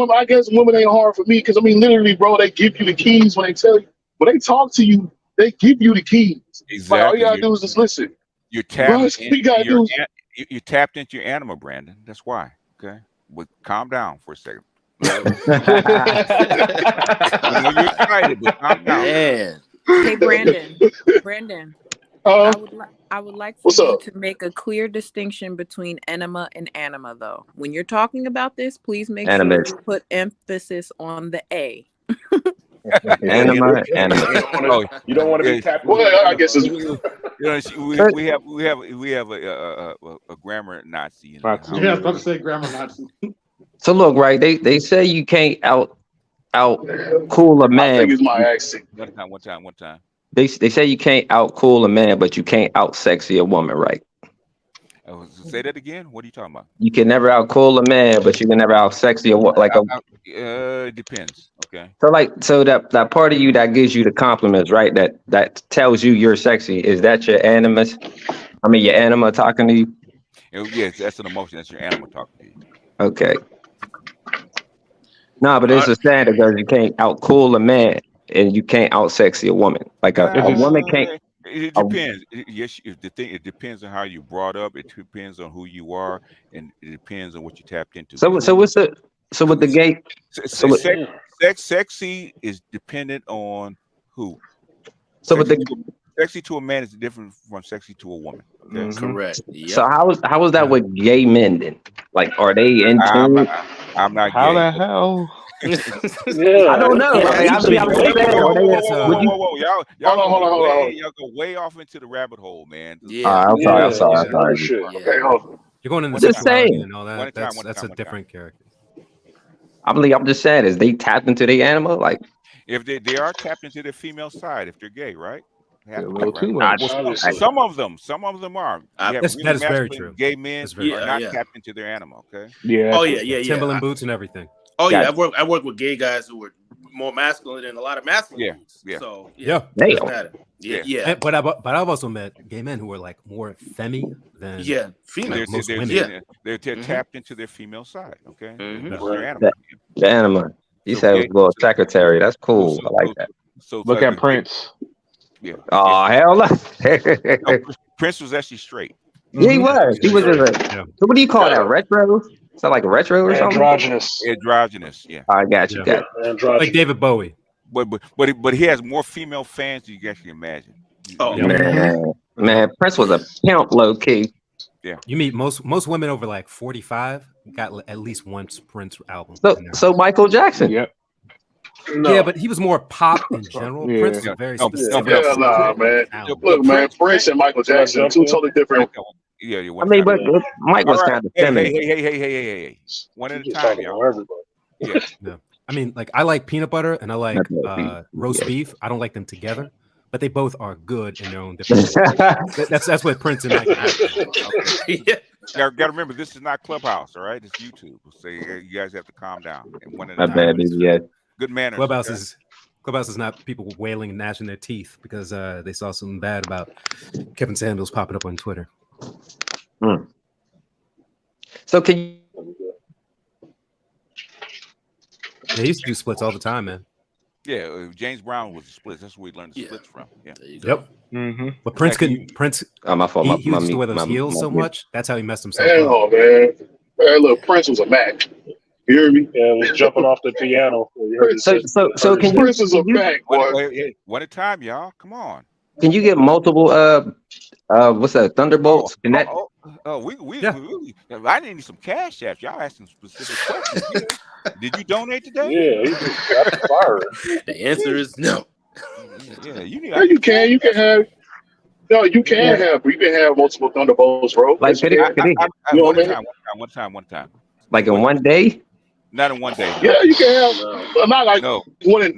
women ain't hard for me because I mean, literally, bro, they give you the keys when they tell you when they talk to you. They give you the keys. Like all you exactly. gotta do is just listen. You're Bro, tapped that's all you into gotta do. you tapped into your animal, Brandon. That's why. Okay. But calm down for a second. You're excited, but calm down. Man. Hey, Brandon, Uh, I would like for what's you up? to make a clear distinction between enema and anima, though. When you're talking about this, please make sure Animus. you put emphasis on the A. Anima. You don't want Oh, to be yeah. tapped Well, into the I guess it's anima. We have a grammar Nazi in the Nazi. house. Yeah, I was about to say grammar Nazi. So look, right? They say you can't out cool a I think man. it's my accent. One time. They say you can't out cool a man, but you can't out sexy a woman, right? Say that again. What are you talking about? You can never out cool a man, but you can never out sexy a like a. It depends. Okay. So that part of you that gives you the compliments, right? That tells you you're sexy. Is that your animus? I mean, your anima talking to you. Yes, that's an emotion. That's your animal talking to you. Okay. No, but it's a standard because you can't out cool a man and you can't out sexy a woman. Like a woman can't. It depends. It depends on how you brought up. It depends on who you are, and it depends on what you tapped into. So with the gay? Sexy is dependent on who. So with the sexy to a man is different from sexy to a woman. Okay? Correct. Yep. So how is that with gay men then? Like, are they in tune? I'm not How gay. the hell? Yeah, I don't know. yeah, I'm saying, Whoa. Hold on. Y'all go way off into the rabbit hole, man. Yeah. I'm sorry. Oh, shit. Okay, hold on. You're going into Just sexuality saying. and all One that. at a time, That's a different character. I'm just saying, is they tapped into their animal? Like, If they are tapped into their female side, if they're gay, right? They have A to little be, too right? much. Well, Obviously. some of them are. You have That is very masculine true. gay men That's very are true. not Yeah. tapped into their animal. Okay. Yeah. Oh yeah. Timberland boots and everything. Oh yeah, Gotcha. I worked with gay guys who were more masculine than a lot of masculine Yeah, dudes. yeah. So Yeah. it doesn't Damn. matter. Yeah. Yeah. But I've also met gay men who were like more femi than Yeah. Female. most women. They're tapped into their female side. Okay. Mhm. That's Right. their animal. the animal. You So said it was gay- a little secretary. That's cool. I like that. So Look at Prince. Yeah. Oh hell no. No, Prince was actually straight. Yeah, he was. He was just Yeah. so what do you call that? Retro? Is that like a retro or something? Androgynous. Androgynous. Yeah. I got you. Yeah. Got you. Androgynous. Like David Bowie. But he has more female fans than you can actually imagine. Oh, Man, Prince was a pimp, low key. You meet most women over like 45 got at least one Prince album. So Michael Jackson. Yep. No. Yeah, but he was more pop in general. Yeah. Prince is a very No, specific. Hell nah, man. Look, man, Prince and Michael Jackson, two totally different. Yeah. I mean, but Mike was kind of feminine. Hey. One at a Just time, talking y'all. about everybody. Yeah. I mean, like I like peanut butter and I like That's roast beef. I don't like them together, but they both are good in their own different ways. That's what Prince and Michael have. yeah. Got to remember, this is not Clubhouse, all right? It's YouTube. So you guys have to calm down. And one at a My time. bad, yeah. Good manners. Clubhouse okay? is not people wailing and gnashing their teeth because they saw something bad about Kevin Samuels popping up on Twitter. So can you? They used to do splits all the time, man. Yeah, James Brown was the splits. That's where he learned the splits from. Yeah. There you go. Yep. But Prince couldn't. Prince. Oh, my fault. He used to wear those heels so much. That's how he messed himself up. Hell, man. Hey, look, Prince was a Mac. You hear me? Yeah, it was jumping off the piano. You heard it So can Prince you? is a Mac, boy. One at a time, y'all. Come on. Can you get multiple? What's that? Thunderbolts? Can that? I need some cash apps. Y'all asking specific questions. Did you donate today? Yeah, he just got fired. The answer is no. Yeah, Yeah, you can have. No, you can have multiple Thunderbolts, bro. Like could it, One time. like in one day? Not in one day. Yeah, you can have. Not like one in.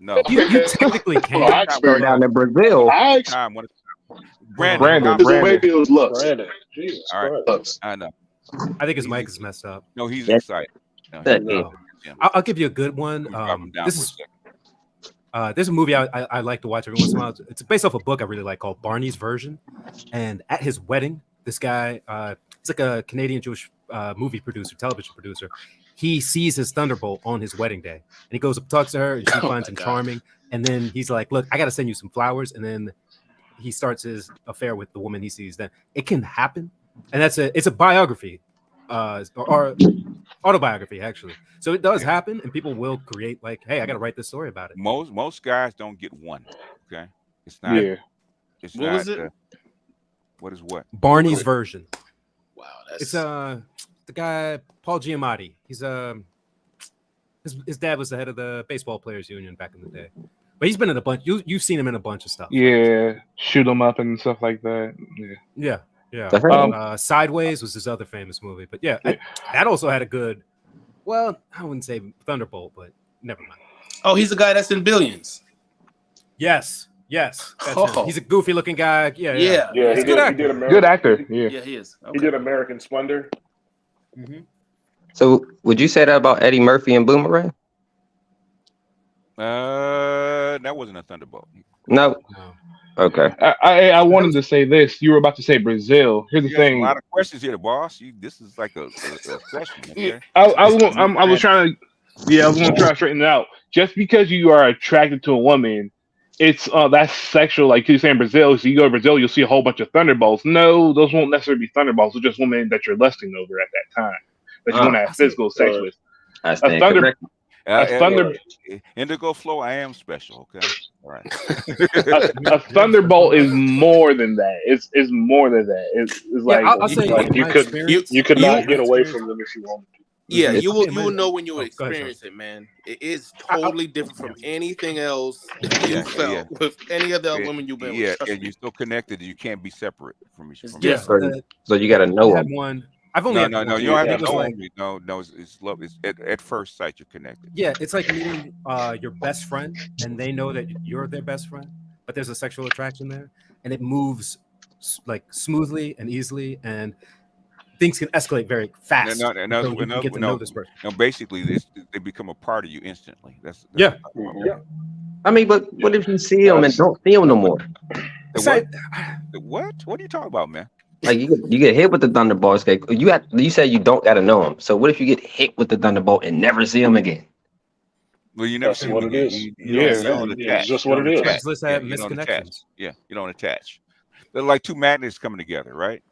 No. You technically can. I Go down to Brazil. Brandon. Maybe it was Lux. Brandon. Jesus All right. Christ. I know. I think his mic is messed up. No, he's excited. No, I'll give you a good one. There's a movie I like to watch every once in a while. It's based off a book I really like called Barney's Version. And at his wedding, this guy, he's like a Canadian Jewish movie producer, television producer. He sees his Thunderbolt on his wedding day, and he goes up and talks to her, and she finds him charming. And then he's like, "Look, I got to send you some flowers." And then he starts his affair with the woman he sees. Then it can happen, and it's a biography. or autobiography actually. So it does happen, and people will create like, hey, I got to write this story about it. Most guys don't get one. Okay, it's not. Yeah. It's What not. was it? What is what? Barney's version. Wow, It's that's the guy Paul Giamatti. He's his dad was the head of the baseball players union back in the day, but he's been in a bunch. You've seen him in a bunch of stuff. Yeah. Shoot 'em up and stuff like that. Yeah. Yeah. The heard Sideways was his other famous movie, but yeah, that also had a good. Well, I wouldn't say Thunderbolt, but never mind. oh, he's the guy that's in Billions. Yes, that's him. Oh. He's a goofy looking guy. Yeah. Yeah, He's a good actor. Good actor. Yeah. Yeah, he is. He Okay. did American Splendor. So would you say that about Eddie Murphy and Boomerang? That wasn't a Thunderbolt. No. No. Okay. I wanted to say this. You were about to say Brazil. Here's the You got a thing. lot of questions here, boss. This is like a session. Okay? I was trying to. I was going to try to straighten it out. Just because you are attracted to a woman, it's that's sexual. Like you're saying Brazil, so you go to Brazil, you'll see a whole bunch of thunderbolts. No, those won't necessarily be thunderbolts. They're just women that you're lusting over at that time, that you want to have physical sex with. I A stand thunder, corrected. a thunder, Indigo Flow, I am special. Okay, all right. a thunderbolt is more than that. It's more than that. It's like I'll say like in you my could experience, you could You- not get away from them if you wanted to. Yeah, It's- you will Yeah, man. know when you Oh, go ahead, experience it, man. It is totally different from anything else that you Yeah, felt with any of the women you've been Yeah, with. Trust and me. you're so connected that you can't be separate from each It's other. yeah. different. So you got to know I had them. one. I've only No, had no, no. one. You don't have It to was know like, them. No, it's love. It's at first sight you're connected. yeah, it's like meeting your best friend, and they know that you're their best friend, but there's a sexual attraction there, and it moves like smoothly and easily, and things can escalate very fast. No, until you can get to know this person. no. Basically, they become a part of you instantly. That's Yeah. I mean, but what if you see them and don't see them no more? The what? What? What are you talking about, man? Like you get hit with the thunderbolt. Okay, you said you don't got to know them. So what if you get hit with the thunderbolt and never see them again? Well, you never That's see what them it again. is. You Yeah, don't it's attach. just You what don't it is. attach. Craigslist Yeah, have you don't attach. misconnections. Yeah, you don't attach. They're like two magnets coming together, right?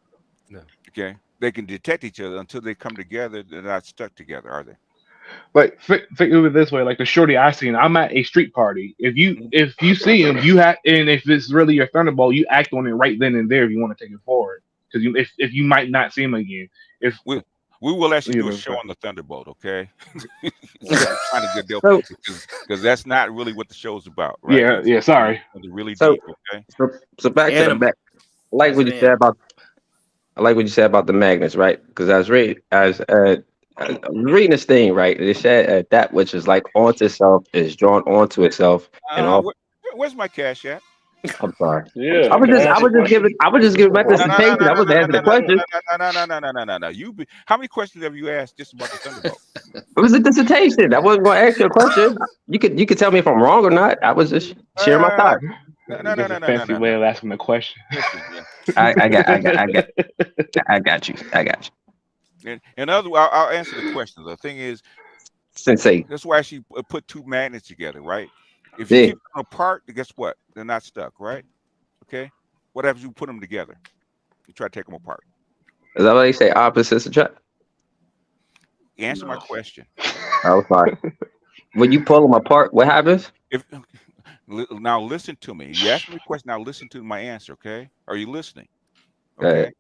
No. Okay. They can detect each other until they come together. They're not stuck together, are they? Like think of it this way: like the shorty I seen, I'm at a street party. If you see him, you have, and if it's really your thunderbolt, you act on it right then and there if you want to take it forward. Because if you might not see him again, if We will actually you do a know, show so- on the Thunderbolt, okay? Trying to get So- because that's not really what the show's about, right? yeah, sorry. It's really So- deep, okay? So back to the Anima. back. I like what you said about. I like what you said about the magnets, right? Because I was reading this thing, right? It said that which is like onto itself is drawn onto itself, and all. Where's my cash at? I'm sorry. Yeah. I was can I just ask giving my a question? dissertation. I was answering the question. No. How many questions have you asked just about the Thunderbolt? It was a dissertation. I wasn't going to ask you a question. You could tell me if I'm wrong or not. I was just sharing my thoughts. There's a fancy way of asking the question. Listen, yeah. I got you. In other words, I'll answer the question. The thing is, Sensei. that's why she put two magnets together, right? If you Yeah. keep them apart, guess what? They're not stuck, right? Okay. What happens if you put them together? You try to take them apart. Is that what they say? Opposites attract. Answer my question. Oh, sorry. When you pull them apart, what happens? Now listen to me. You asked me a question. Now listen to my answer. Okay? Are you listening? Go ahead.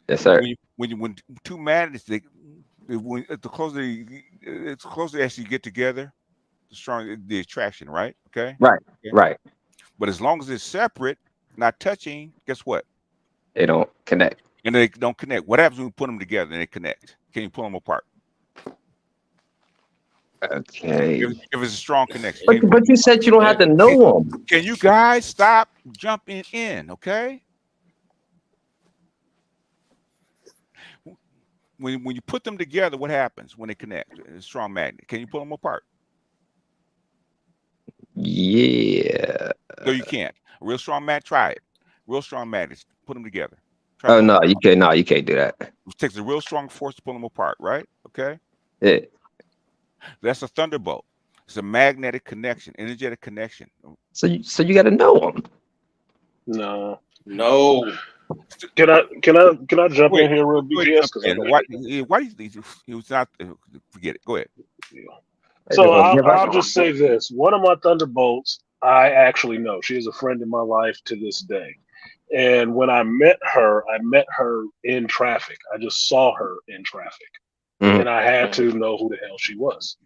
Yes, sir. When two magnets, the closer they actually get together, the stronger the attraction, right? Okay. Right. Okay? Right. But as long as it's separate, not touching, guess what? They don't connect. And they don't connect. What happens when you put them together and they connect? Can you pull them apart? Okay. If it's a strong connection. Can But you said you don't have to know them. Can you guys stop jumping in? Okay. When you put them together, what happens when they connect? A strong magnet. Can you pull them apart? Yeah. No, you can't. A real strong magnet. Try it. Real strong magnets. Put them together. Try Oh to- no, you can't. No, you can't do that. It takes a real strong force to pull them apart, right? Okay. Yeah. That's a thunderbolt. It's a magnetic connection, energetic connection. So you got to know them. No. No. Can I jump Wait, in here real go ahead, BGS? jump Because in. Why do you think he was not? Forget it. Go ahead. They So just gonna give I'll up. just say this: one of my Thunderbolts, I actually know. She is a friend in my life to this day. And when I met her in traffic. I just saw her in traffic, and I had to know who the hell she was.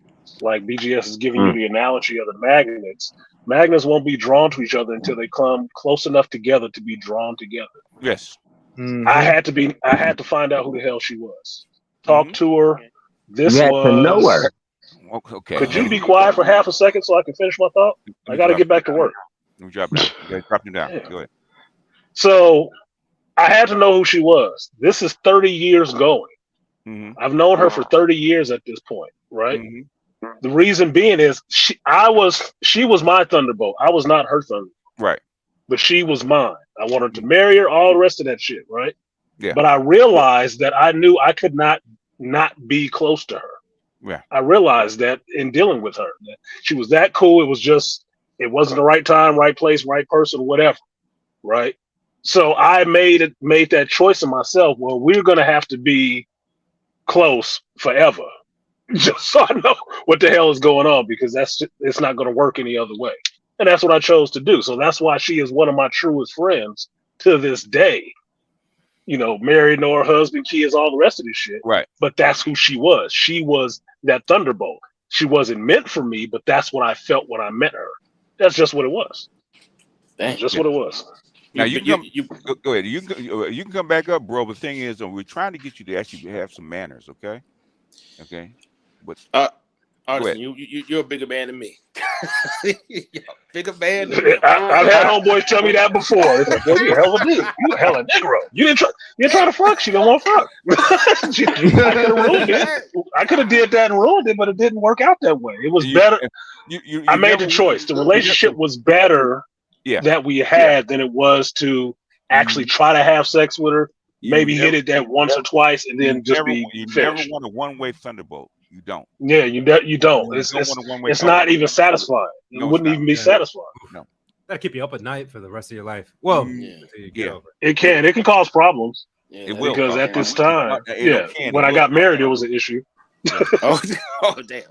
Like BGS is giving you the analogy of the magnets. Magnets won't be drawn to each other until they come close enough together to be drawn together. Yes. I had to find out who the hell she was. Talk Mhm. to her. You This had to know was. her. Okay. Could you be quiet for half a second so I can finish my thought? Let I me got to drop get you back to down. work. Let me drop down. You drop you down. Yeah. Go ahead. So I had to know who she was. This is 30 years going. Mhm. I've known her for 30 years at this point, right? Mhm. The reason being is she was my Thunderbolt. I was not her Thunderbolt, Right. but she was mine. I wanted to marry her, all the rest of that shit, right? Yeah. But I realized that I knew I could not be close to her. Yeah. I realized that in dealing with her, that she was that cool. It wasn't the right time, right place, right person, whatever, right? So I made that choice in myself. Well, we're gonna have to be close forever, just so I know what the hell is going on, because it's not gonna work any other way. And that's what I chose to do. So that's why she is one of my truest friends to this day. Married, know her husband, kids, all the rest of this shit. Right. But that's who she was. She was that Thunderbolt. She wasn't meant for me, but that's what I felt when I met her. That's just what it was. Dang. Just Yeah. what it was. Now you can come. Go ahead. You can come back up, bro. But the thing is, we're trying to get you to actually have some manners. Okay. Okay. But go ahead. Artisan, you're a bigger man than me. Bigger man than me. I've had homeboys tell me that before. It's like, boy, you a hell of a dude. You a hell of a Negro. You didn't try to fuck. She don't want to fuck. I could have ruined it. I could have did that and ruined it, but it didn't work out that way. It was better. I made the choice. The relationship was better that we had than it was to actually try to have sex with her. Maybe hit it that once or twice and then just be finished. Never want a one-way Thunderbolt. You don't. Yeah, you don't. It's not even satisfying. It wouldn't even be satisfying. No. That'll keep you up at night for the rest of your life. Well, it can cause problems. It will, because at this time, when I got married, it was an issue. Oh damn!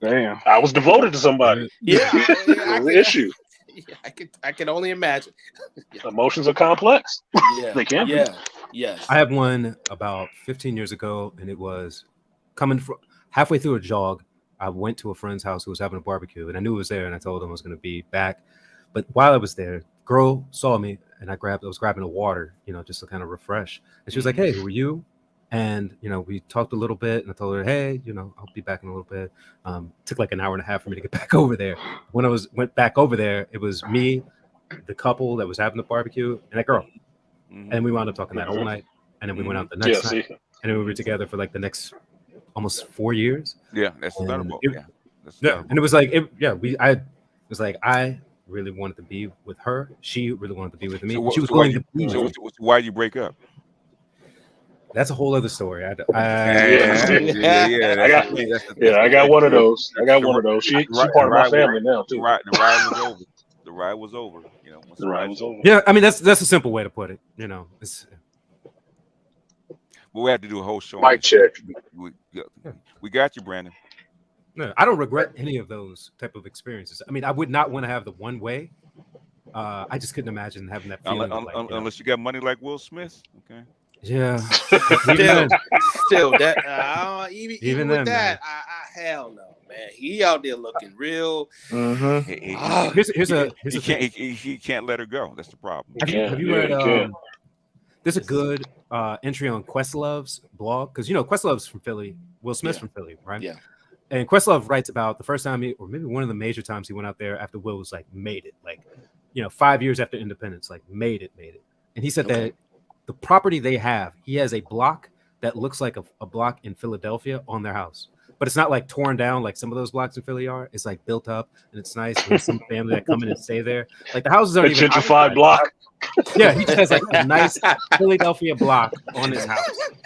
Damn, I was devoted to somebody. Yeah, it was an issue. Yeah, I can only imagine. Emotions are complex. Yeah, they can. Yeah, yes. I have one about 15 years ago, and it was coming from halfway through a jog. I went to a friend's house who was having a barbecue, and I knew it was there, and I told him I was going to be back. But while I was there, girl saw me, and I was grabbing a water, just to kind of refresh. And she was like, "Hey, who are you?" And we talked a little bit, and I told her, "Hey, I'll be back in a little bit." Took like an hour and a half for me to get back over there. When I went back over there, it was me, the couple that was having the barbecue, and that girl. And we wound up talking that whole night, and then we went out the next night, and then we were together for like the next almost 4 years. Yeah, that's the Thunderbolt. And it was like, I really wanted to be with her. She really wanted to be with me. She was going to be. So why'd you break up? That's a whole other story. I got one of those. I got one of those. She part of my family now too. The ride was over. The ride was over. Once the ride was over. Yeah, I mean that's a simple way to put it. But we have to do a whole show. Mic check. We got you, Brandon. No, I don't regret any of those type of experiences. I mean, I would not want to have the one way. I just couldn't imagine having that feeling. Unless you got money like Will Smith, okay. Yeah. Still that even with then, that, hell no, man. He out there looking real. He can't let her go. That's the problem. Have you read? There's a good entry on Questlove's blog, because Questlove's from Philly. Will Smith's from Philly, right? Yeah. And Questlove writes about the first time or maybe one of the major times he went out there after Will was like made it, like 5 years after independence, like made it. And he said that the property they have, he has a block that looks like a block in Philadelphia on their house, but it's not like torn down like some of those blocks in Philly are. It's like built up and it's nice. There's some family that come in and stay there. Like the houses aren't even gentrified block. Yeah, he just has like a nice Philadelphia block on his house.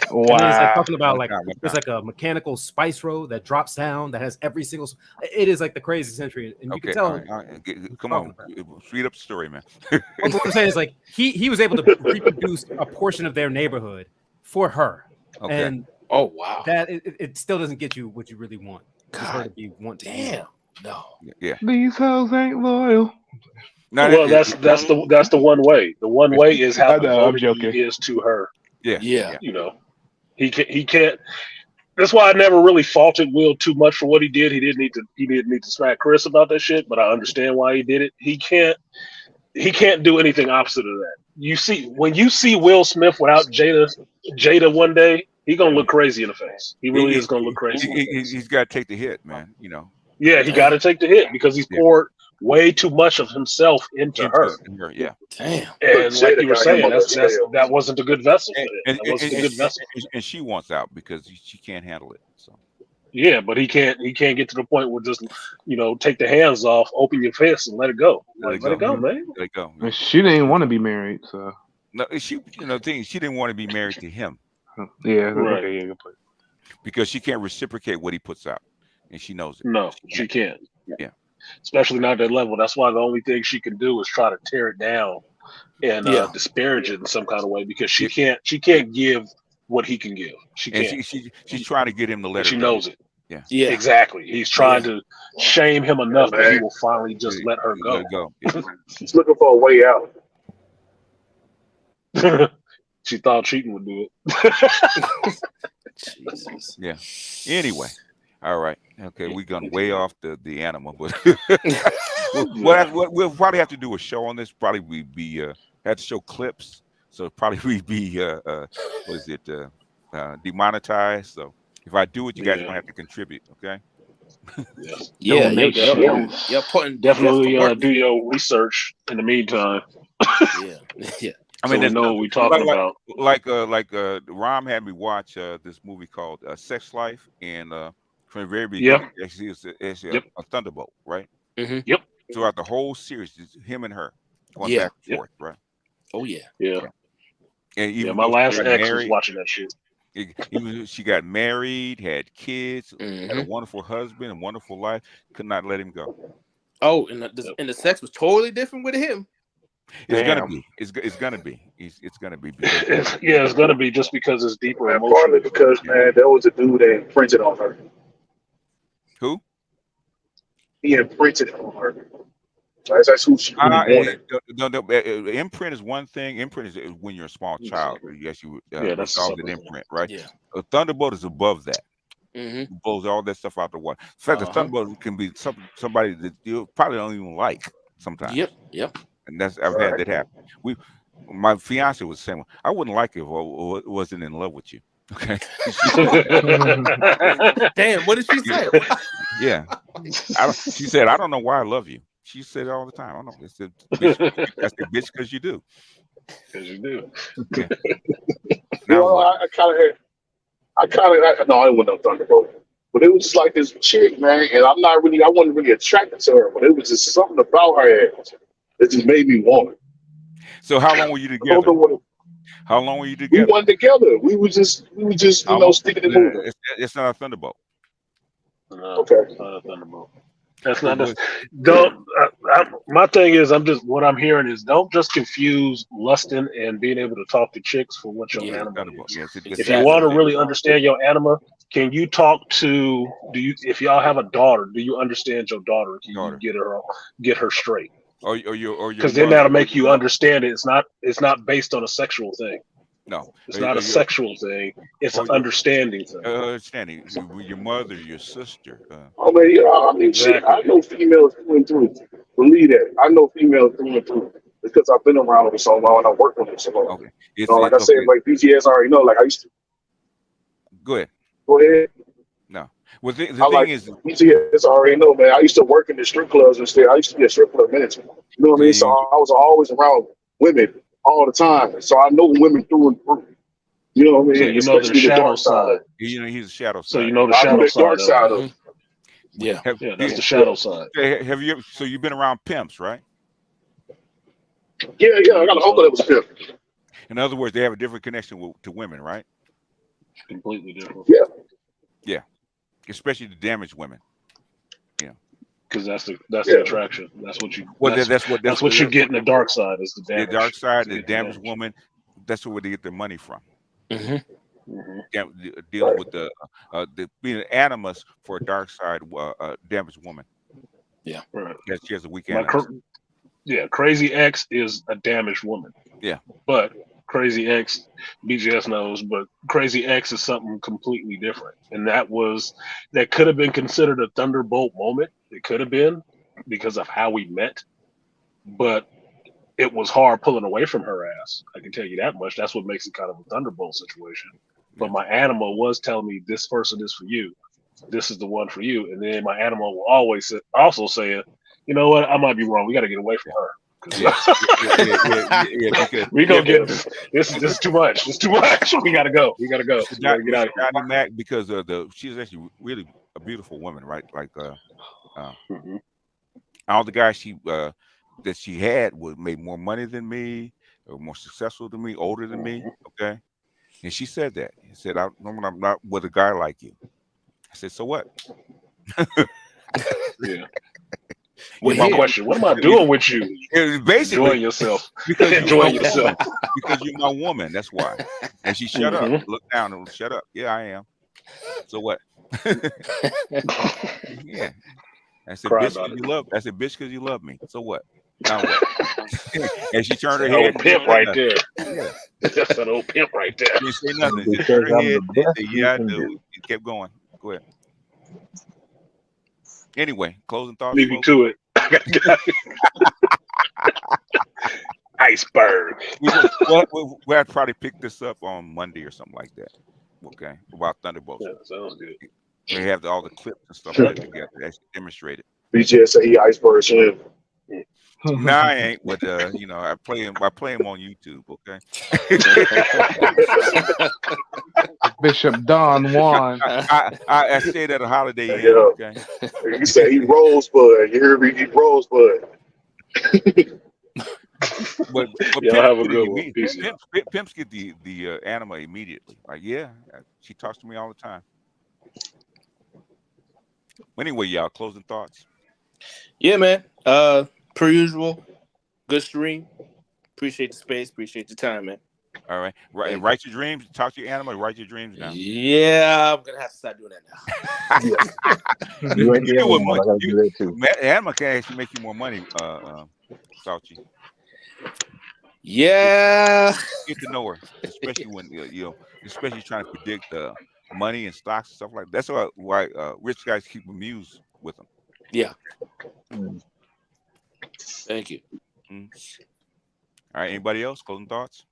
And then he's like Wow. talking about One like time, one there's time. like a mechanical spice road that drops down that has every single. It is like the crazy century, and you can Okay, all tell right, all right. who's Come talking on, about. speed up the story, man. But what I'm saying is like he was able to reproduce a portion of their neighborhood for her, Okay. and Oh wow. that it still doesn't get you what you really want. Just her to God be wanting. damn. No. Yeah. These hoes ain't loyal. No, Well, that's the one way. The one way is how I know, I'm devoted he joking. is to her. yeah, Yeah. yeah. You know, he can't. That's why I never really faulted Will too much for what he did. He didn't need to smack Chris about that shit, but I understand why he did it. He can't do anything opposite of that. You see, when you see Will Smith without Jada one day, he gonna look crazy in the face. He really is gonna look crazy in the face. He's got to take the hit, man. You know. Yeah, he got Damn. to take the hit because he's Yeah. poured way too much of himself into her. Her, yeah. Damn. But And like Jada you were got him saying, on the scale. that wasn't a good vessel for him. And, That wasn't a good vessel. and she wants out because she can't handle it. So Yeah, but he can't get to the point where just take the hands off, open your fist, and let it go. let it Let it go. go, man. Let it go. And she didn't want to be married, so No, she, the thing is, she didn't want to be married to him yeah, Right. okay, yeah, good point. because she can't reciprocate what he puts out, and she knows it. No, she can't. Yeah. Especially not at that level. That's why the only thing she can do is try to tear it down and Yeah. disparage it in some kind of way because she can't give what he can give. She And can't. she's trying to get him to let And her she go. knows it. Yeah. Exactly. He's trying to shame him enough that he man. will finally just let her Let it go. Yeah. She's looking for a way out. go. She thought cheating would do it. Jesus. Yeah. Anyway, all right. Okay, we gone way off the animal, but we'll probably have to do a show on this. Probably we be have to show clips, so probably we be what is it demonetized. So if I do it, you guys Yeah. gonna have to contribute. Okay. Yeah. Donations. You're putting Definitely work. do your research in the meantime. Yeah. Yeah. I So mean, we there's know what we're talking about. Rom had me watch this movie called Sex Life, and from the very beginning, Yeah. actually, it's Yep. a thunderbolt, right? Mm-hmm. Yep. Throughout the whole series, it's him and her going Yeah. back and forth, right? Oh yeah. Yeah. And Yeah. even My though she last got ex was married, watching that shit. even though she got married, had kids, had a Mm-hmm. wonderful husband, a wonderful life, could not let him go. Oh, and the sex was totally different with him. It's gonna Damn. be. It's gonna be. It's gonna be. It's gonna be just because it's deeper Man, emotionally. partly because, man, there was a dude that imprinted on her. Who? He imprinted on her. That's who she really wanted. Imprint is one thing. Imprint is when you're a small child. Yes, you Yeah, that's installed an something. imprint, right? Yeah. A thunderbolt is above that. Mm-hmm. Blows all that stuff out the water. In fact, a thunderbolt can be somebody that you probably don't even like sometimes. Yep. And I've had that happen. My fiance was saying, I wouldn't like it if I wasn't in love with you. Okay. Damn, what did she say? Yeah. She said, I don't know why I love you. She said it all the time. I don't know. It's that's the bitch because you do. Because you do. Yeah. Now Well, what? I didn't want no Thunderbolt. But it was just like this chick, man, and I wasn't really attracted to her, but it was just something about her that just made me want her. So how long were you I don't together? know what How long were you we together? wasn't together. We were just How long? sticking and moving. It's not a thunderbolt. No, Okay. it's not a Thunderbolt. That's What not. was- Don't. My thing is, what I'm hearing is, don't just confuse lusting and being able to talk to chicks for what your Yeah, anima Thunderbolt. is. Yes, If Exactly. you want to really understand your anima, can you talk to? If y'all have a daughter, do you understand your daughter? Can Daughter. you get her straight? Or your Because then mother. that'll make you understand it. It's not based on a sexual thing. No. It's not a sexual thing. It's an understanding thing. Understanding. Your mother, your sister. I mean, shit, Exactly. I know females through and through. Believe that. I know females through and through because I've been around them so long and I worked with them so long. Okay. Like I said, like BTS already know. Like I used to Go ahead. go ahead. No. Well, the I thing like is, BTS already know, man. I used to work in the strip clubs and stuff. I used to be a strip club manager. You know what I mean? So I was always around women all the time. So I know women through and through. You know what I So mean? you know the Especially shadow dark side. he's a shadow side. So you know the I know shadow the dark side. side Of of it. it. Yeah. Have, Yeah, that's the shadow side. have you? So you've been around pimps, right? Yeah. I got an uncle that was a pimp. In other words, they have a different connection to women, right? Completely different. Yeah. Yeah, especially the damaged women. Yeah. Because that's the Yeah. attraction. That's what you. Well, That's what you get in the dark side is the the damage. dark side, You the get the damaged damage. woman. That's where they get their money from. Hmm. Dealing Right. with the being animus for a dark side damaged woman. Right. Yeah, she has a weak Like, animus. Crazy X is a damaged woman. Yeah. But Crazy X, BGS knows, but Crazy X is something completely different. And that could have been considered a thunderbolt moment. It could have been because of how we met. But it was hard pulling away from her ass. I can tell you that much. That's what makes it kind of a thunderbolt situation. But Yeah. my animal was telling me this person is for you. This is the one for you. And then my animal will always also say, you know what? I might be wrong. We got to get away from her. Yeah. Because We gonna get this. This is too much. It's too much. We gotta go. We gotta go. We gotta get out of here. Johnny Mac, because she's actually really a beautiful woman, right? Like Mhm. all the guys that she had made more money than me, or more successful than me, older than me. Okay, and she said that. She said, "I'm not with a guy like you." I said, "So what?" Yeah. Well, My here, question: what am I doing with you? Basically, Enjoying yourself. because you're my Enjoying yourself. woman. Because you're my woman. That's why. And she shut up, Mhm. looked down, and shut up. Yeah, I am. So what? Yeah. I said, Cry bitch, about because it. you love. I said, bitch, because you love me. So what? Now what? And she turned her That head old and pimp right there. yeah, That's an old pimp right there. she didn't say nothing. Just Because turned her I'm head the and best said, you yeah, I can do. do. And kept going. Go ahead. Anyway, closing thoughts, Leave you folks. to it. Iceberg. We'll have to probably pick this up on Monday or something like that. Okay, about Thunderbolts. Yeah, sounds good. We have all the clips and stuff put together. That's demonstrated. BGS said he iceberg slim. No, I ain't. But I play him. I play him on YouTube. Okay. Bishop Don Juan. I say that a Holiday Inn. Yeah. Okay. You said he rosebud. You hear me? He rosebud. But Y'all pimps have a get it good one. Peace, y'all. pimps get the anima immediately. Like, yeah, she talks to me all the time. Anyway, y'all, closing thoughts. yeah, man. Per usual, good stream. Appreciate the space. Appreciate the time, man. All right. Thank Write your dreams. Talk to your anima. Write your dreams down. Yeah, I'm gonna have to start doing that now. You ain't the You only know one. what? I gotta do that too. Anima can actually make you more money, Salchi. Yeah. Get to know her, especially when especially trying to predict money and stocks and stuff like that. That's why rich guys keep amused with them. Yeah. Mm. Thank you. All right. Anybody else? Closing thoughts?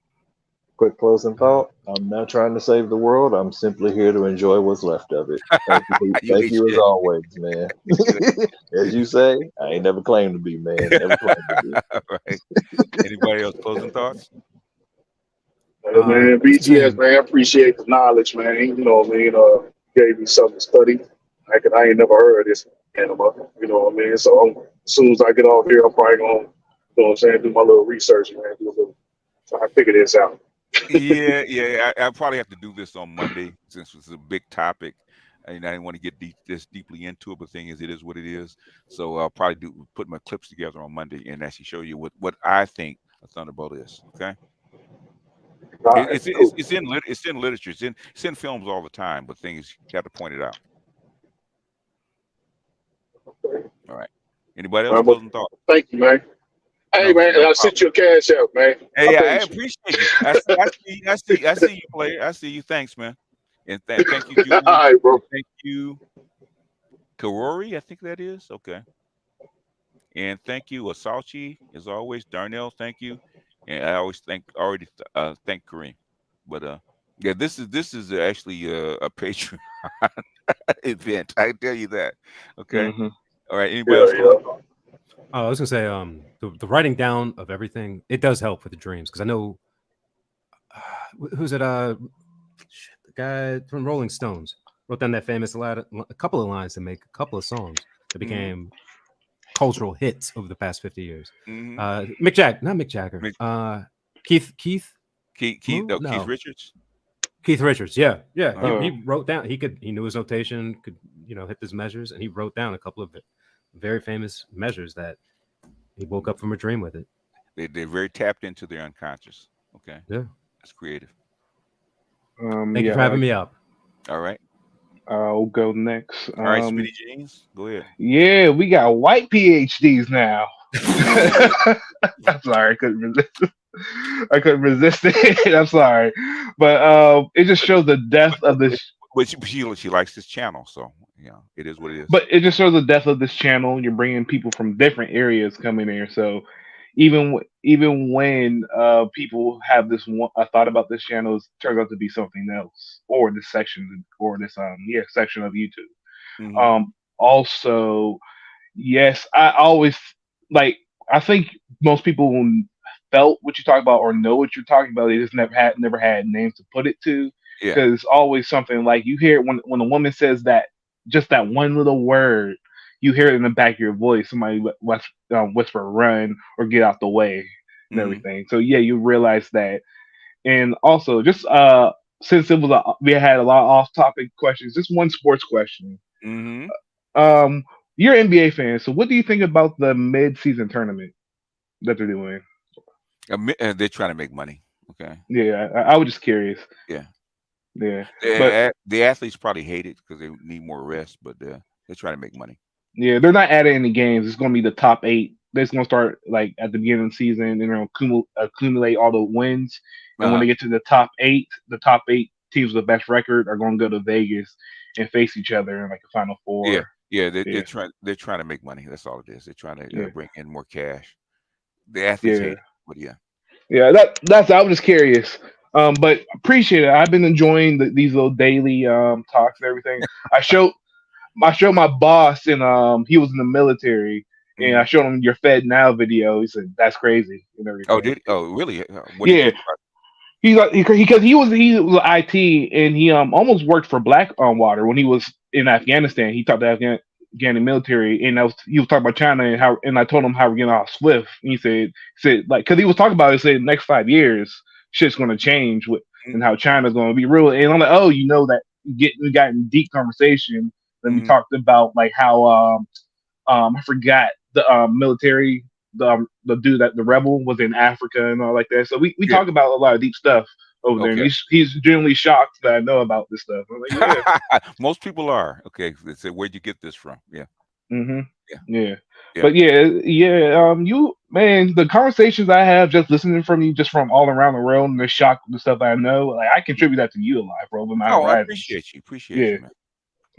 Quick closing thought. I'm not trying to save the world. I'm simply here to enjoy what's left of it. Thank you, You thank ain't you as shit. always, man. As you say, I ain't never claimed to be, man. Never claimed to be. All right. Anybody else? Closing thoughts? Man, BGS, man, I appreciate the knowledge, man. You know what I mean? Gave me something to study. I ain't never heard of this anima. You know what I mean? So as soon as I get off here, I'm probably going to, you know what I'm saying, do my little research, man. Try to figure this out. Yeah. I probably have to do this on Monday since it's a big topic. And I didn't want to get this deeply into it, but the thing is, it is what it is. So I'll probably put my clips together on Monday and actually show you what I think a thunderbolt is. Okay. All right, It's cool. in literature. It's in films all the time. But things you have to point it out. All right. Anybody else? Closing thought? Thank you, man. Hey, No man, I problem. sent you a cash out, man. Hey, I praise you. appreciate you. I see you, player. I see you. Thanks, man. And thank you, Julie. All right, bro. Thank you, Karori. I think that is okay. And thank you, Asalchi, as always. Darnell, thank you. And I always thank Kareem. But yeah, this is actually a Patreon event. I can tell you that. Okay. Mhm. All right. Anybody else? Yeah. I was gonna say, the writing down of everything, it does help with the dreams, because I know who's it? The guy from Rolling Stones wrote down that famous a couple of lines to make a couple of songs that became cultural hits over the past 50 years. Mm-hmm. Not Mick Jagger. Mitch, Keith Keith No, Richards. Keith Richards. Yeah, yeah. Uh, Oh, He wrote down. He knew his notation. Could hit his measures, and he wrote down a couple of very famous measures that he woke up from a dream with it. they're very tapped into their unconscious. Okay, Yeah. that's creative. Thank you yeah. for having me up. All right, I'll go next. all right, Smitty Jeans, go ahead. Yeah, we got white PhDs now. I'm sorry, I couldn't resist. I couldn't resist it. I'm sorry, but it just shows the depth of this. But she likes this channel, so it is what it is. But it just shows the depth of this channel. You're bringing people from different areas coming here, so even when people have this one a thought about this channel, it turns out to be something else, or this section, or this section of YouTube. Hmm. Also, yes, I always like. I think most people felt what you talk about or know what you're talking about. They just never had names to put it to, Yeah. because it's always something like you hear it when a woman says that, just that one little word. You hear it in the back of your voice. Somebody whisper, "Run" or "Get out the way," and Hmm. everything. So yeah, you realize that. And also, just since we had a lot of off-topic questions, just one sports question. Hmm. Um, you're an NBA fan, so what do you think about the mid-season tournament that they're doing? They're trying to make money. Okay. Yeah, I was just curious. Yeah. Yeah, but The athletes probably hate it because they need more rest, but they're trying to make money. yeah, they're not adding any games. It's going to be the top eight. They're just going to start like at the beginning of the season, and they're going to accumulate all the wins. Uh And when huh. they get to the top eight teams with the best record are going to go to Vegas and face each other in like a Final Yeah. Four. Yeah. Yeah, They're trying to make money. That's all it is. They're trying to yeah, bring in more cash. The athletes yeah, hate it, but yeah. yeah. That's I was just curious. But appreciate it. I've been enjoying these little daily talks and everything. I showed my boss, and he was in the military, and I Hmm. showed him your Fed Now video. He said that's crazy and Oh, everything. did oh really? What do you Yeah, think about he got because he was IT, and he almost worked for Black Water when he was in Afghanistan. He talked to Afghan military, and he was talking about China and how, and I told him how we're getting off Swift. And he said like, because he was talking about it, said next 5 years shit's going to change with, it? and how China's going to be real. And I'm like, oh, that we got in deep conversation. Then we Hmm. talked about like how I forgot the military, the dude that the rebel was in Africa and all like that. So we Yeah. talk about a lot of deep stuff over there, and Okay. he's genuinely shocked that I know about this stuff. I'm like, yeah, Most people are. Okay. They say, where'd you get this from? Yeah. hmm, Yeah. yeah. Yeah. But yeah. You, man, the conversations I have just listening from you, just from all around the world, and the shock the stuff I know, like I contribute that to you a lot, bro, with my Oh, I horizons. appreciate you. Appreciate Yeah, you, man.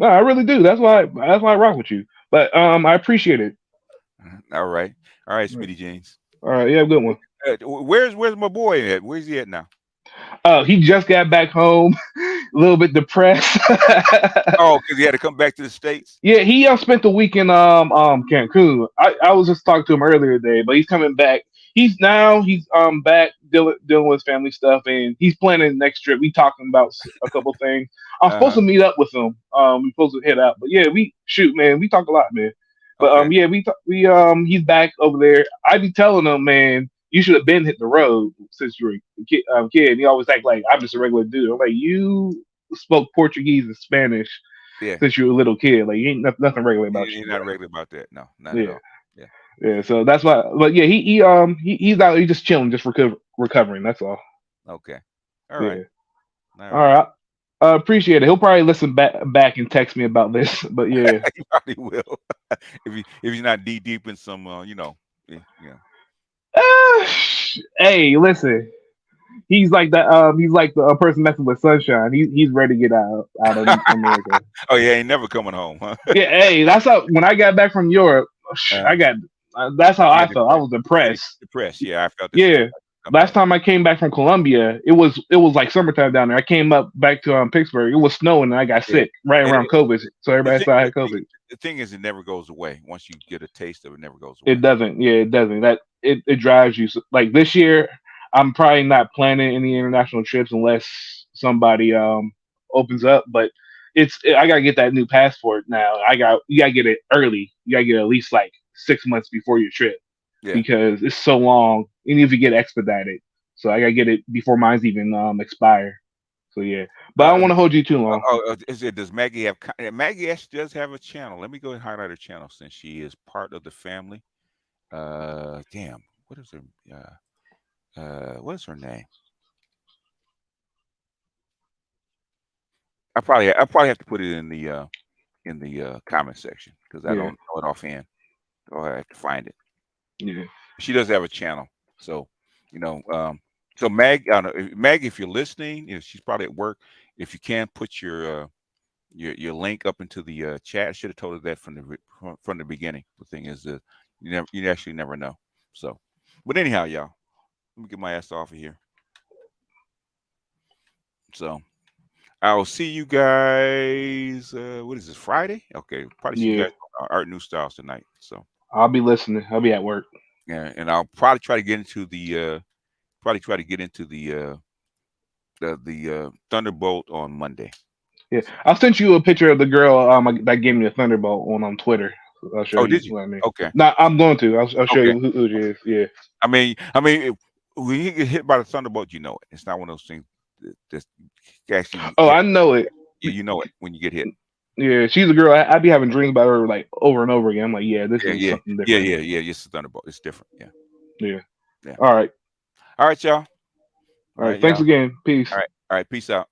no, I really do. That's why I rock with you. But I appreciate it. All right. All right, All Speedy Jeans. right, yeah, good one. Where's my boy at? Where's he at now? Oh, he just got back home, a little bit depressed. Oh, because he had to come back to the States. Yeah, he spent the week in Cancun. I was just talking to him earlier today, but he's coming back. He's back dealing with family stuff, and he's planning the next trip. We talking about a couple things. I'm supposed Uh-huh. to meet up with him. We supposed to head out, but yeah, we shoot, man. We talk a lot, man. But Okay. yeah, he's back over there. I be telling him, man, you should have been hit the road since you were a kid. He always act like I'm just a regular dude. I'm like, you spoke Portuguese and Spanish Yeah. since you were a little kid. Like, ain't nothing regular about He's you, not bro. regular about that. No, not at Yeah, all. Yeah. yeah. So that's why. But yeah, he's out. He's just chilling, just recovering. That's all. Okay. All right. Yeah. All All right. right. Appreciate it. He'll probably listen back and text me about this. But yeah. He probably will. If he's not deep in some yeah. Hey, listen. He's like that. He's like the person messing with sunshine. He's ready to get out of America. Oh yeah, ain't never coming home, huh? Yeah. Hey, that's how. When I got back from Europe, Uh, I got. That's how yeah, I felt. I was yeah, depressed. depressed. Yeah, I felt the same. Yeah. Last time I came back from Colombia, it was like summertime down there. I came up back to Pittsburgh. It was snowing, and I got Yeah. sick right And around COVID. So the everybody thing, thought I the had thing, COVID. the thing is, it never goes away. Once you get a taste of it, it never goes It away. doesn't. Yeah, it doesn't. That it drives you. Like this year, I'm probably not planning any international trips unless somebody opens up. But I gotta get that new passport now. You gotta get it early. You gotta get at least like 6 months before your trip Yeah. because it's so long. Even if you get expedited, so I gotta get it before mine's even expire. So yeah, but I don't want to hold you too long. Is it? Does Maggie have? Maggie actually does have a channel. Let me go and highlight her channel since she is part of the family. Damn. What is her? What is her name? I probably have to put it in the comment section because I Yeah, don't know it offhand. So I have to find it. yeah, She does have a channel, so you know. So Mag, if you're listening, she's probably at work. If you can put your link up into the chat, I should have told her that from the beginning. The thing is, you actually never know. So, but anyhow, y'all, let me get my ass off of here. So I will see you guys. What is this, Friday? Okay, probably see you yeah. guys on Art New Styles tonight. So I'll be listening. I'll be at work. yeah, and I'll probably try to get into the Thunderbolt on Monday. Yeah, So, I'll send you a picture of the girl that gave me the Thunderbolt on Twitter. I'll show oh, you did you? what I mean. Okay, No, I'm going to. I'll show okay. you who she is. Yeah. When you get hit by the Thunderbolt, you know it. It's not one of those things that actually Oh, hit. I know it. Yeah, you know it when you get hit. Yeah, she's a girl. I be having dreams about her like over and over again. I'm like, yeah, this Yeah, is yeah, something yeah, different. yeah, yeah. It's a Thunderbolt. It's different. Yeah, Yeah. yeah. All right. All right, y'all. All All right. right, Thanks y'all. again. Peace. All right, all right. Peace out.